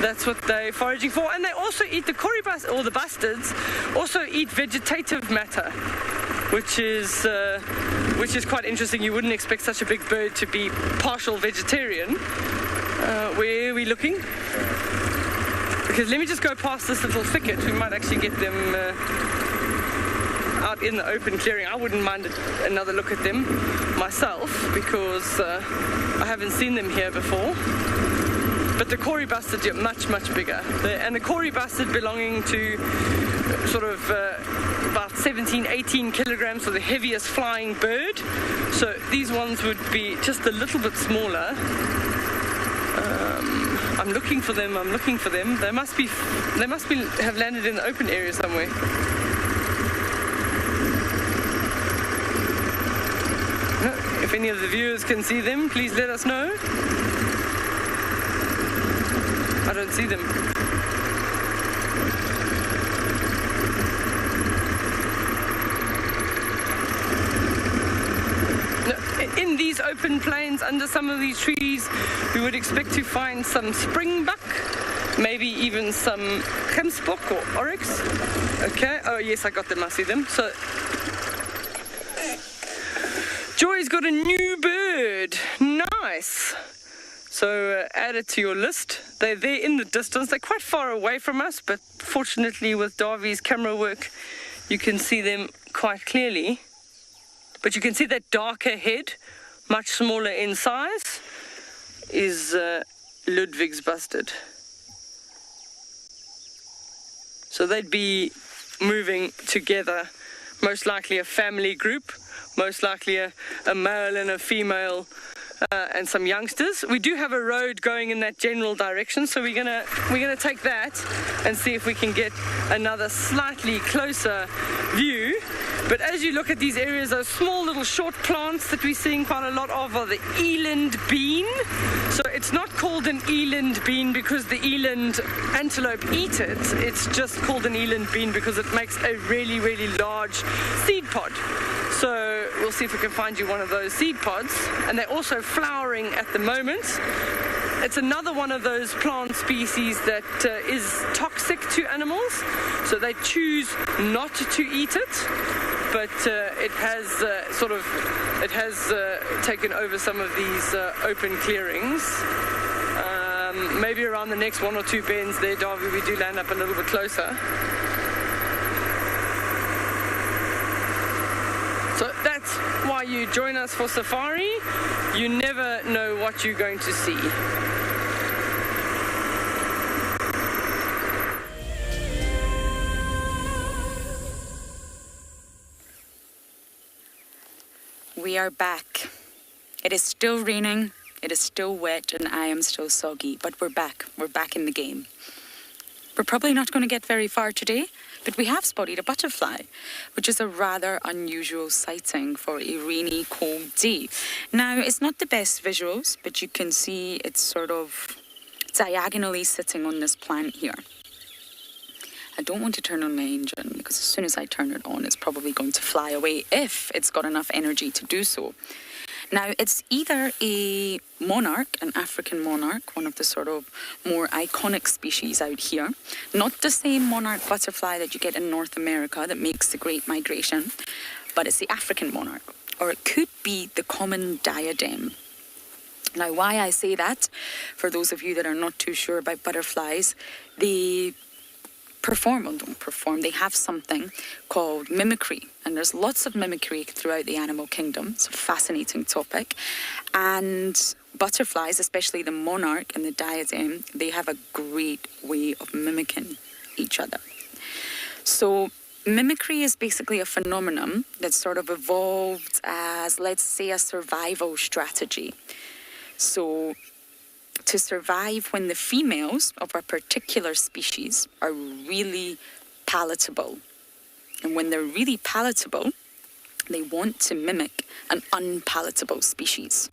Speaker 3: That's what they're foraging for. And they also eat the Corey bustard, or the bustards, also eat vegetative matter, which is quite interesting. You wouldn't expect such a big bird to be partial vegetarian. Where are we looking? Because let me just go past this little thicket. We might actually get them out in the open clearing. I wouldn't mind another look at them myself because I haven't seen them here before. But the Corey bustard are much, much bigger. And the Corey bustard belonging to sort of about 17, 18 kilograms, so the heaviest flying bird. So these ones would be just a little bit smaller. I'm looking for them. They must have landed in the open area somewhere. If any of the viewers can see them, please let us know. I don't see them. In these open plains, under some of these trees, we would expect to find some springbuck, maybe even some gemsbok or oryx. Okay, oh yes, I got them, I see them. So, Joy's got a new bird. Nice. So add it to your list. They're there in the distance. They're quite far away from us, but fortunately with Darby's camera work, you can see them quite clearly. But you can see that darker head, much smaller in size, is Ludwig's bustard. So they'd be moving together, most likely a family group, most likely a male and a female, and some youngsters. We do have a road going in that general direction, so we're gonna take that and see if we can get another slightly closer view. But as you look at these areas, those small little short plants that we're seeing quite a lot of are the eland bean. So it's not called an eland bean because the eland antelope eat it. It's just called an eland bean because it makes a really, really large seed pod. So we'll see if we can find you one of those seed pods. And they're also flowering at the moment. It's another one of those plant species that is toxic to animals. So they choose not to eat it. But it has taken over some of these open clearings. Maybe around the next one or two bends there, Darby, we do land up a little bit closer. So that's why you join us for safari. You never know what you're going to see.
Speaker 4: We are back. It is still raining, it is still wet, and I am still soggy, but we're back. We're back in the game. We're probably not going to get very far today, but we have spotted a butterfly, which is a rather unusual sighting for a rainy, cold day. Now, it's not the best visuals, but you can see it's sort of diagonally sitting on this plant here. I don't want to turn on my engine because as soon as I turn it on, it's probably going to fly away if it's got enough energy to do so. Now, it's either a monarch, an African monarch, one of the sort of more iconic species out here. Not the same monarch butterfly that you get in North America that makes the Great Migration, but it's the African monarch. Or it could be the common diadem. Now, why I say that, for those of you that are not too sure about butterflies, they they have something called mimicry, and there's lots of mimicry throughout the animal kingdom. It's a fascinating topic, and butterflies, especially the monarch and the diadem, they have a great way of mimicking each other. So mimicry is basically a phenomenon that sort of evolved as, let's say, a survival strategy. So to survive when the females of a particular species are really palatable. And when they're really palatable, they want to mimic an unpalatable species.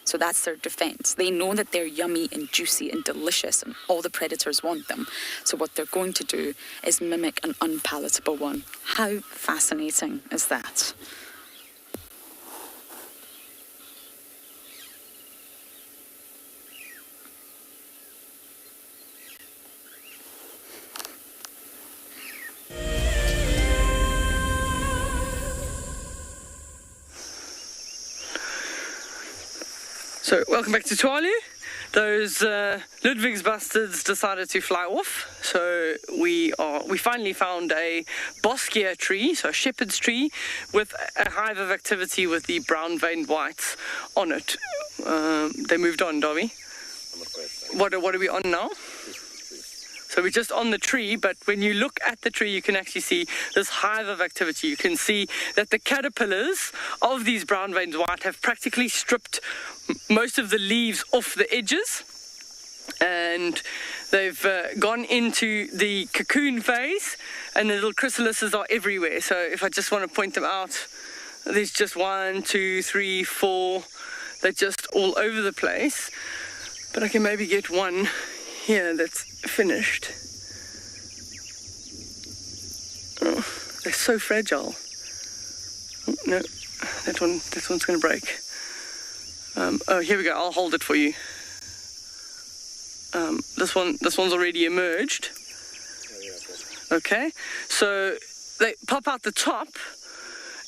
Speaker 4: So that's their defense. They know that they're yummy and juicy and delicious and all the predators want them. So what they're going to do is mimic an unpalatable one. How fascinating is that?
Speaker 3: So, welcome back to Twalu. Those Ludwig's bastards decided to fly off. So we finally found a boskia tree, so a shepherd's tree, with a hive of activity with the brown-veined whites on it. They moved on, Darby. What are we on now? So we're just on the tree, but when you look at the tree, you can actually see this hive of activity. You can see that the caterpillars of these brown-veined white have practically stripped most of the leaves off the edges, and they've gone into the cocoon phase, and the little chrysalises are everywhere. So if I just want to point them out, there's just 1, 2, 3, 4. They're just all over the place, but I can maybe get one here that's finished. Oh, they're so fragile. Oh, no, this one's going to break. Oh, here we go. I'll hold it for you. This one's already emerged. Okay, so they pop out the top,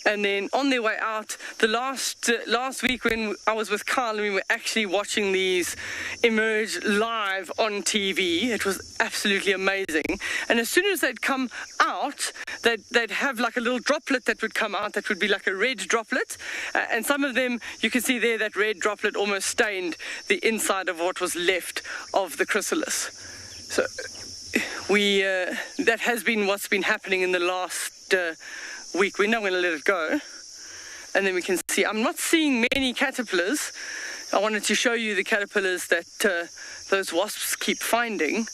Speaker 3: and then on their way out, the last week when I was with Carl and we were actually watching these emerge live on TV, it was absolutely amazing. And as soon as they'd come out, they'd have like a little droplet that would come out that would be like a red droplet, and some of them, you can see there that red droplet almost stained the inside of what was left of the chrysalis. So that has been what's been happening in the last week. We're now going to let it go, and then we can see. I'm not seeing many caterpillars. I wanted to show you the caterpillars that those wasps keep finding,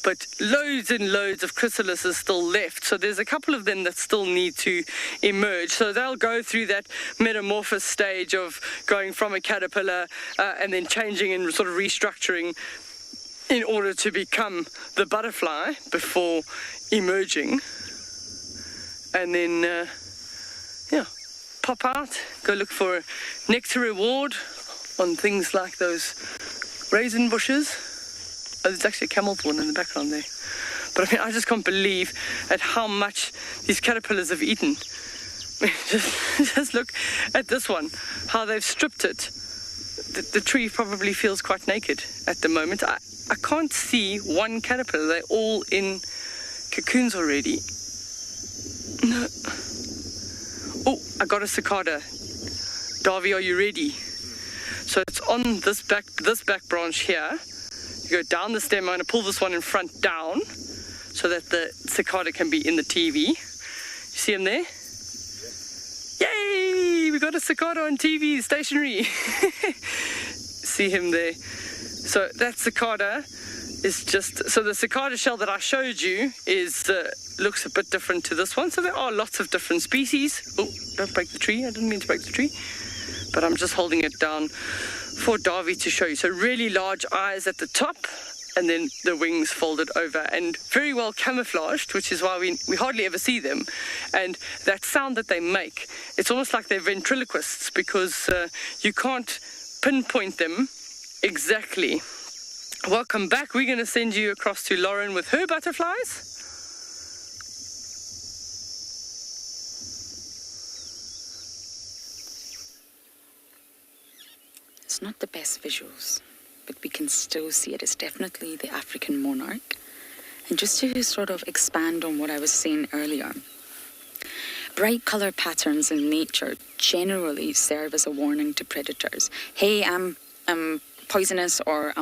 Speaker 3: but loads and loads of chrysalis is still left. So there's a couple of them that still need to emerge. So they'll go through that metamorphosis stage of going from a caterpillar and then changing and sort of restructuring in order to become the butterfly before emerging. And then, pop out, go look for nectar reward on things like those raisin bushes. Oh, there's actually a camel thorn in the background there. But I mean, I just can't believe at how much these caterpillars have eaten. Just look at this one, how they've stripped it. The tree probably feels quite naked at the moment. I can't see one caterpillar. They're all in cocoons already. No. Oh, I got a cicada. Darby, are you ready? So it's on this back branch here. You go down the stem. I'm going to pull this one in front down so that the cicada can be in the TV. You see him there? Yay! We got a cicada on TV, stationary. See him there. So that cicada is just, so the cicada shell that I showed you is looks a bit different to this one. So there are lots of different species. Oh, don't break the tree. I didn't mean to break the tree. But I'm just holding it down for Darby to show you. So really large eyes at the top, and then the wings folded over and very well camouflaged, which is why we hardly ever see them. And that sound that they make, it's almost like they're ventriloquists, because you can't pinpoint them exactly. Welcome back. We're going to send you across to Lauren with her butterflies.
Speaker 4: It's not the best visuals, but we can still see it. It's definitely the African monarch. And just to sort of expand on what I was saying earlier, bright color patterns in nature generally serve as a warning to predators. Hey, I'm poisonous or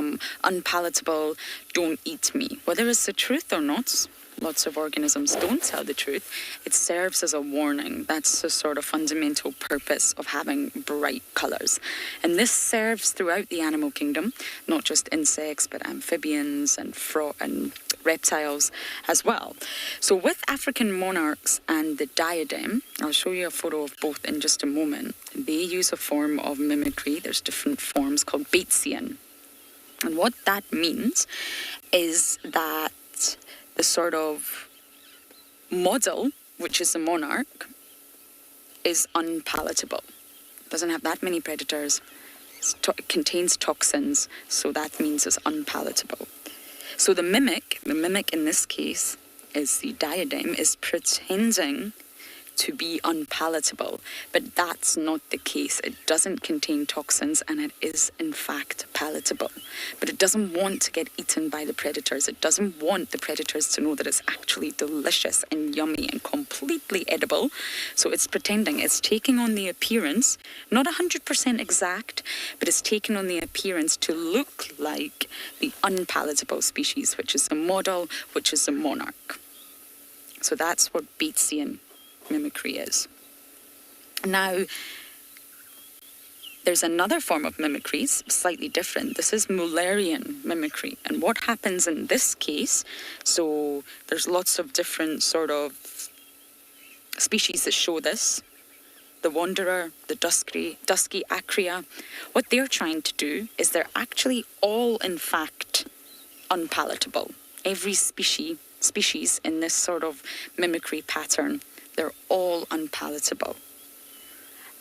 Speaker 4: unpalatable, don't eat me. Whether it's the truth or not, lots of organisms don't tell the truth. It serves as a warning. That's the sort of fundamental purpose of having bright colours. And this serves throughout the animal kingdom, not just insects, but amphibians and reptiles as well. So with African monarchs and the diadem, I'll show you a photo of both in just a moment. They use a form of mimicry. There's different forms called Batesian. And what that means is that the sort of model, which is the monarch, is unpalatable. It doesn't have that many predators. It contains toxins, so that means it's unpalatable. So the mimic in this case is the diadem, is pretending to be unpalatable, but that's not the case. It doesn't contain toxins and it is in fact palatable, but it doesn't want to get eaten by the predators. It doesn't want the predators to know that it's actually delicious and yummy and completely edible. So it's pretending, it's taking on the appearance, not 100% exact, but it's taking on the appearance to look like the unpalatable species, which is the model, which is the monarch. So that's what Batesian mimicry is. Now, there's another form of mimicry, slightly different. This is Mullerian mimicry. And what happens in this case, so there's lots of different sort of species that show this. The wanderer, the dusky acria. What they're trying to do is they're actually all, in fact, unpalatable. Every species in this sort of mimicry pattern, they're all unpalatable.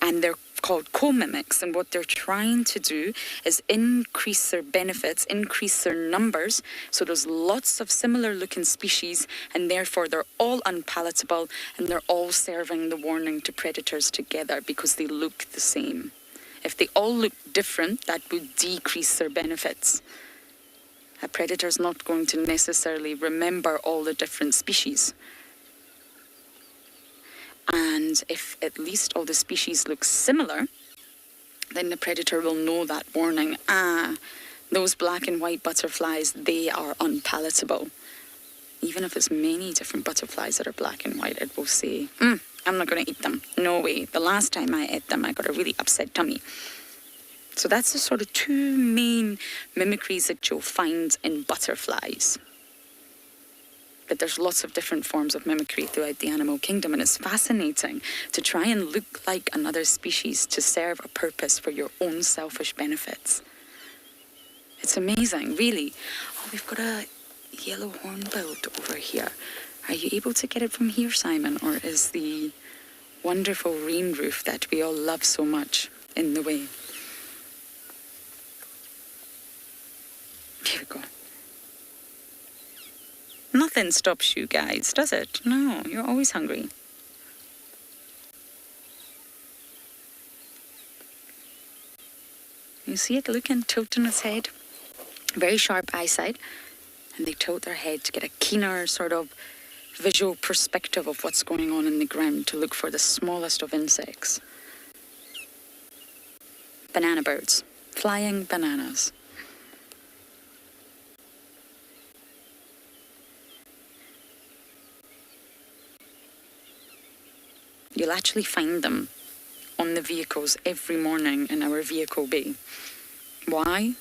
Speaker 4: And they're called co-mimics, and what they're trying to do is increase their benefits, increase their numbers, so there's lots of similar looking species, and therefore they're all unpalatable, and they're all serving the warning to predators together because they look the same. If they all look different, that would decrease their benefits. A predator's not going to necessarily remember all the different species. And if at least all the species look similar, then the predator will know that warning. Those black and white butterflies, they are unpalatable. Even if it's many different butterflies that are black and white, it will say, I'm not going to eat them. No way. The last time I ate them, I got a really upset tummy. So that's the sort of two main mimicries that you'll find in butterflies. But there's lots of different forms of mimicry throughout the animal kingdom, and it's fascinating to try and look like another species to serve a purpose for your own selfish benefits. It's amazing, really. Oh, we've got a yellow hornbill over here. Are you able to get it from here, Simon, or is the wonderful rain roof that we all love so much in the way? Here we go. Nothing stops you guys, does it? No, you're always hungry. You see it looking, tilting its head? Very sharp eyesight. And they tilt their head to get a keener sort of visual perspective of what's going on in the ground to look for the smallest of insects. Banana birds. Flying bananas. You'll actually find them on the vehicles every morning in our vehicle bay. Why?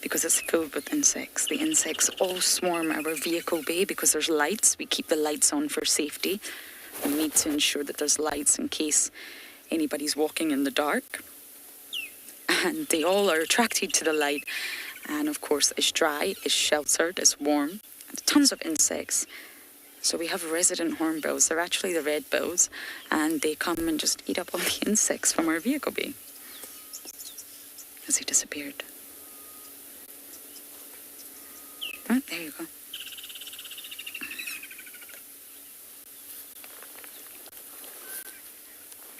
Speaker 4: Because it's filled with insects. The insects all swarm our vehicle bay because there's lights. We keep the lights on for safety. We need to ensure that there's lights in case anybody's walking in the dark. And they all are attracted to the light. And of course, it's dry, it's sheltered, it's warm. And tons of insects. So we have resident hornbills. They're actually the red bills, and they come and just eat up all the insects from our vehicle bay. Has he disappeared? Oh, there you go.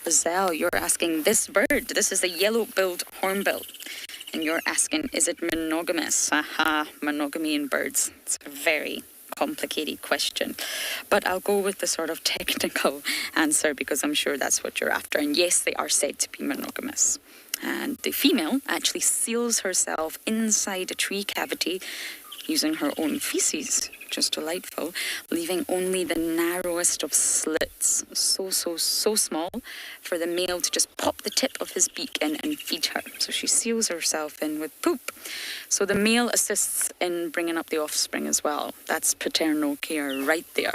Speaker 4: Giselle, you're asking this bird. This is the yellow-billed hornbill. And you're asking, is it monogamous? Aha, monogamy in birds. It's a very complicated question, but I'll go with the sort of technical answer because I'm sure that's what you're after. And yes, they are said to be monogamous. And the female actually seals herself inside a tree cavity using her own feces, just delightful, leaving only the narrowest of slits, so small, for the male to just pop the tip of his beak in and feed her. So she seals herself in with poop. So the male assists in bringing up the offspring as well. That's paternal care right there.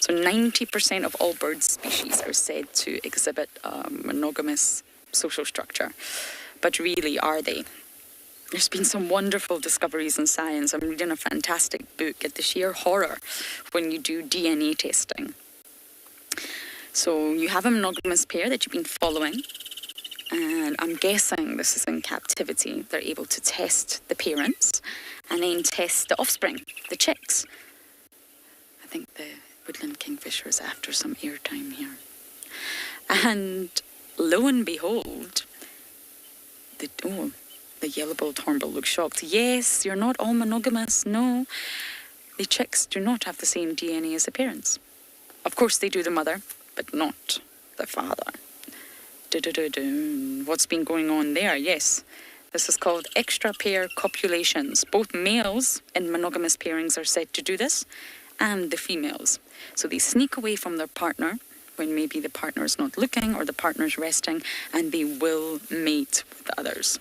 Speaker 4: So 90% of all bird species are said to exhibit a monogamous social structure. But really, are they? There's been some wonderful discoveries in science. I'm reading a fantastic book at the sheer horror when you do DNA testing. So you have a monogamous pair that you've been following, and I'm guessing this is in captivity. They're able to test the parents and then test the offspring, the chicks. I think the woodland kingfisher is after some airtime here. And lo and behold, the yellow-billed hornbill looks shocked. Yes, you're not all monogamous. No, the chicks do not have the same DNA as the parents. Of course, they do the mother, but not the father. What's been going on there? Yes, this is called extra-pair copulations. Both males in monogamous pairings are said to do this, and the females. So they sneak away from their partner when maybe the partner is not looking or the partner's resting, and they will mate with others.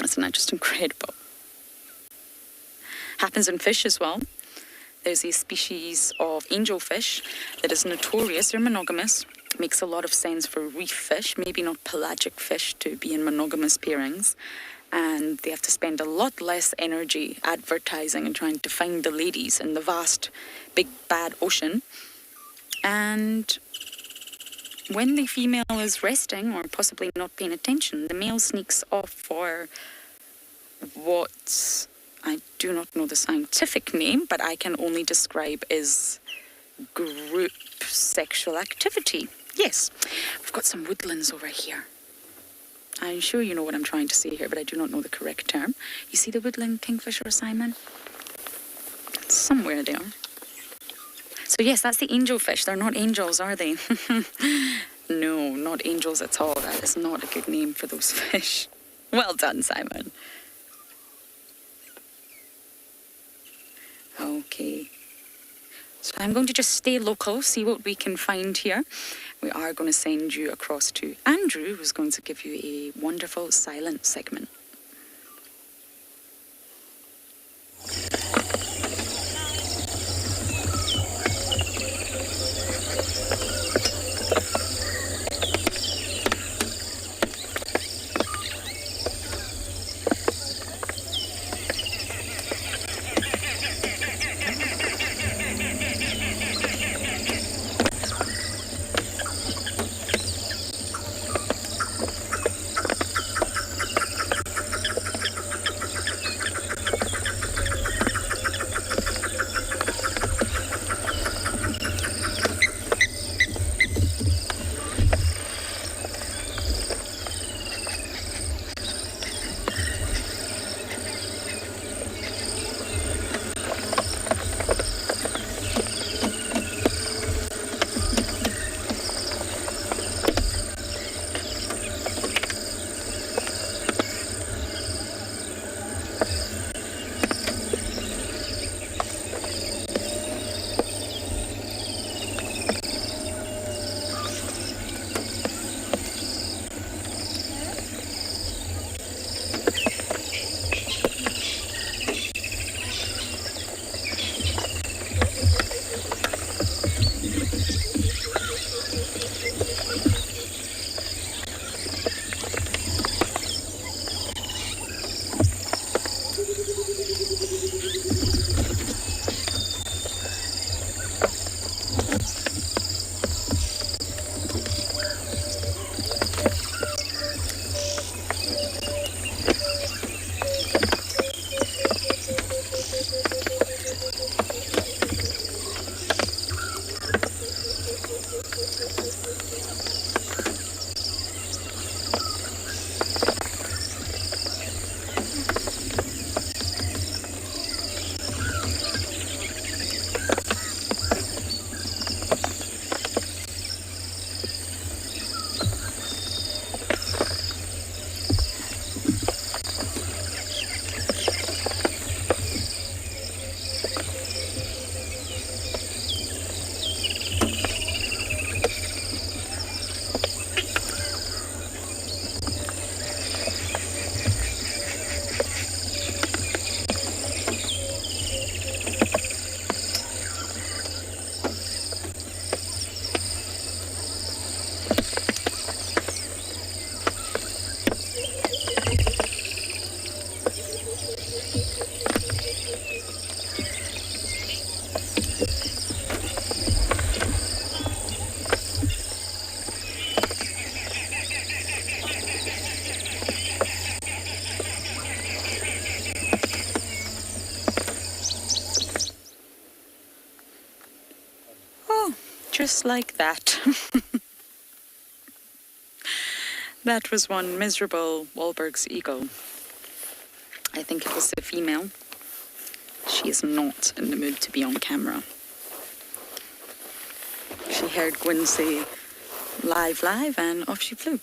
Speaker 4: Isn't that just incredible? Happens in fish as well. There's a species of angelfish that is notorious. They're monogamous. Makes a lot of sense for reef fish, maybe not pelagic fish, to be in monogamous pairings. And they have to spend a lot less energy advertising and trying to find the ladies in the vast, big, bad ocean. And when the female is resting or possibly not paying attention, the male sneaks off for what I do not know the scientific name, but I can only describe as group sexual activity. Yes, we've got some woodlands over here. I'm sure you know what I'm trying to say here, but I do not know the correct term. You see the woodland kingfisher, Simon? It's somewhere there. So yes, that's the angelfish. They're not angels, are they? No, not angels at all. That is not a good name for those fish. Well done, Simon. Okay. So I'm going to just stay local, see what we can find here. We are going to send you across to Andrew, who's going to give you a wonderful silent segment. Just like that. That was one miserable Wahlberg's eagle. I think it was the female. She is not in the mood to be on camera. She heard Gwyn say, live, and off she flew.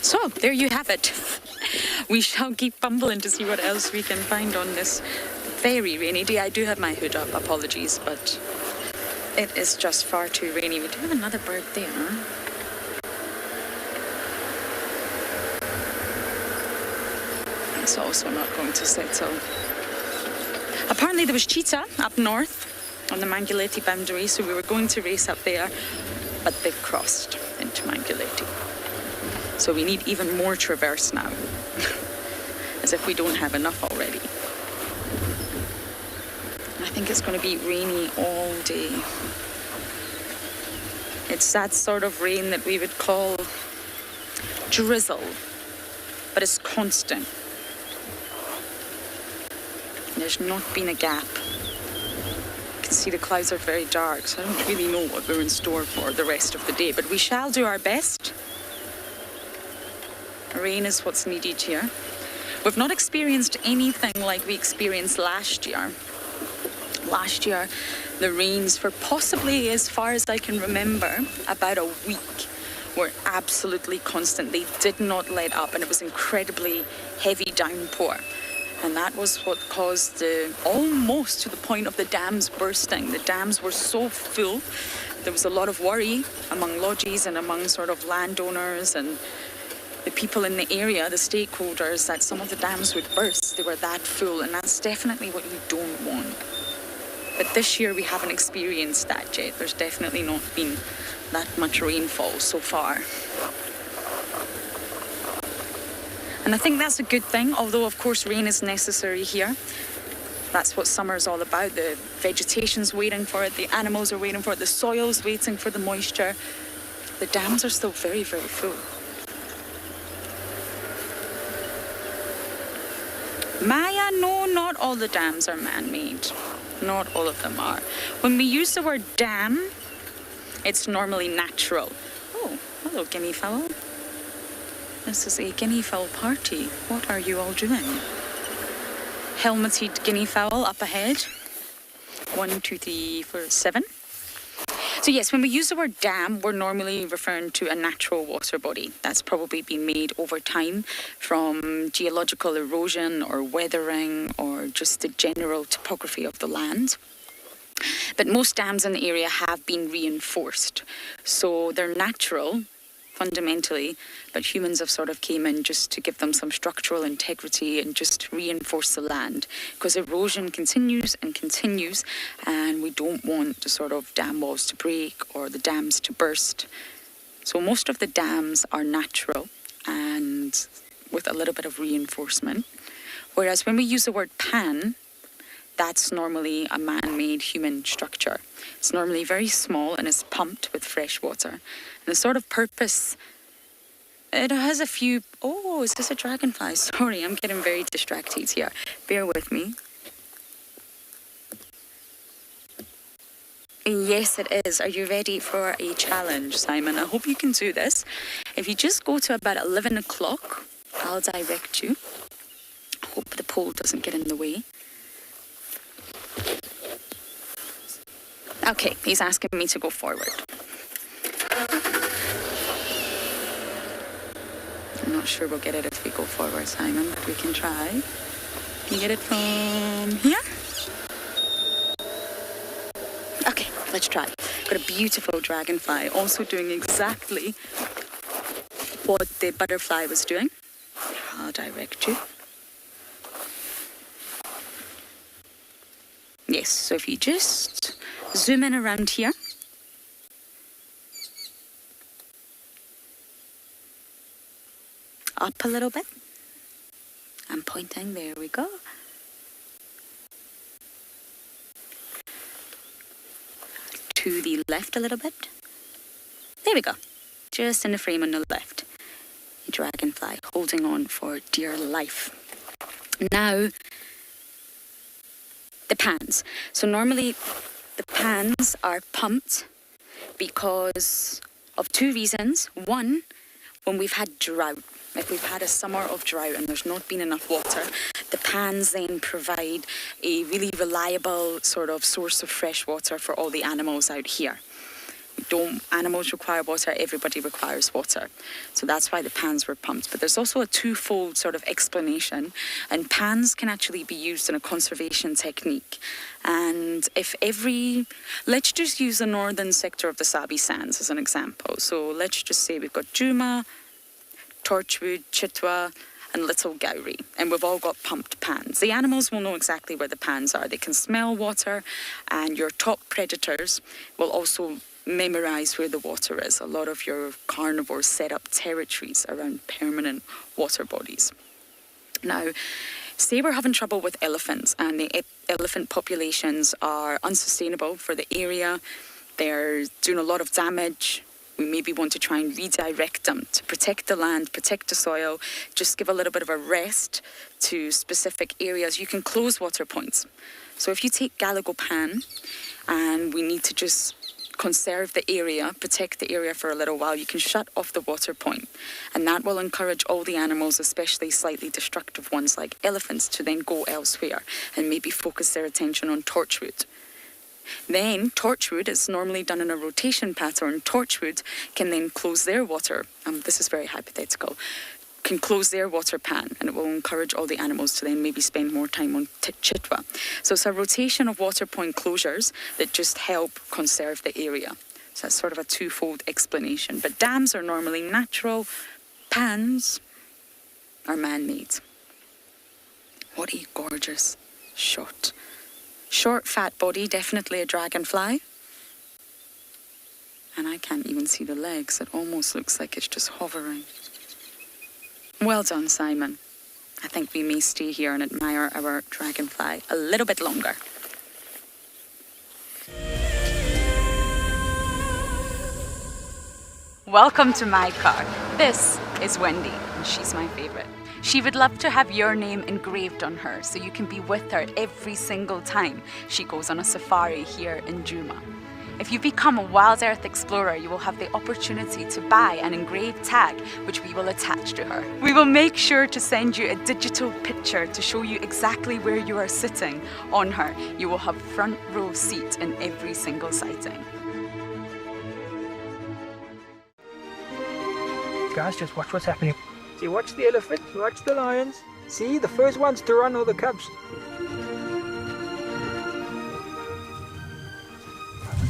Speaker 4: So, there you have it. We shall keep bumbling to see what else we can find on this very rainy day. I do have my hood up, apologies, but it is just far too rainy. We do have another bird there. It's also not going to settle. Apparently there was cheetah up north on the Manguleti boundary, so we were going to race up there, but they've crossed into Manguleti. So we need even more traverse now, as if we don't have enough already. I think it's going to be rainy all day. It It's that sort of rain that we would call drizzle, but it's constant. There's not been a gap. You can see the clouds are very dark, so I don't really know what we're in store for the rest of the day, but we shall do our best. Rain is what's needed here. We've not experienced anything like we experienced last year. Last year, the rains for possibly, as far as I can remember, about a week were absolutely constant. They did not let up, and it was incredibly heavy downpour. And that was what caused almost to the point of the dams bursting. The dams were so full, there was a lot of worry among lodges and among sort of landowners and the people in the area, the stakeholders, that some of the dams would burst. They were that full, and that's definitely what you don't want. But this year we haven't experienced that yet. There's definitely not been that much rainfall so far. And I think that's a good thing, although of course rain is necessary here. That's what summer is all about. The vegetation's waiting for it, the animals are waiting for it, the soil's waiting for the moisture. The dams are still very, very full. Maya, no, not all the dams are man-made. Not all of them are. When we use the word dam, it's normally natural. Oh, hello, guinea fowl. This is a guinea fowl party. What are you all doing? Helmeted guinea fowl up ahead. 1, 2, 3, 4, 7. So yes, when we use the word dam, we're normally referring to a natural water body that's probably been made over time from geological erosion or weathering or just the general topography of the land. But most dams in the area have been reinforced. So they're natural, fundamentally, but humans have sort of came in just to give them some structural integrity and just reinforce the land, because erosion continues and continues, and we don't want the sort of dam walls to break or the dams to burst. So most of the dams are natural and with a little bit of reinforcement, whereas when we use the word pan, that's normally a man-made human structure. It's normally very small and is pumped with fresh water. And the sort of purpose, it has a few... Oh, is this a dragonfly? Sorry, I'm getting very distracted here. Bear with me. Yes, it is. Are you ready for a challenge, Simon? I hope you can do this. If you just go to about 11 o'clock, I'll direct you. I hope the pole doesn't get in the way. Okay, he's asking me to go forward. I'm not sure we'll get it if we go forward, Simon, but we can try. Can you get it from here? Okay, let's try. Got a beautiful dragonfly, also doing exactly what the butterfly was doing. I'll direct you. Yes, so if you just zoom in around here. Up a little bit. I'm pointing, there we go. To the left a little bit. There we go. Just in the frame on the left. A dragonfly holding on for dear life. Now, the pans. So normally the pans are pumped because of two reasons. One, when we've had drought, if we've had a summer of drought and there's not been enough water, the pans then provide a really reliable sort of source of fresh water for all the animals out here. Animals require water, everybody requires water. So that's why the pans were pumped. But there's also a twofold sort of explanation. And pans can actually be used in a conservation technique. And let's just use the northern sector of the Sabi Sands as an example. So let's just say we've got Djuma, Torchwood, Chitwa, and Little Gowrie. And we've all got pumped pans. The animals will know exactly where the pans are. They can smell water, and your top predators will also memorize where the water is. A lot of your carnivores set up territories around permanent water bodies. Now, say we're having trouble with elephants and the elephant populations are unsustainable for the area. They're doing a lot of damage We maybe want to try and redirect them to protect the land, protect the soil, just give a little bit of a rest to specific areas. You can close water points. So if you take Gallego Pan and we need to just conserve the area, protect the area for a little while, you can shut off the water point. And that will encourage all the animals, especially slightly destructive ones like elephants, to then go elsewhere and maybe focus their attention on torchwood. Then torchwood is normally done in a rotation pattern. Torchwood can then close their water, this is very hypothetical, can close their water pan, and it will encourage all the animals to then maybe spend more time on chitwa. So it's a rotation of water point closures that just help conserve the area. So that's sort of a twofold explanation. But dams are normally natural, pans are man-made. What a gorgeous shot. Short, fat body, definitely a dragonfly. And I can't even see the legs. It almost looks like it's just hovering. Well done, Simon. I think we may stay here and admire our dragonfly a little bit longer.
Speaker 12: Welcome to my car. This is Wendy, and she's my favorite. She would love to have your name engraved on her so you can be with her every single time she goes on a safari here in Djuma. If you become a Wild Earth Explorer, you will have the opportunity to buy an engraved tag which we will attach to her. We will make sure to send you a digital picture to show you exactly where you are sitting on her. You will have front row seat in every single sighting.
Speaker 13: Guys, just watch what's happening. See, watch the elephant, watch the lions. See, the first ones to run are the cubs.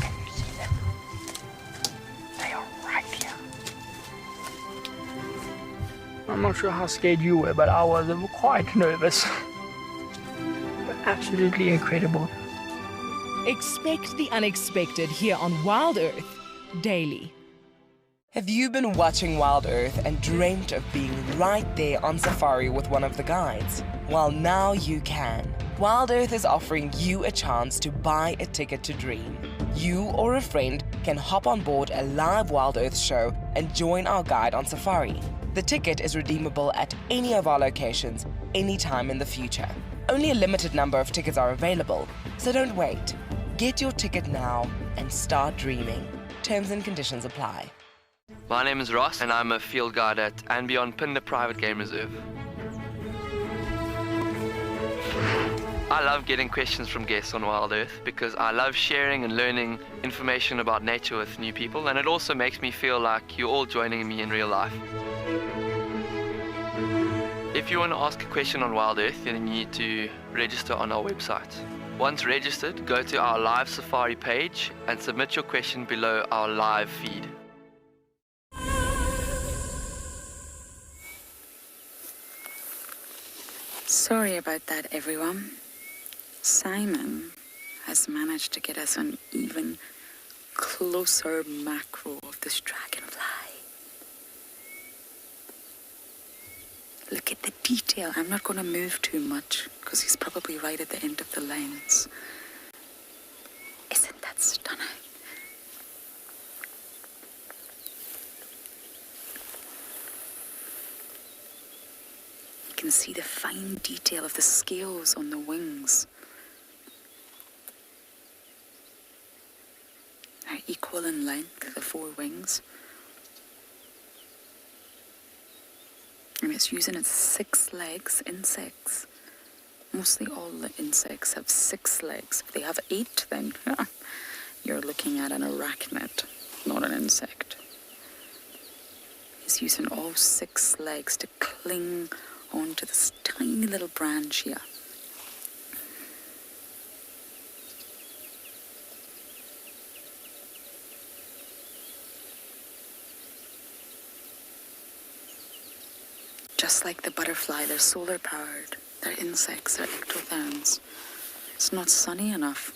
Speaker 13: Can you see them? They are right here. I'm not sure how scared you were, but I was quite nervous. But absolutely incredible.
Speaker 1: Expect the unexpected here on Wild Earth daily. Have you been watching Wild Earth and dreamt of being right there on safari with one of the guides? Well, now you can. Wild Earth is offering you a chance to buy a ticket to dream. You or a friend can hop on board a live Wild Earth show and join our guide on safari. The ticket is redeemable at any of our locations, anytime in the future. Only a limited number of tickets are available, so don't wait. Get your ticket now and start dreaming. Terms and conditions apply.
Speaker 14: My name is Ross and I'm a field guide at and Beyond Pinde Private Game Reserve. I love getting questions from guests on Wild Earth because I love sharing and learning information about nature with new people, and it also makes me feel like you're all joining me in real life. If you want to ask a question on Wild Earth, then you need to register on our website. Once registered, go to our live safari page and submit your question below our live feed.
Speaker 4: Sorry about that, everyone. Simon has managed to get us an even closer macro of this dragonfly. Look at the detail. I'm not going to move too much because he's probably right at the end of the lens. Isn't that stunning? You can see the fine detail of the scales on the wings. They're equal in length, the four wings. And it's using its 6 legs, insects. Mostly all the insects have 6 legs. If they have 8, then you're looking at an arachnid, not an insect. It's using all 6 legs to cling onto this tiny little branch here. Just like the butterfly, they're solar powered. They're insects, they're ectotherms. It's not sunny enough.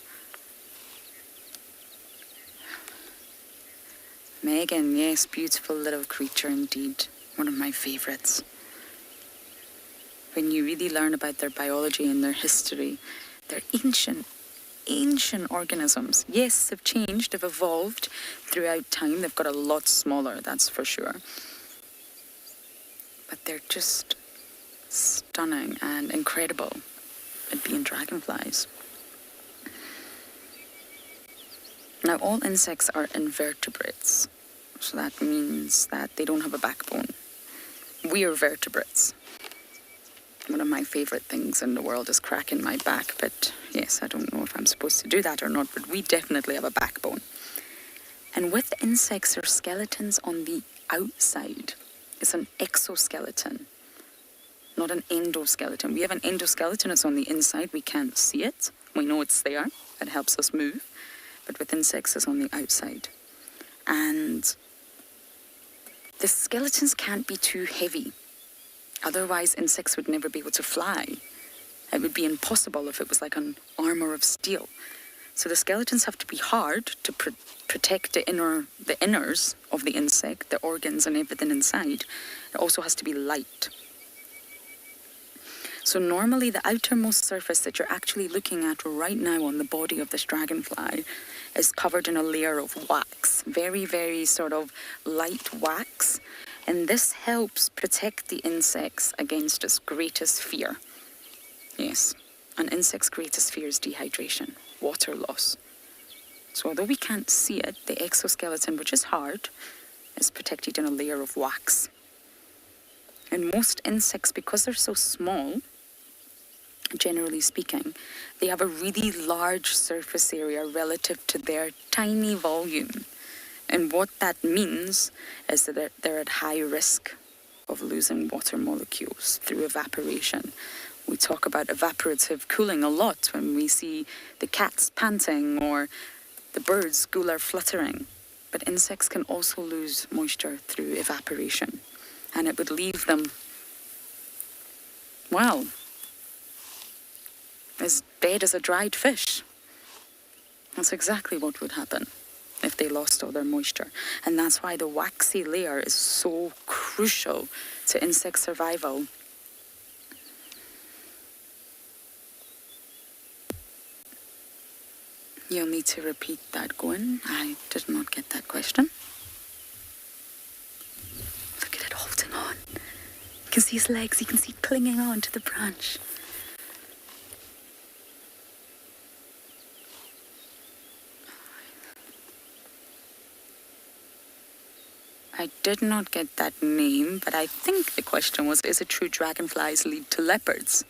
Speaker 4: Megan, yes, beautiful little creature indeed. One of my favorites. When you really learn about their biology and their history, they're ancient. ancient organisms. Yes, they've changed, they've evolved throughout time. They've got a lot smaller, that's for sure. But they're just stunning and incredible at being dragonflies. Now, all insects are invertebrates, so that means that they don't have a backbone. We are vertebrates. One of my favorite things in the world is cracking my back, but yes, I don't know if I'm supposed to do that or not, but we definitely have a backbone. And with insects, their skeletons on the outside is an exoskeleton, not an endoskeleton. We have an endoskeleton, it's on the inside, we can't see it. We know it's there, it helps us move, but with insects, it's on the outside. And the skeletons can't be too heavy. Otherwise, insects would never be able to fly. It would be impossible if it was like an armor of steel. So the skeletons have to be hard to protect the inners of the insect, the organs and everything inside. It also has to be light. So normally the outermost surface that you're actually looking at right now on the body of this dragonfly is covered in a layer of wax. Very, very sort of light wax. And this helps protect the insects against its greatest fear. Yes, an insect's greatest fear is dehydration, water loss. So although we can't see it, the exoskeleton, which is hard, is protected in a layer of wax. And most insects, because they're so small, generally speaking, they have a really large surface area relative to their tiny volume. And what that means is that they're at high risk of losing water molecules through evaporation. We talk about evaporative cooling a lot when we see the cats panting or the birds gular fluttering. But insects can also lose moisture through evaporation. And it would leave them, well, as dead as a dried fish. That's exactly what would happen if they lost all their moisture. And that's why the waxy layer is so crucial to insect survival. You'll need to repeat that, Gwen. I did not get that question. Look at it holding on. You can see his legs, you can see it clinging on to the branch. I did not get that name, but I think the question was, is it true dragonflies lead to leopards?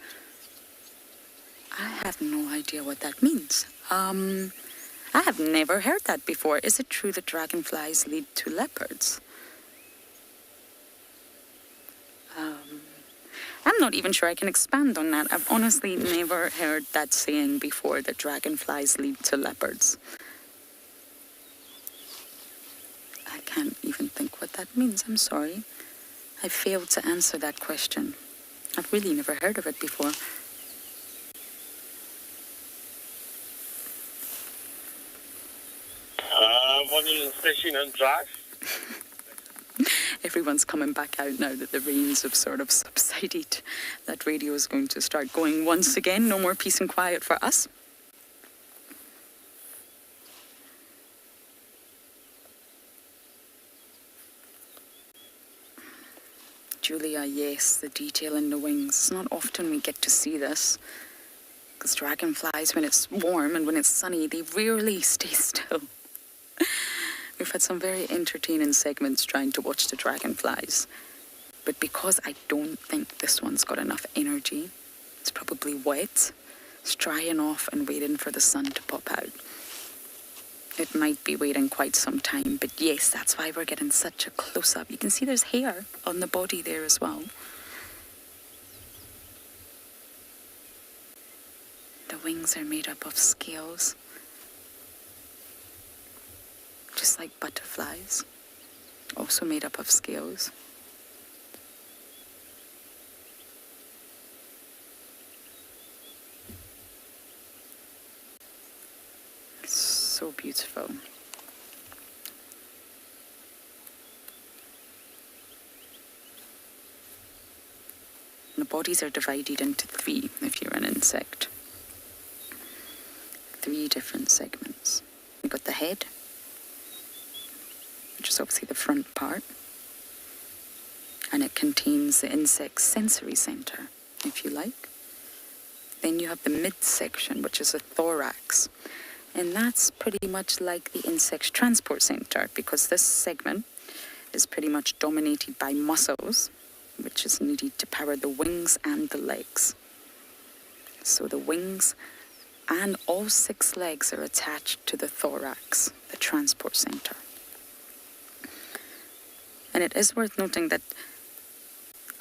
Speaker 4: I have no idea what that means. I have never heard that before. Is it true that dragonflies lead to leopards? I'm not even sure I can expand on that. I've honestly never heard that saying before, that dragonflies lead to leopards. I can't even think what that means. I'm sorry. I failed to answer that question. I've really never heard of it before.
Speaker 15: What is fishing and drive?
Speaker 4: Everyone's coming back out now that the rains have sort of subsided. That radio is going to start going once again. No more peace and quiet for us. Julia, yes, the detail in the wings. It's not often we get to see this. Because dragonflies, when it's warm and when it's sunny, they rarely stay still. We've had some very entertaining segments trying to watch the dragonflies. But because I don't think this one's got enough energy, it's probably wet, it's drying off and waiting for the sun to pop out. It might be waiting quite some time, but yes, that's why we're getting such a close-up. You can see there's hair on the body there as well. The wings are made up of scales. Just like butterflies, also made up of scales. It's so beautiful. The bodies are divided into three if you're an insect. 3 different segments. We've got the head, which is obviously the front part, and it contains the insect's sensory center, if you like. Then you have the midsection, which is the thorax, and that's pretty much like the insect's transport center, because this segment is pretty much dominated by muscles, which is needed to power the wings and the legs. So the wings and all 6 legs are attached to the thorax, the transport center. And it is worth noting that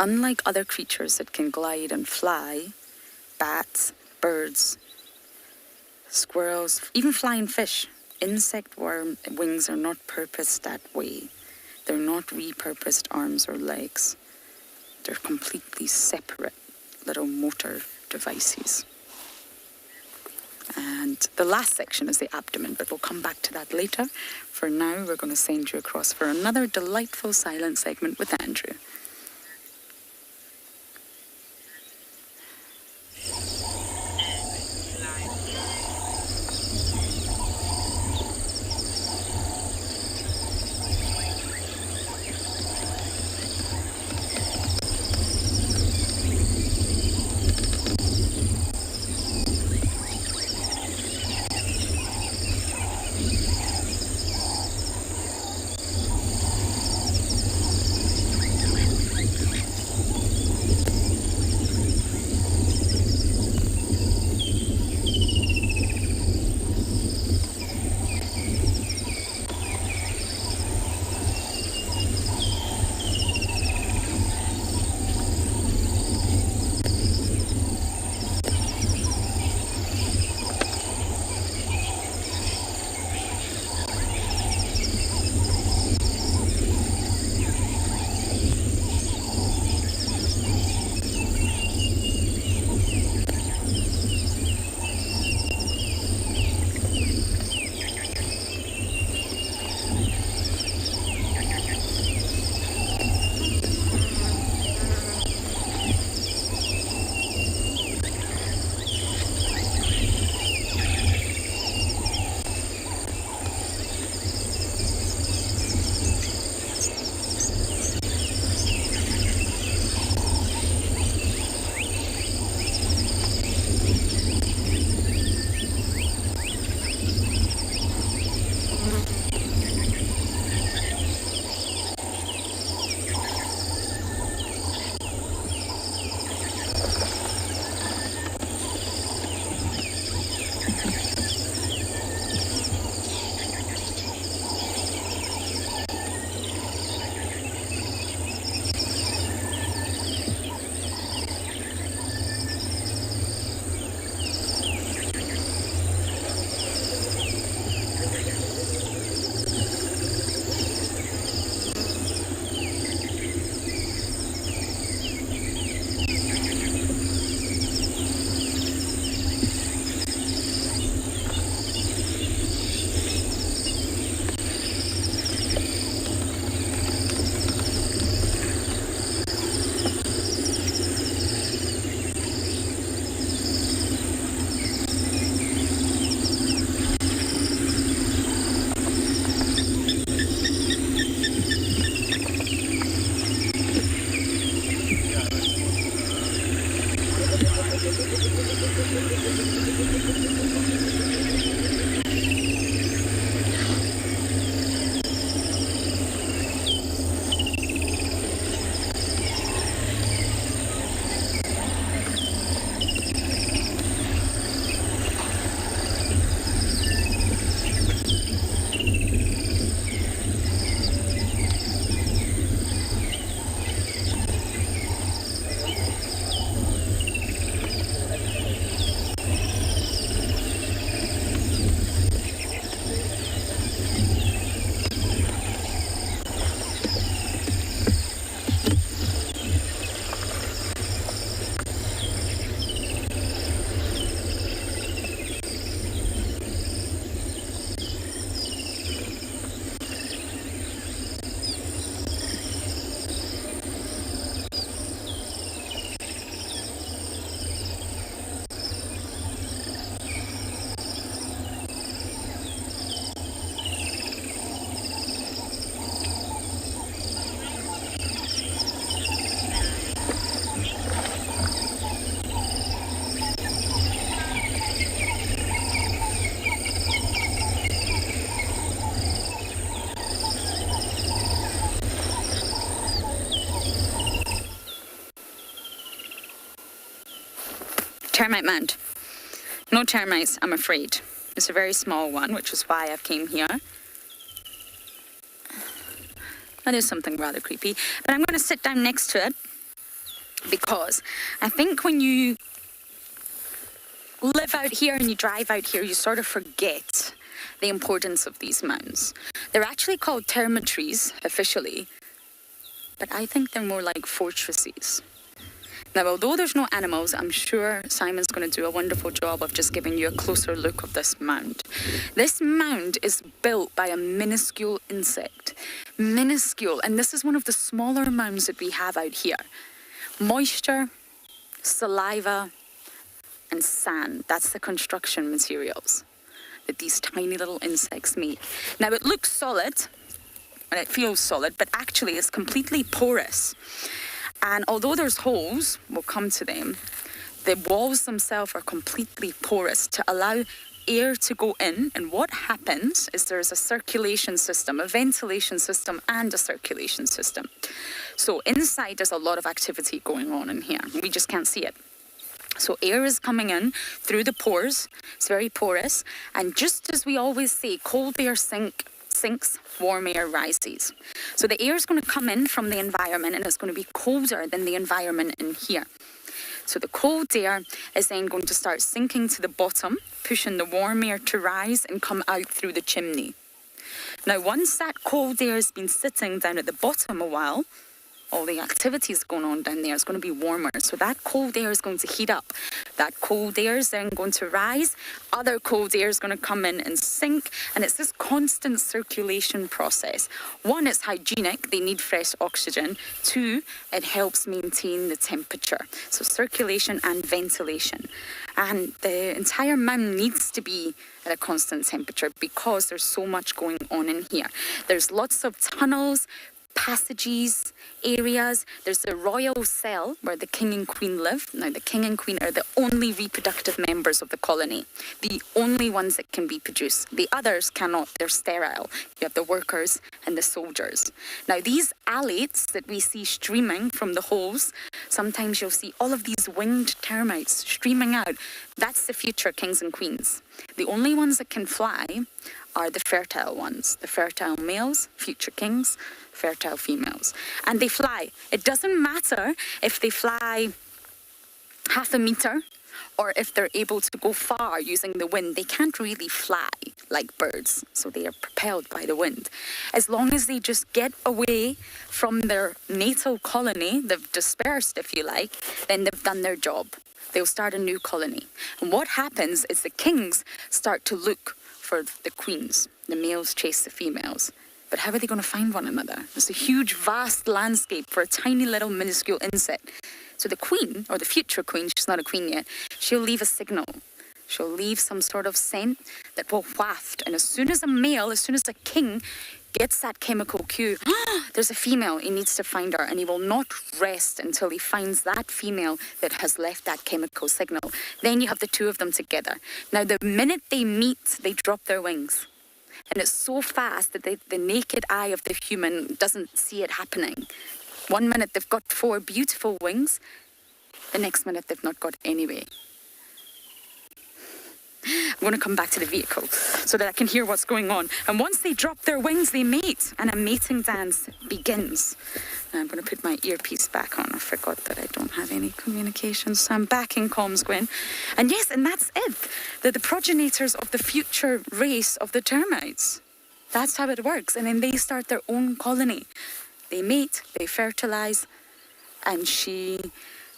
Speaker 4: unlike other creatures that can glide and fly, bats, birds, squirrels, even flying fish, insect worm wings are not purposed that way. They're not repurposed arms or legs. They're completely separate little motor devices. And the last section is the abdomen, but we'll come back to that later. For now, we're going to send you across for another delightful silent segment with Andrew. termite mound. No termites, I'm afraid. It's a very small one, which is why I've came here. That is something rather creepy. But I'm going to sit down next to it because I think when you live out here and you drive out here, you sort of forget the importance of these mounds. They're actually called termitories officially, but I think they're more like fortresses. Now, although there's no animals, I'm sure Simon's going to do a wonderful job of just giving you a closer look of this mound. This mound is built by a minuscule insect. Minuscule, and this is one of the smaller mounds that we have out here. Moisture, saliva, and sand. That's the construction materials that these tiny little insects make. Now, it looks solid, and it feels solid, but actually it's completely porous. And although there's holes, we'll come to them, the walls themselves are completely porous to allow air to go in. And what happens is there's a circulation system, a ventilation system, and a circulation system. So inside there's a lot of activity going on in here. We just can't see it. So air is coming in through the pores. It's very porous. And just as we always say, cold air sinks, warm air rises. So the air is going to come in from the environment and it's going to be colder than the environment in here. So the cold air is then going to start sinking to the bottom, pushing the warm air to rise and come out through the chimney. Now, once that cold air has been sitting down at the bottom a while, all the activities going on down there is going to be warmer. So that cold air is going to heat up. That cold air is then going to rise. Other cold air is going to come in and sink. And it's this constant circulation process. One, it's hygienic. They need fresh oxygen. Two, it helps maintain the temperature. So circulation and ventilation. And the entire mound needs to be at a constant temperature because there's so much going on in here. There's lots of tunnels, passages, areas. There's the royal cell where the king and queen live. Now, the king and queen are the only reproductive members of the colony, the only ones that can reproduce. The others cannot, they're sterile. You have the workers and the soldiers. Now, these alates that we see streaming from the holes, sometimes you'll see all of these winged termites streaming out. That's the future kings and queens. The only ones that can fly are the fertile ones, the fertile males, future kings, fertile females. And they fly. It doesn't matter if they fly half a meter or if they're able to go far using the wind. They can't really fly like birds, so they are propelled by the wind. As long as they just get away from their natal colony, they've dispersed, if you like, then they've done their job. They'll start a new colony. And what happens is the kings start to look for the queens. The males chase the females. But how are they going to find one another? It's a huge, vast landscape for a tiny little minuscule insect. So the queen, or the future queen, she's not a queen yet, she'll leave a signal. She'll leave some sort of scent that will waft. And as soon as a male, as soon as the king gets that chemical cue, there's a female, he needs to find her. And he will not rest until he finds that female that has left that chemical signal. Then you have the two of them together. Now, the minute they meet, they drop their wings. And it's so fast that the naked eye of the human doesn't see it happening. 1 minute they've got 4 beautiful wings, the next minute they've not got any way. I'm going to come back to the vehicle so that I can hear what's going on. And once they drop their wings, they mate, and a mating dance begins. Now I'm going to put my earpiece back on. I forgot that I don't have any communications, so I'm back in comms, Gwen. And yes, and that's it. They're the progenitors of the future race of the termites. That's how it works. And then they start their own colony. They mate, they fertilize, and she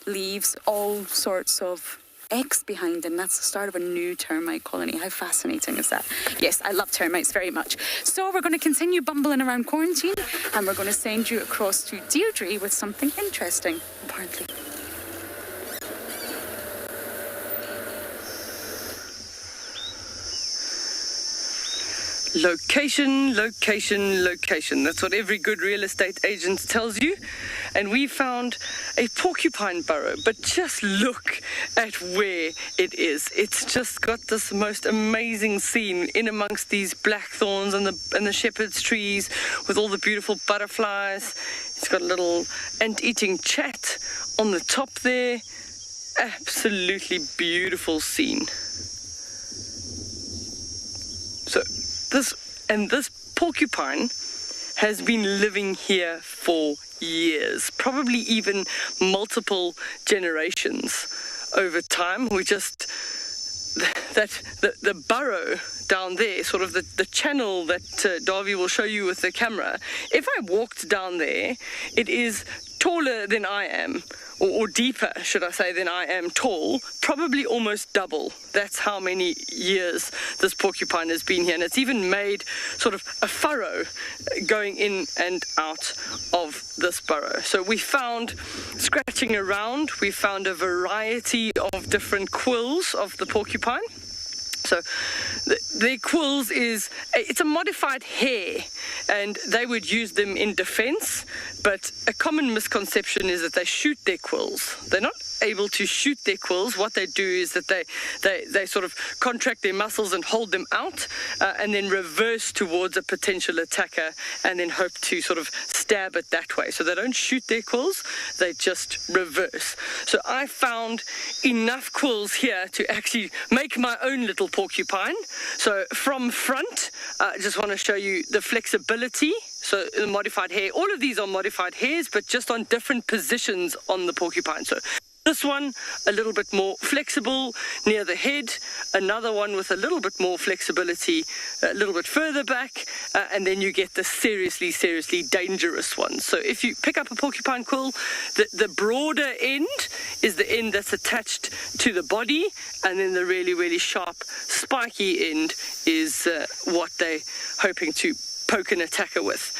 Speaker 4: leaves all sorts of eggs behind, and that's the start of a new termite colony. How fascinating is that? Yes, I love termites very much. So we're going to continue bumbling around quarantine, and we're going to send you across to Deirdre with something interesting, apparently.
Speaker 3: Location, location, location. That's what every good real estate agent tells you. And we found a porcupine burrow, but just look at where it is. It's just got this most amazing scene in amongst these blackthorns and the shepherd's trees with all the beautiful butterflies. It's got a little ant-eating chat on the top there. absolutely beautiful scene. So this porcupine has been living here for years, probably even multiple generations over time. The burrow down there, sort of the channel that Davy will show you with the camera, if I walked down there, it is taller than I am, or deeper, should I say, than I am tall, probably almost double. That's how many years this porcupine has been here, and it's even made sort of a furrow going in and out of this burrow. So we found, scratching around, we found a variety of different quills of the porcupine. So their quills it's a modified hair, and they would use them in defense, but a common misconception is that they shoot their quills. They're not able to shoot their quills. What they do is that they sort of contract their muscles and hold them out, and then reverse towards a potential attacker, and then hope to sort of stab it that way. So they don't shoot their quills, they just reverse. So I found enough quills here to actually make my own little porcupine. So from front, I just want to show you the flexibility. So the modified hair, all of these are modified hairs, but just on different positions on the porcupine. So this one, a little bit more flexible near the head, another one with a little bit more flexibility a little bit further back, and then you get the seriously, seriously dangerous ones. So if you pick up a porcupine quill, the broader end is the end that's attached to the body, and then the really, really sharp, spiky end is what they're hoping to poke an attacker with.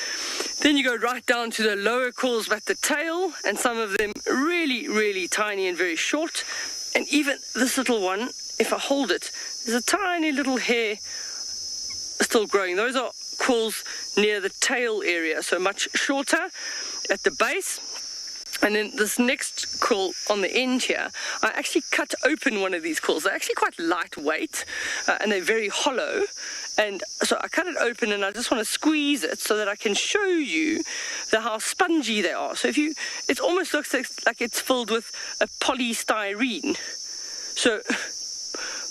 Speaker 3: Then you go right down to the lower quills at the tail, and some of them really, really tiny and very short. And even this little one, if I hold it, there's a tiny little hair still growing. Those are quills near the tail area, so much shorter at the base. And then this next quill on the end here, I actually cut open one of these quills. They're actually quite lightweight, and they're very hollow. And so I cut it open, and I just want to squeeze it so that I can show you how spongy they are. So it almost looks like it's filled with a polystyrene. So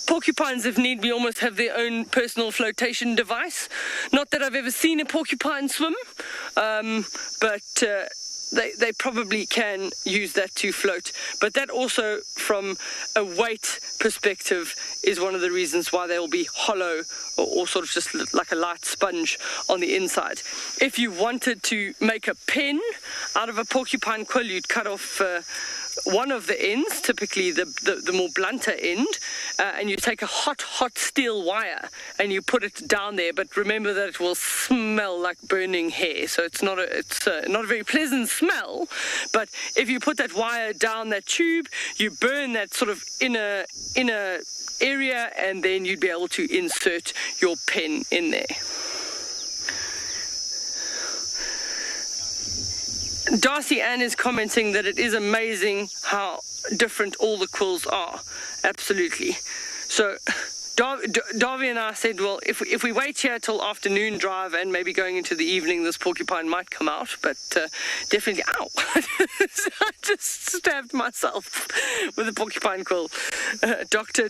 Speaker 3: porcupines, if need be, almost have their own personal flotation device. Not that I've ever seen a porcupine swim, but they probably can use that to float. But that also, from a weight perspective, is one of the reasons why they will be hollow or sort of just like a light sponge on the inside. If you wanted to make a pen out of a porcupine quill, you'd cut off one of the ends, typically the more blunter end, and you take a hot steel wire and you put it down there. But remember that it will smell like burning hair, so it's not a very pleasant smell. But if you put that wire down that tube, you burn that sort of inner area, and then you'd be able to insert your pen in there. Darcy Ann is commenting that it is amazing how different all the quills are. Absolutely. So Darby and I said, well, if we wait here till afternoon drive and maybe going into the evening, this porcupine might come out. But definitely, ow! I just stabbed myself with a porcupine quill. Doctor,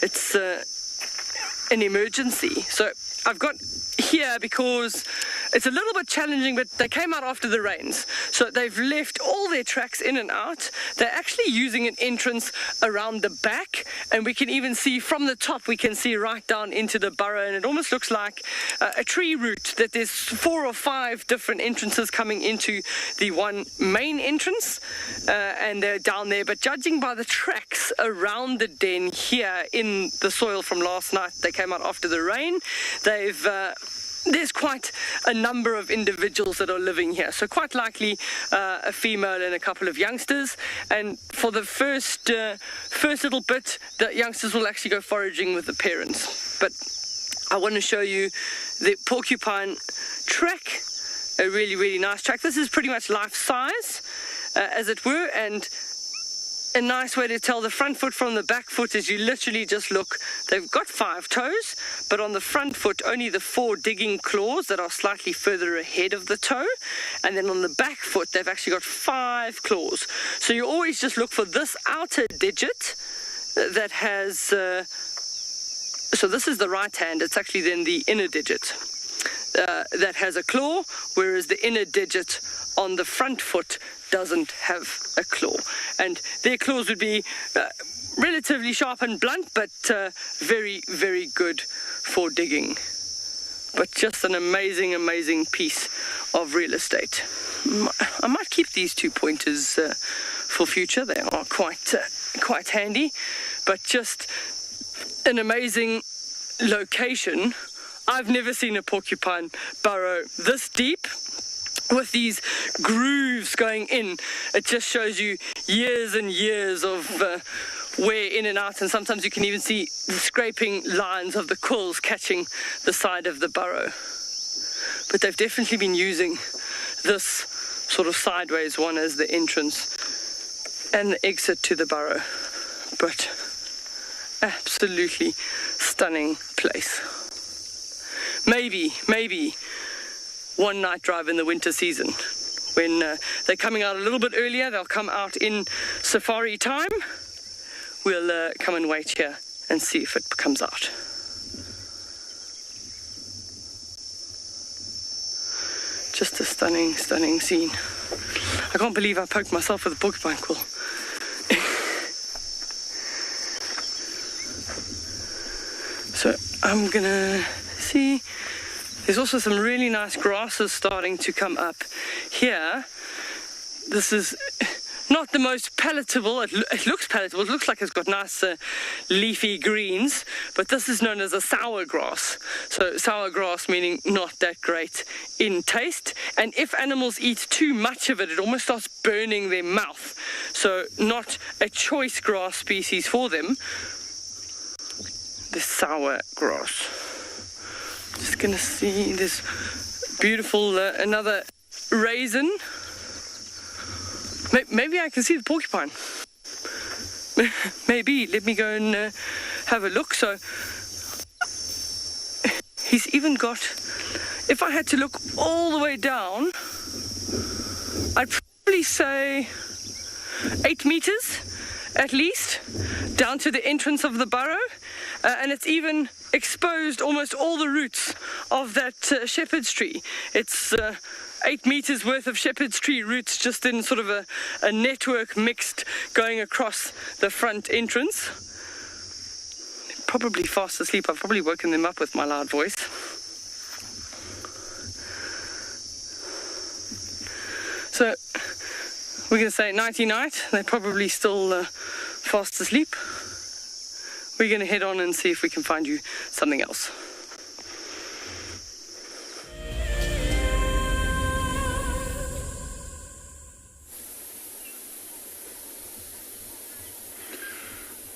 Speaker 3: it's an emergency. So I've got here, because it's a little bit challenging, but they came out after the rains, so they've left all their tracks in and out. They're actually using an entrance around the back, and we can even see from the top, we can see right down into the burrow, and it almost looks like a tree root, that there's 4 or 5 different entrances coming into the one main entrance, and they're down there. But judging by the tracks around the den here in the soil from last night, they came out after the rain. There's quite a number of individuals that are living here, so quite likely a female and a couple of youngsters. And for the first little bit, the youngsters will actually go foraging with the parents. But I want to show you the porcupine track, a really, really nice track. This is pretty much life size, as it were, and a nice way to tell the front foot from the back foot is you literally just look. They've got 5 toes, but on the front foot, only the 4 digging claws that are slightly further ahead of the toe. And then on the back foot, they've actually got 5 claws. So you always just look for this outer digit that has... so this is the right hand. It's actually then the inner digit that has a claw, whereas the inner digit on the front foot doesn't have a claw. And their claws would be relatively sharp and blunt, but very, very good for digging. But just an amazing, amazing piece of real estate. I might keep these 2 pointers for future. They are quite handy, but just an amazing location. I've never seen a porcupine burrow this deep, with these grooves going in. It just shows you years and years of wear in and out, and sometimes you can even see the scraping lines of the quills catching the side of the burrow. But they've definitely been using this sort of sideways one as the entrance and the exit to the burrow. But absolutely stunning place. Maybe one night drive in the winter season. When they're coming out a little bit earlier, they'll come out in safari time. We'll come and wait here and see if it comes out. Just a stunning, stunning scene. I can't believe I poked myself with a porcupine quill. So I'm gonna see. There's also some really nice grasses starting to come up here. This is not the most palatable. It looks palatable. It looks like it's got nice leafy greens, but this is known as a sour grass. So sour grass meaning not that great in taste. And if animals eat too much of it, it almost starts burning their mouth. So not a choice grass species for them. The sour grass. Just gonna see this beautiful another raisin. Maybe I can see the porcupine. Maybe. Let me go and have a look. So he's even got. If I had to look all the way down, I'd probably say 8 meters at least down to the entrance of the burrow. And it's even exposed almost all the roots of that shepherd's tree. It's 8 meters worth of shepherd's tree roots just in sort of a network mixed going across the front entrance. They're probably fast asleep. I've probably woken them up with my loud voice. So we're going to say nighty-night. They're probably still fast asleep. We're going to head on and see if we can find you something else.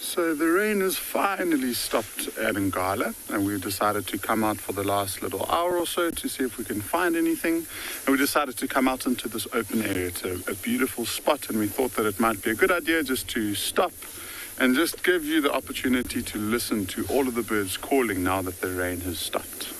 Speaker 5: So the rain has finally stopped at Ngala, and we decided to come out for the last little hour or so to see if we can find anything. And we decided to come out into this open area. It's a beautiful spot, and we thought that it might be a good idea just to stop and just give you the opportunity to listen to all of the birds calling now that the rain has stopped.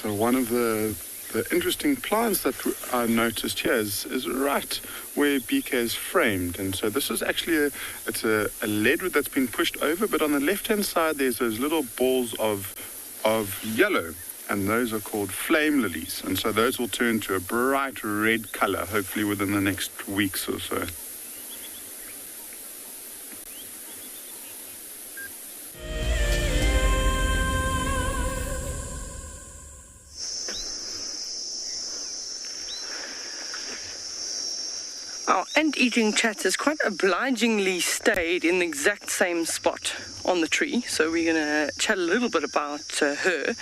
Speaker 5: So one of the interesting plants that I noticed here is right where BK is framed. And so this is actually it's a leadwood that's been pushed over, but on the left-hand side there's those little balls of yellow, and those are called flame lilies. And so those will turn to a bright red color, hopefully within the next weeks or so.
Speaker 3: Our ant-eating chat has quite obligingly stayed in the exact same spot on the tree, so we're going to chat a little bit about her.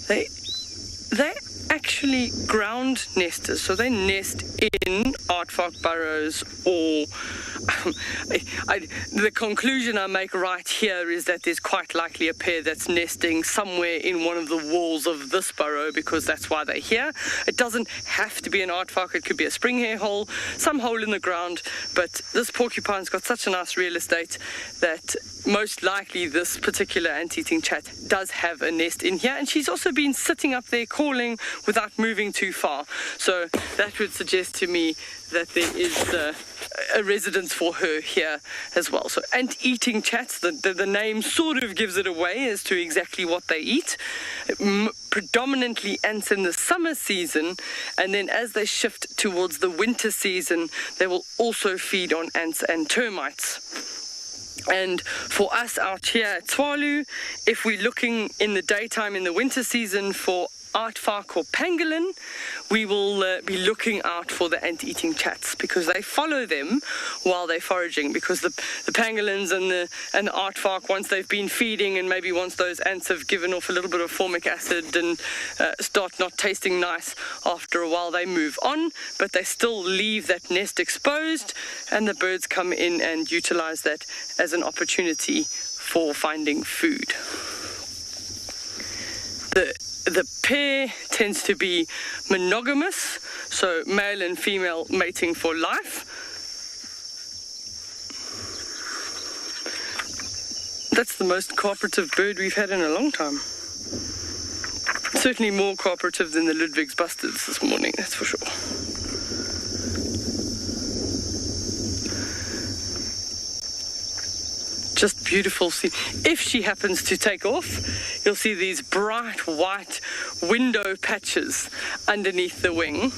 Speaker 3: They actually ground nesters, so they nest in aardvark burrows, or the conclusion I make right here is that there's quite likely a pair that's nesting somewhere in one of the walls of this burrow, because that's why they're here. It doesn't have to be an aardvark, it could be a springhair hole, some hole in the ground, but this porcupine's got such a nice real estate that most likely this particular ant-eating chat does have a nest in here, and she's also been sitting up there calling without moving too far, so that would suggest to me that there is a residence for her here as well. So ant-eating chats, the name sort of gives it away as to exactly what they eat. Predominantly ants in the summer season, and then as they shift towards the winter season, they will also feed on ants and termites. And for us out here at Tswalu, if we're looking in the daytime in the winter season for aardvark or pangolin, we will be looking out for the ant-eating chats, because they follow them while they're foraging, because the pangolins and the aardvark, once they've been feeding and maybe once those ants have given off a little bit of formic acid and start not tasting nice, after a while they move on, but they still leave that nest exposed, and the birds come in and utilize that as an opportunity for finding food. The pair tends to be monogamous, so male and female mating for life. That's the most cooperative bird we've had in a long time. Certainly more cooperative than the Ludwig's bustards this morning, that's for sure. Just beautiful. See, if she happens to take off, you'll see these bright white window patches underneath the wing.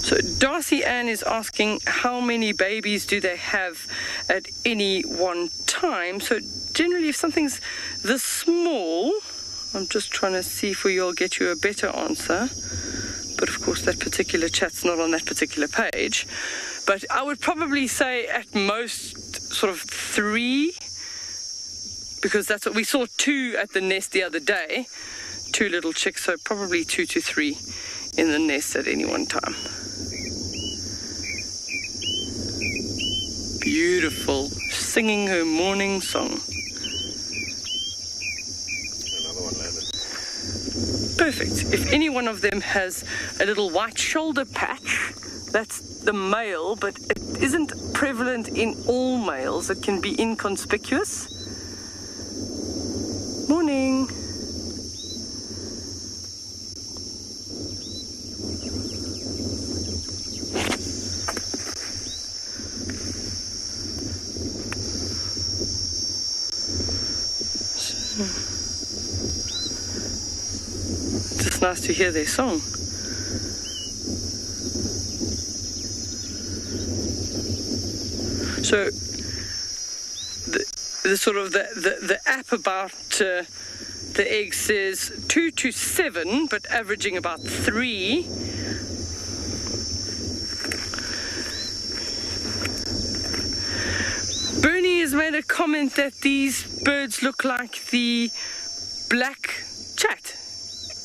Speaker 3: So Darcy Ann is asking how many babies do they have at any one time. So generally, if something's this small, I'm just trying to see if I'll get you a better answer. But of course, that particular chat's not on that particular page. But I would probably say at most sort of 3, because that's what we saw, 2 at the nest the other day, 2 little chicks, so probably 2 to 3 in the nest at any one time. Beautiful, singing her morning song. Perfect. If any one of them has a little white shoulder patch, that's the male, but it isn't prevalent in all males. It can be inconspicuous. Morning. It's nice to hear their song. So the sort of the app about the eggs says 2 to 7, but averaging about 3. Bernie has made a comment that these birds look like the black chat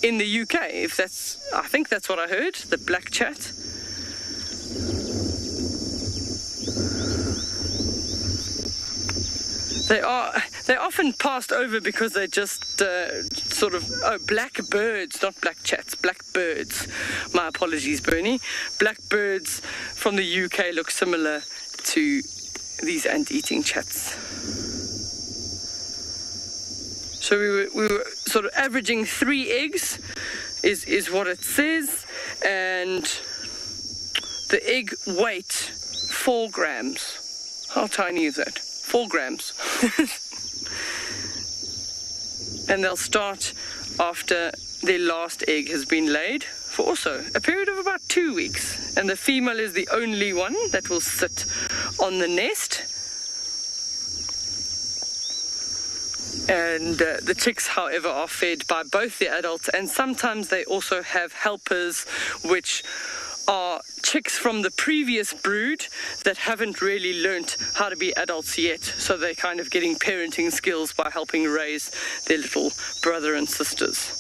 Speaker 3: in the UK. I think that's what I heard, the black chat. They're often passed over because they're just sort of black birds, not black chats, black birds. My apologies, Bernie. Black birds from the UK look similar to these ant-eating chats. So we were sort of averaging 3 eggs is what it says, and the egg weight 4 grams. How tiny is that? 4 grams. And they'll start after their last egg has been laid for also a period of about 2 weeks. And the female is the only one that will sit on the nest. And the chicks, however, are fed by both the adults, and sometimes they also have helpers, which are chicks from the previous brood that haven't really learnt how to be adults yet. So they're kind of getting parenting skills by helping raise their little brother and sisters.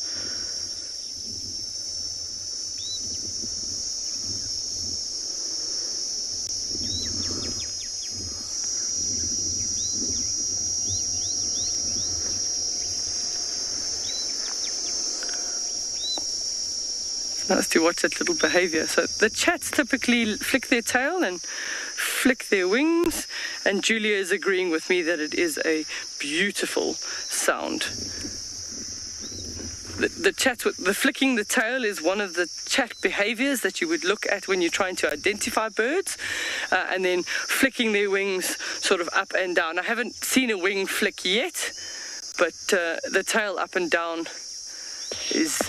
Speaker 3: Nice to watch that little behavior. So the chats typically flick their tail and flick their wings, and Julia is agreeing with me that it is a beautiful sound. The flicking the tail is one of the chat behaviors that you would look at when you're trying to identify birds, and then flicking their wings sort of up and down. I haven't seen a wing flick yet, but the tail up and down is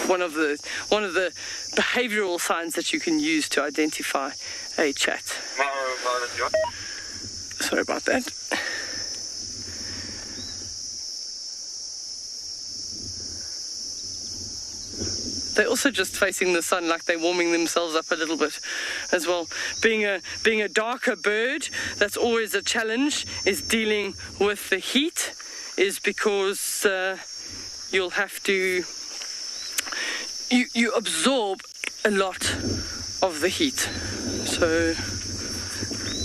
Speaker 3: one of the behavioral signs that you can use to identify a chat. Sorry about that. They're also just facing the sun, like they're warming themselves up a little bit as well. Being a darker bird, that's always a challenge, is dealing with the heat, is because you'll have to you absorb a lot of the heat. So,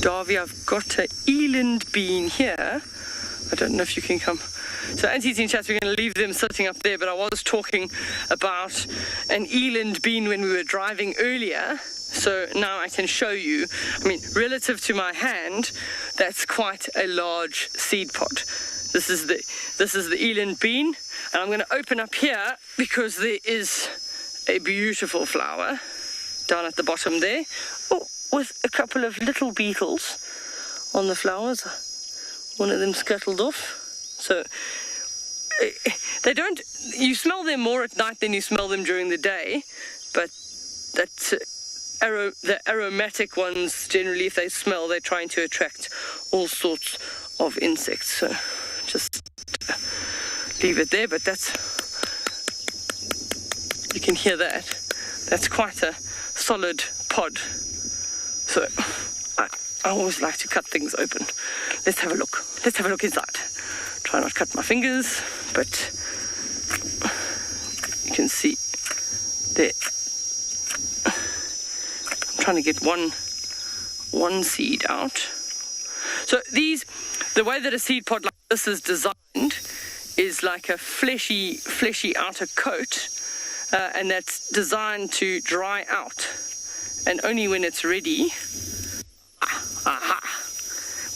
Speaker 3: Darby, I've got an eland bean here. I don't know if you can come. So, anti-teen chats, we're going to leave them sitting up there, but I was talking about an eland bean when we were driving earlier. So now I can show you. I mean, relative to my hand, that's quite a large seed pod. This is the eland bean, and I'm going to open up here because there is a beautiful flower down at the bottom there, with a couple of little beetles on the flowers. One of them scuttled off. So they don't. You smell them more at night than you smell them during the day, but that's the aromatic ones. Generally, if they smell, they're trying to attract all sorts of insects. So just leave it there. But that's. You can hear that. That's quite a solid pod. So I always like to cut things open. Let's have a look. Let's have a look inside. Try not to cut my fingers, but you can see there. I'm trying to get one seed out. So the way that a seed pod like this is designed is like a fleshy outer coat. And that's designed to dry out. And only when it's ready,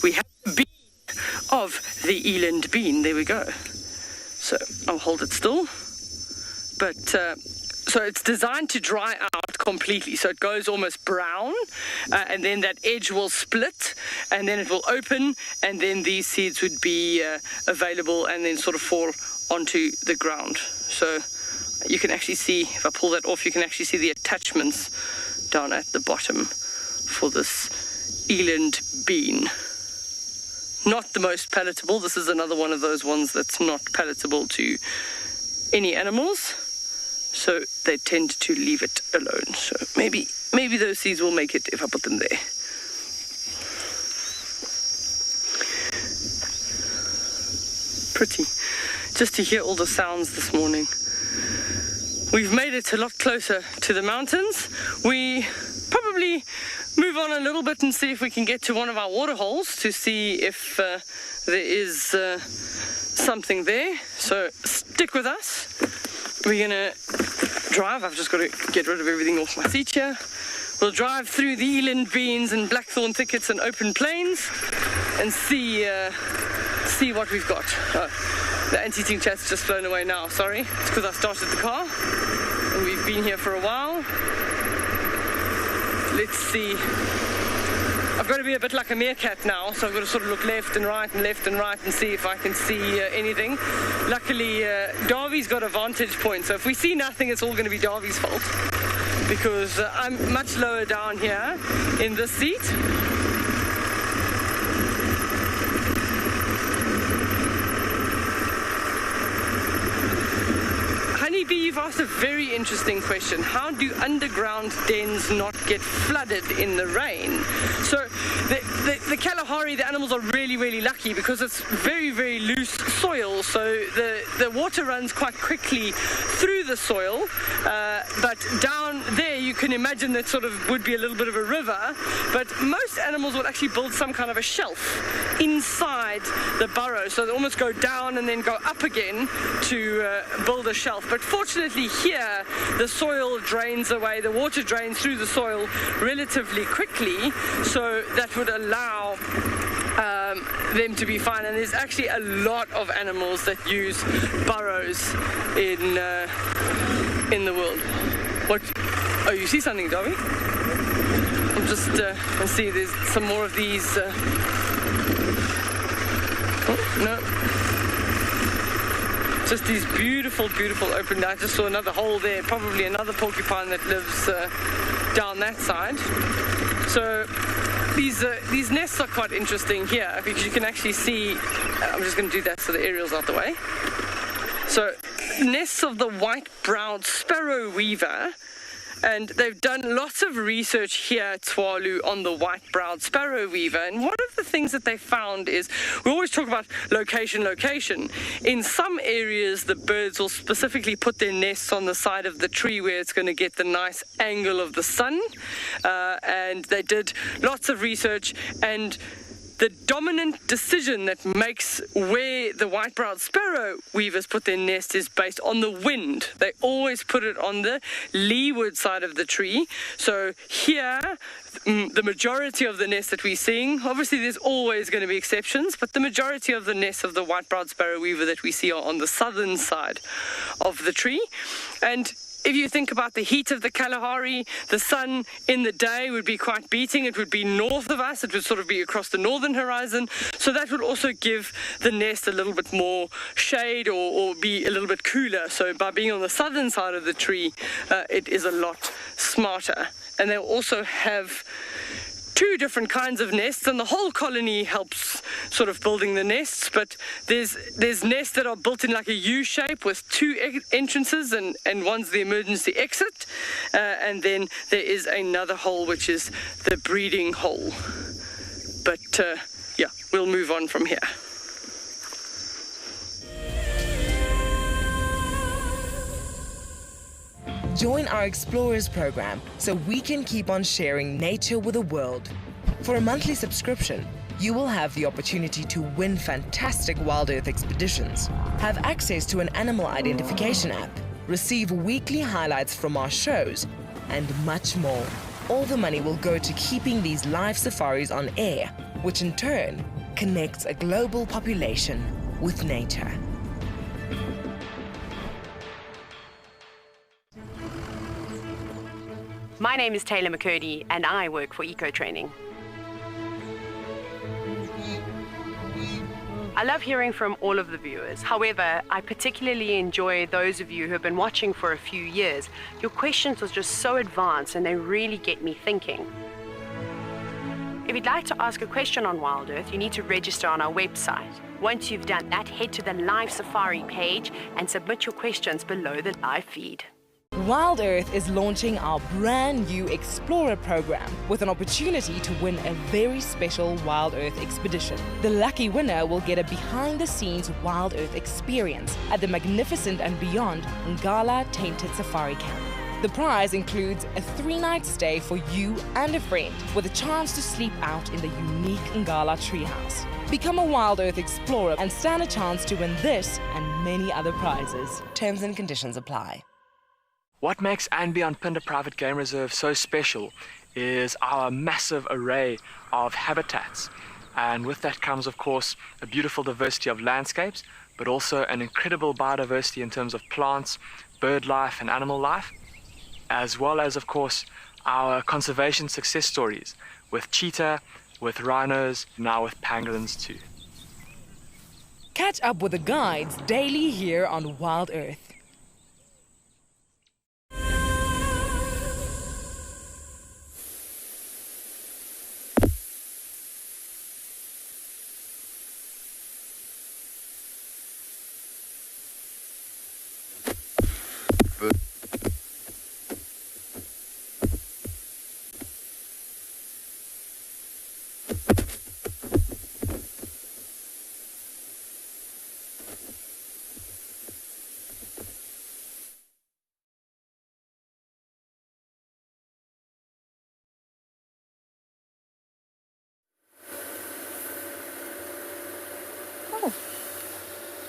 Speaker 3: we have a bean of the eland bean. There we go. So I'll hold it still. But so it's designed to dry out completely. So it goes almost brown, and then that edge will split, and then it will open, and then these seeds would be available and then sort of fall onto the ground. So you can actually see, if I pull that off, you can actually see the attachments down at the bottom for this eland bean. Not the most palatable. This is another one of those ones that's not palatable to any animals. So they tend to leave it alone. So maybe those seeds will make it if I put them there. Pretty. Just to hear all the sounds this morning. We've made it a lot closer to the mountains. We probably move on a little bit and see if we can get to one of our water holes to see if there is something there. So stick with us. We're going to drive. I've just got to get rid of everything off my seat here. We'll drive through the eland beans and blackthorn thickets and open plains and see what we've got. The anti-team chat's just flown away now, sorry. It's because I started the car and we've been here for a while. Let's see. I've got to be a bit like a meerkat now, so I've got to sort of look left and right and see if I can see anything. Luckily, Darby's got a vantage point, so if we see nothing, it's all going to be Darby's fault, because I'm much lower down here in this seat. Honeybee, you've asked a very interesting question. How do underground dens not get flooded in the rain? So the Kalahari, the animals are really, really lucky because it's very, very loose soil. So the water runs quite quickly through the soil. But down there, you can imagine that sort of would be a little bit of a river. But most animals will actually build some kind of a shelf inside the burrow. So they almost go down and then go up again to build a shelf. But fortunately here, the soil drains away, the water drains through the soil relatively quickly, so that would allow them to be fine. And there's actually a lot of animals that use burrows in the world. What? Oh, you see something, Darby? I'm just, let's see, there's some more of these. Oh, no. Just these beautiful, beautiful open. I just saw another hole there, probably another porcupine that lives down that side. So these nests are quite interesting here because you can actually see. I'm just going to do that so the aerial's out the way. So nests of the white-browed sparrow weaver. And they've done lots of research here at Tswalu on the white-browed sparrow weaver. And one of the things that they found is, we always talk about location. In some areas, the birds will specifically put their nests on the side of the tree where it's going to get the nice angle of the sun. And they did lots of research, and the dominant decision that makes where the white-browed sparrow weavers put their nest is based on the wind. They always put it on the leeward side of the tree. So here, the majority of the nests that we're seeing, obviously there's always going to be exceptions, but the majority of the nests of the white-browed sparrow weaver that we see are on the southern side of the tree. And if you think about the heat of the Kalahari, the sun in the day would be quite beating. It would be north of us. It would sort of be across the northern horizon. So that would also give the nest a little bit more shade or be a little bit cooler. So by being on the southern side of the tree, it is a lot smarter. And they'll also have two different kinds of nests, and the whole colony helps sort of building the nests, but there's nests that are built in like a U shape with two entrances, and one's the emergency exit, and then there is another hole which is the breeding hole. But yeah, we'll move on from here.
Speaker 1: Join our Explorers program so we can keep on sharing nature with the world. For a monthly subscription, you will have the opportunity to win fantastic Wild Earth expeditions, have access to an animal identification app, receive weekly highlights from our shows, and much more. All the money will go to keeping these live safaris on air, which in turn connects a global population with nature.
Speaker 8: My name is TAYLA MCCURDY and I work for Eco Training. I love hearing from all of the viewers. However, I particularly enjoy those of you who have been watching for a few years. Your questions are just so advanced and they really get me thinking. If you'd like to ask a question on Wild Earth, you need to register on our website. Once you've done that, head to the live safari page and submit your questions below the live feed.
Speaker 1: Wild Earth is launching our brand new Explorer program with an opportunity to win a very special Wild Earth expedition. The lucky winner will get a behind-the-scenes Wild Earth experience at the magnificent and beyond Ngala Tainted Safari Camp. The prize includes a 3-night stay for you and a friend with a chance to sleep out in the unique Ngala treehouse. Become a Wild Earth Explorer and stand a chance to win this and many other prizes. Terms and conditions apply.
Speaker 16: What makes Untitled Private Game Reserve so special is our massive array of habitats. And with that comes, of course, a beautiful diversity of landscapes, but also an incredible biodiversity in terms of plants, bird life and animal life, as well as, of course, our conservation success stories with cheetah, with rhinos, now with pangolins too.
Speaker 1: Catch up with the guides daily here on Wild Earth.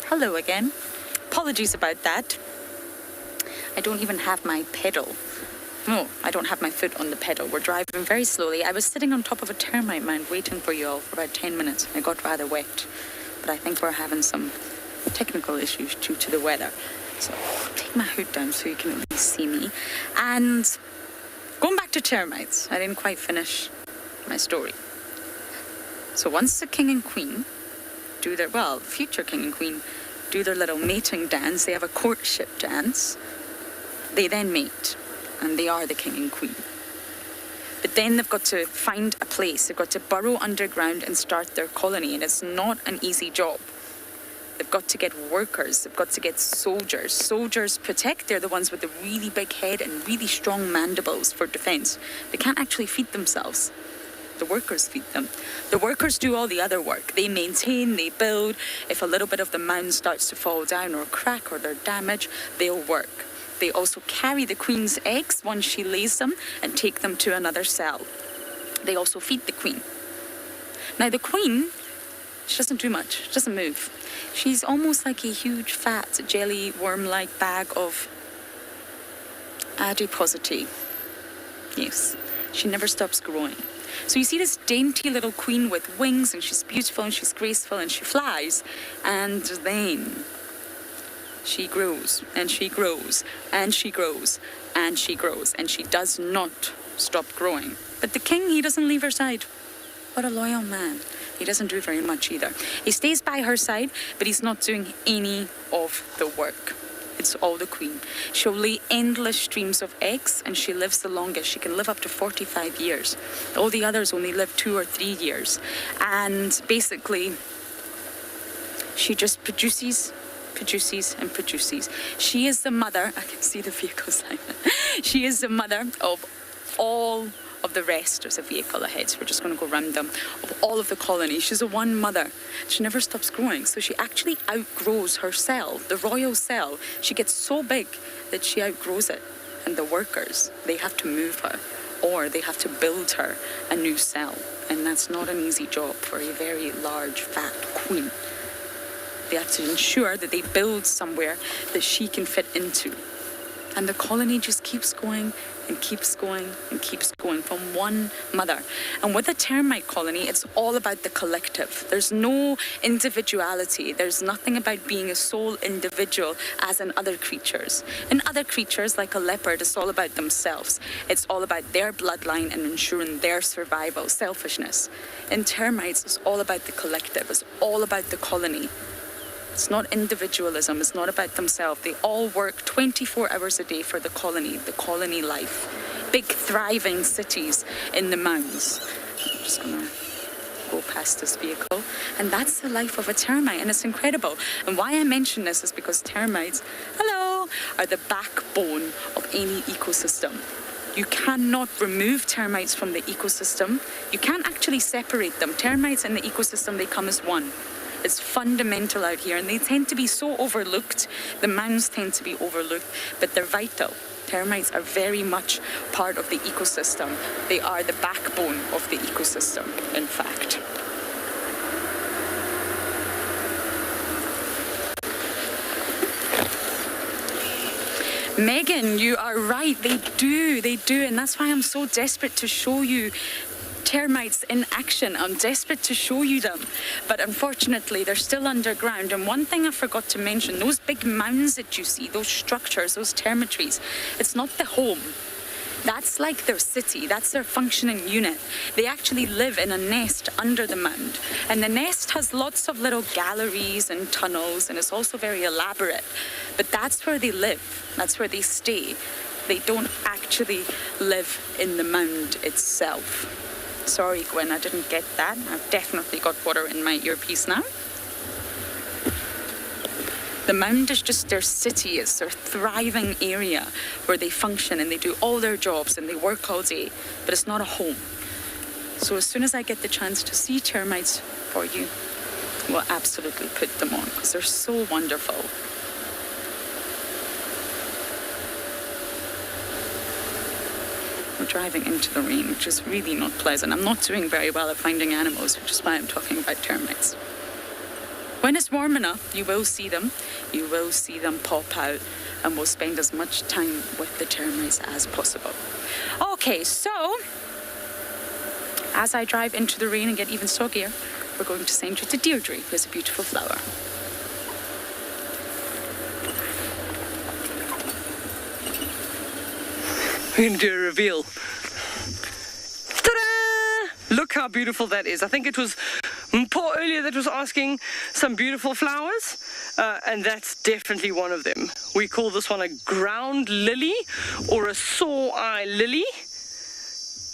Speaker 4: Hello again. Apologies about that. I don't even have my pedal. No, I don't have my foot on the pedal. We're driving very slowly. I was sitting on top of a termite mound waiting for you all for about 10 minutes. I got rather wet, but I think we're having some technical issues due to the weather. So I'll take my hood down so you can at least see me. And going back to termites, I didn't quite finish my story. So once the king and queen do their, well, future king and queen do their little mating dance, they have a courtship dance, they then mate, and they are the king and queen. But then they've got to find a place, they've got to burrow underground and start their colony, and it's not an easy job. They've got to get workers, they've got to get soldiers. Soldiers protect, they're the ones with the really big head and really strong mandibles for defense. They can't actually feed themselves. The workers feed them. The workers do all the other work. They maintain, they build. If a little bit of the mound starts to fall down or crack or they're damaged, they'll work. They also carry the queen's eggs once she lays them and take them to another cell. They also feed the queen. Now the queen, she doesn't do much. She doesn't move. She's almost like a huge fat jelly worm-like bag of adiposity. Yes, she never stops growing. So you see this dainty little queen with wings, and she's beautiful and she's graceful and she flies, and then she grows and she grows and she grows and she grows, and she does not stop growing. But the king, he doesn't leave her side. What a loyal man. He doesn't do very much either. He stays by her side, but he's not doing any of the work. It's all the queen. She'll lay endless streams of eggs, and she lives the longest. She can live up to 45 years. All the others only live 2 or 3 years. And basically, she just produces and produces. She is the mother, I can see the vehicle, Simon. She is the mother of all of the rest. There's a vehicle ahead, so we're just going to go round them, of all of the colony. She's a one mother. She never stops growing, so she actually outgrows her cell, the royal cell. She gets so big that she outgrows it, and the workers, they have to move her, or they have to build her a new cell, and that's not an easy job for a very large, fat queen. They have to ensure that they build somewhere that she can fit into. And the colony just keeps going and keeps going and keeps going from one mother. And with a termite colony, it's all about the collective. There's no individuality. There's nothing about being a sole individual as in other creatures. In other creatures, like a leopard, it's all about themselves. It's all about their bloodline and ensuring their survival, selfishness. In termites, it's all about the collective. It's all about the colony. It's not individualism, it's not about themselves. They all work 24 hours a day for the colony life. Big thriving cities in the mounds. I'm just gonna go past this vehicle. And that's the life of a termite, and it's incredible. And why I mention this is because termites, hello, are the backbone of any ecosystem. You cannot remove termites from the ecosystem. You can't actually separate them. Termites and the ecosystem, they come as one. It's fundamental out here, and they tend to be so overlooked. The mounds tend to be overlooked, but they're vital. Termites are very much part of the ecosystem. They are the backbone of the ecosystem, in fact. Megan, you are right. They do, and that's why I'm so desperate to show you
Speaker 12: termites in action. I'm desperate to show you them, but unfortunately they're still underground. And one thing I forgot to mention, those big mounds that you see, those structures, those termitaries, it's not the home. That's like their city, that's their functioning unit. They actually live in a nest under the mound. And the nest has lots of little galleries and tunnels, and it's also very elaborate. But that's where they live, that's where they stay. They don't actually live in the mound itself. Sorry, Gwen, I didn't get that. I've definitely got water in my earpiece now. The mound is just their city, it's their thriving area where they function and they do all their jobs and they work all day, but it's not a home. So as soon as I get the chance to see termites for you, we'll absolutely put them on because they're so wonderful. We're driving into the rain, which is really not pleasant. I'm not doing very well at finding animals, which is why I'm talking about termites. When it's warm enough, you will see them. You will see them pop out, and we'll spend as much time with the termites as possible. Okay, so as I drive into the rain and get even soggier, we're going to send you to Deirdre, who is a beautiful flower.
Speaker 3: We're going to do a reveal. Ta-da! Look how beautiful that is. I think it was Paul earlier that was asking some beautiful flowers, and that's definitely one of them. We call this one a ground lily or a sore-eye lily.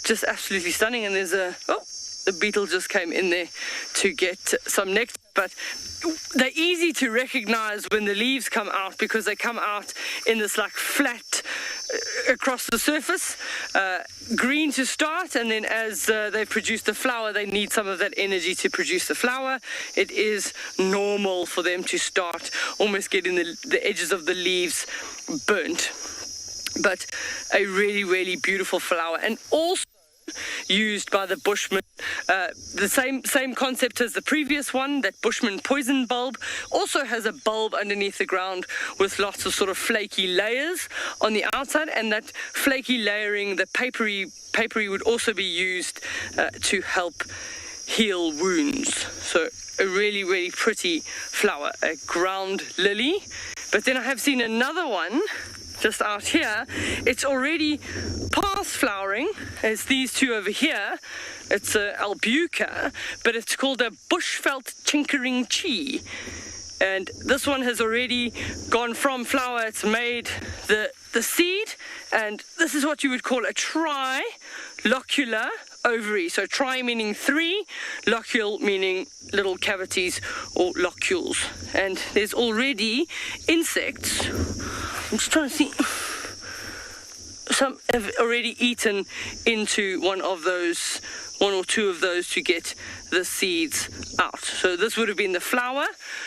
Speaker 3: Just absolutely stunning. And there's the beetle just came in there to get some nectar, but they're easy to recognize when the leaves come out because they come out in this like flat across the surface, green to start, and then as they produce the flower, they need some of that energy to produce the flower. It is normal for them to start almost getting the edges of the leaves burnt, but a really, really beautiful flower. And also used by the Bushman, the same concept as the previous one, that Bushman poison bulb, also has a bulb underneath the ground with lots of sort of flaky layers on the outside, and that flaky layering, the papery would also be used to help heal wounds. So a really, really pretty flower, a ground lily. But then I have seen another one just out here. It's already past flowering, as these two over here. It's a albuca, but it's called a bushveld tinkering chi. And this one has already gone from flower. It's made the seed, and this is what you would call a trilocular ovary. So tri meaning three, locule meaning little cavities or locules. And there's already insects. I'm just trying to see. Some have already eaten into one or two of those to get the seeds out. So this would have been the flower.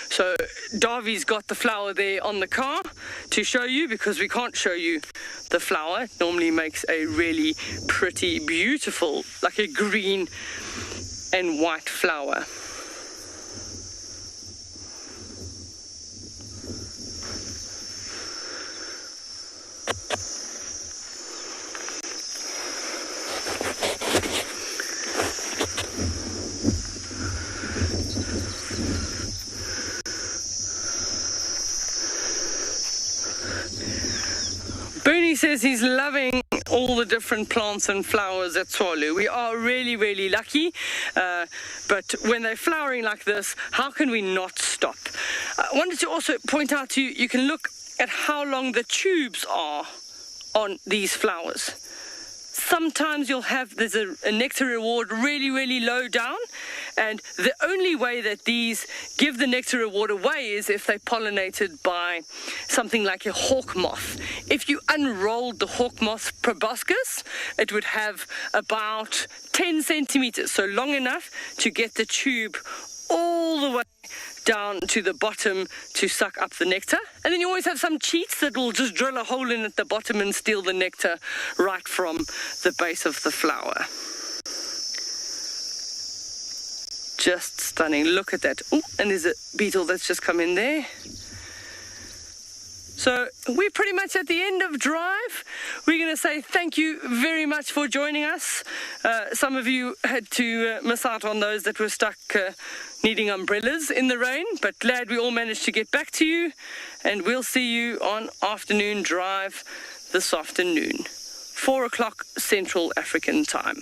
Speaker 3: So Darby's got the flower there on the car to show you, because we can't show you the flower. It normally makes a really pretty, beautiful, like a green and white flower. Bernie says he's loving all the different plants and flowers at Tswalu. We are really, really lucky, but when they're flowering like this, how can we not stop? I wanted to also point out to you, you can look at how long the tubes are on these flowers. Sometimes you'll have, there's a nectar reward really, really low down, and the only way that these give the nectar reward away is if they're pollinated by something like a hawk moth. If you unrolled the hawk moth proboscis, it would have about 10 centimeters, so long enough to get the tube all the way down to the bottom to suck up the nectar. And then you always have some cheats that will just drill a hole in at the bottom and steal the nectar right from the base of the flower. Just stunning. Look at that. Oh, and there's a beetle that's just come in there. So we're pretty much at the end of Drive. We're going to say thank you very much for joining us. Some of you had to miss out on those that were stuck needing umbrellas in the rain, but glad we all managed to get back to you. And we'll see you on Afternoon Drive this afternoon, 4 o'clock Central African time.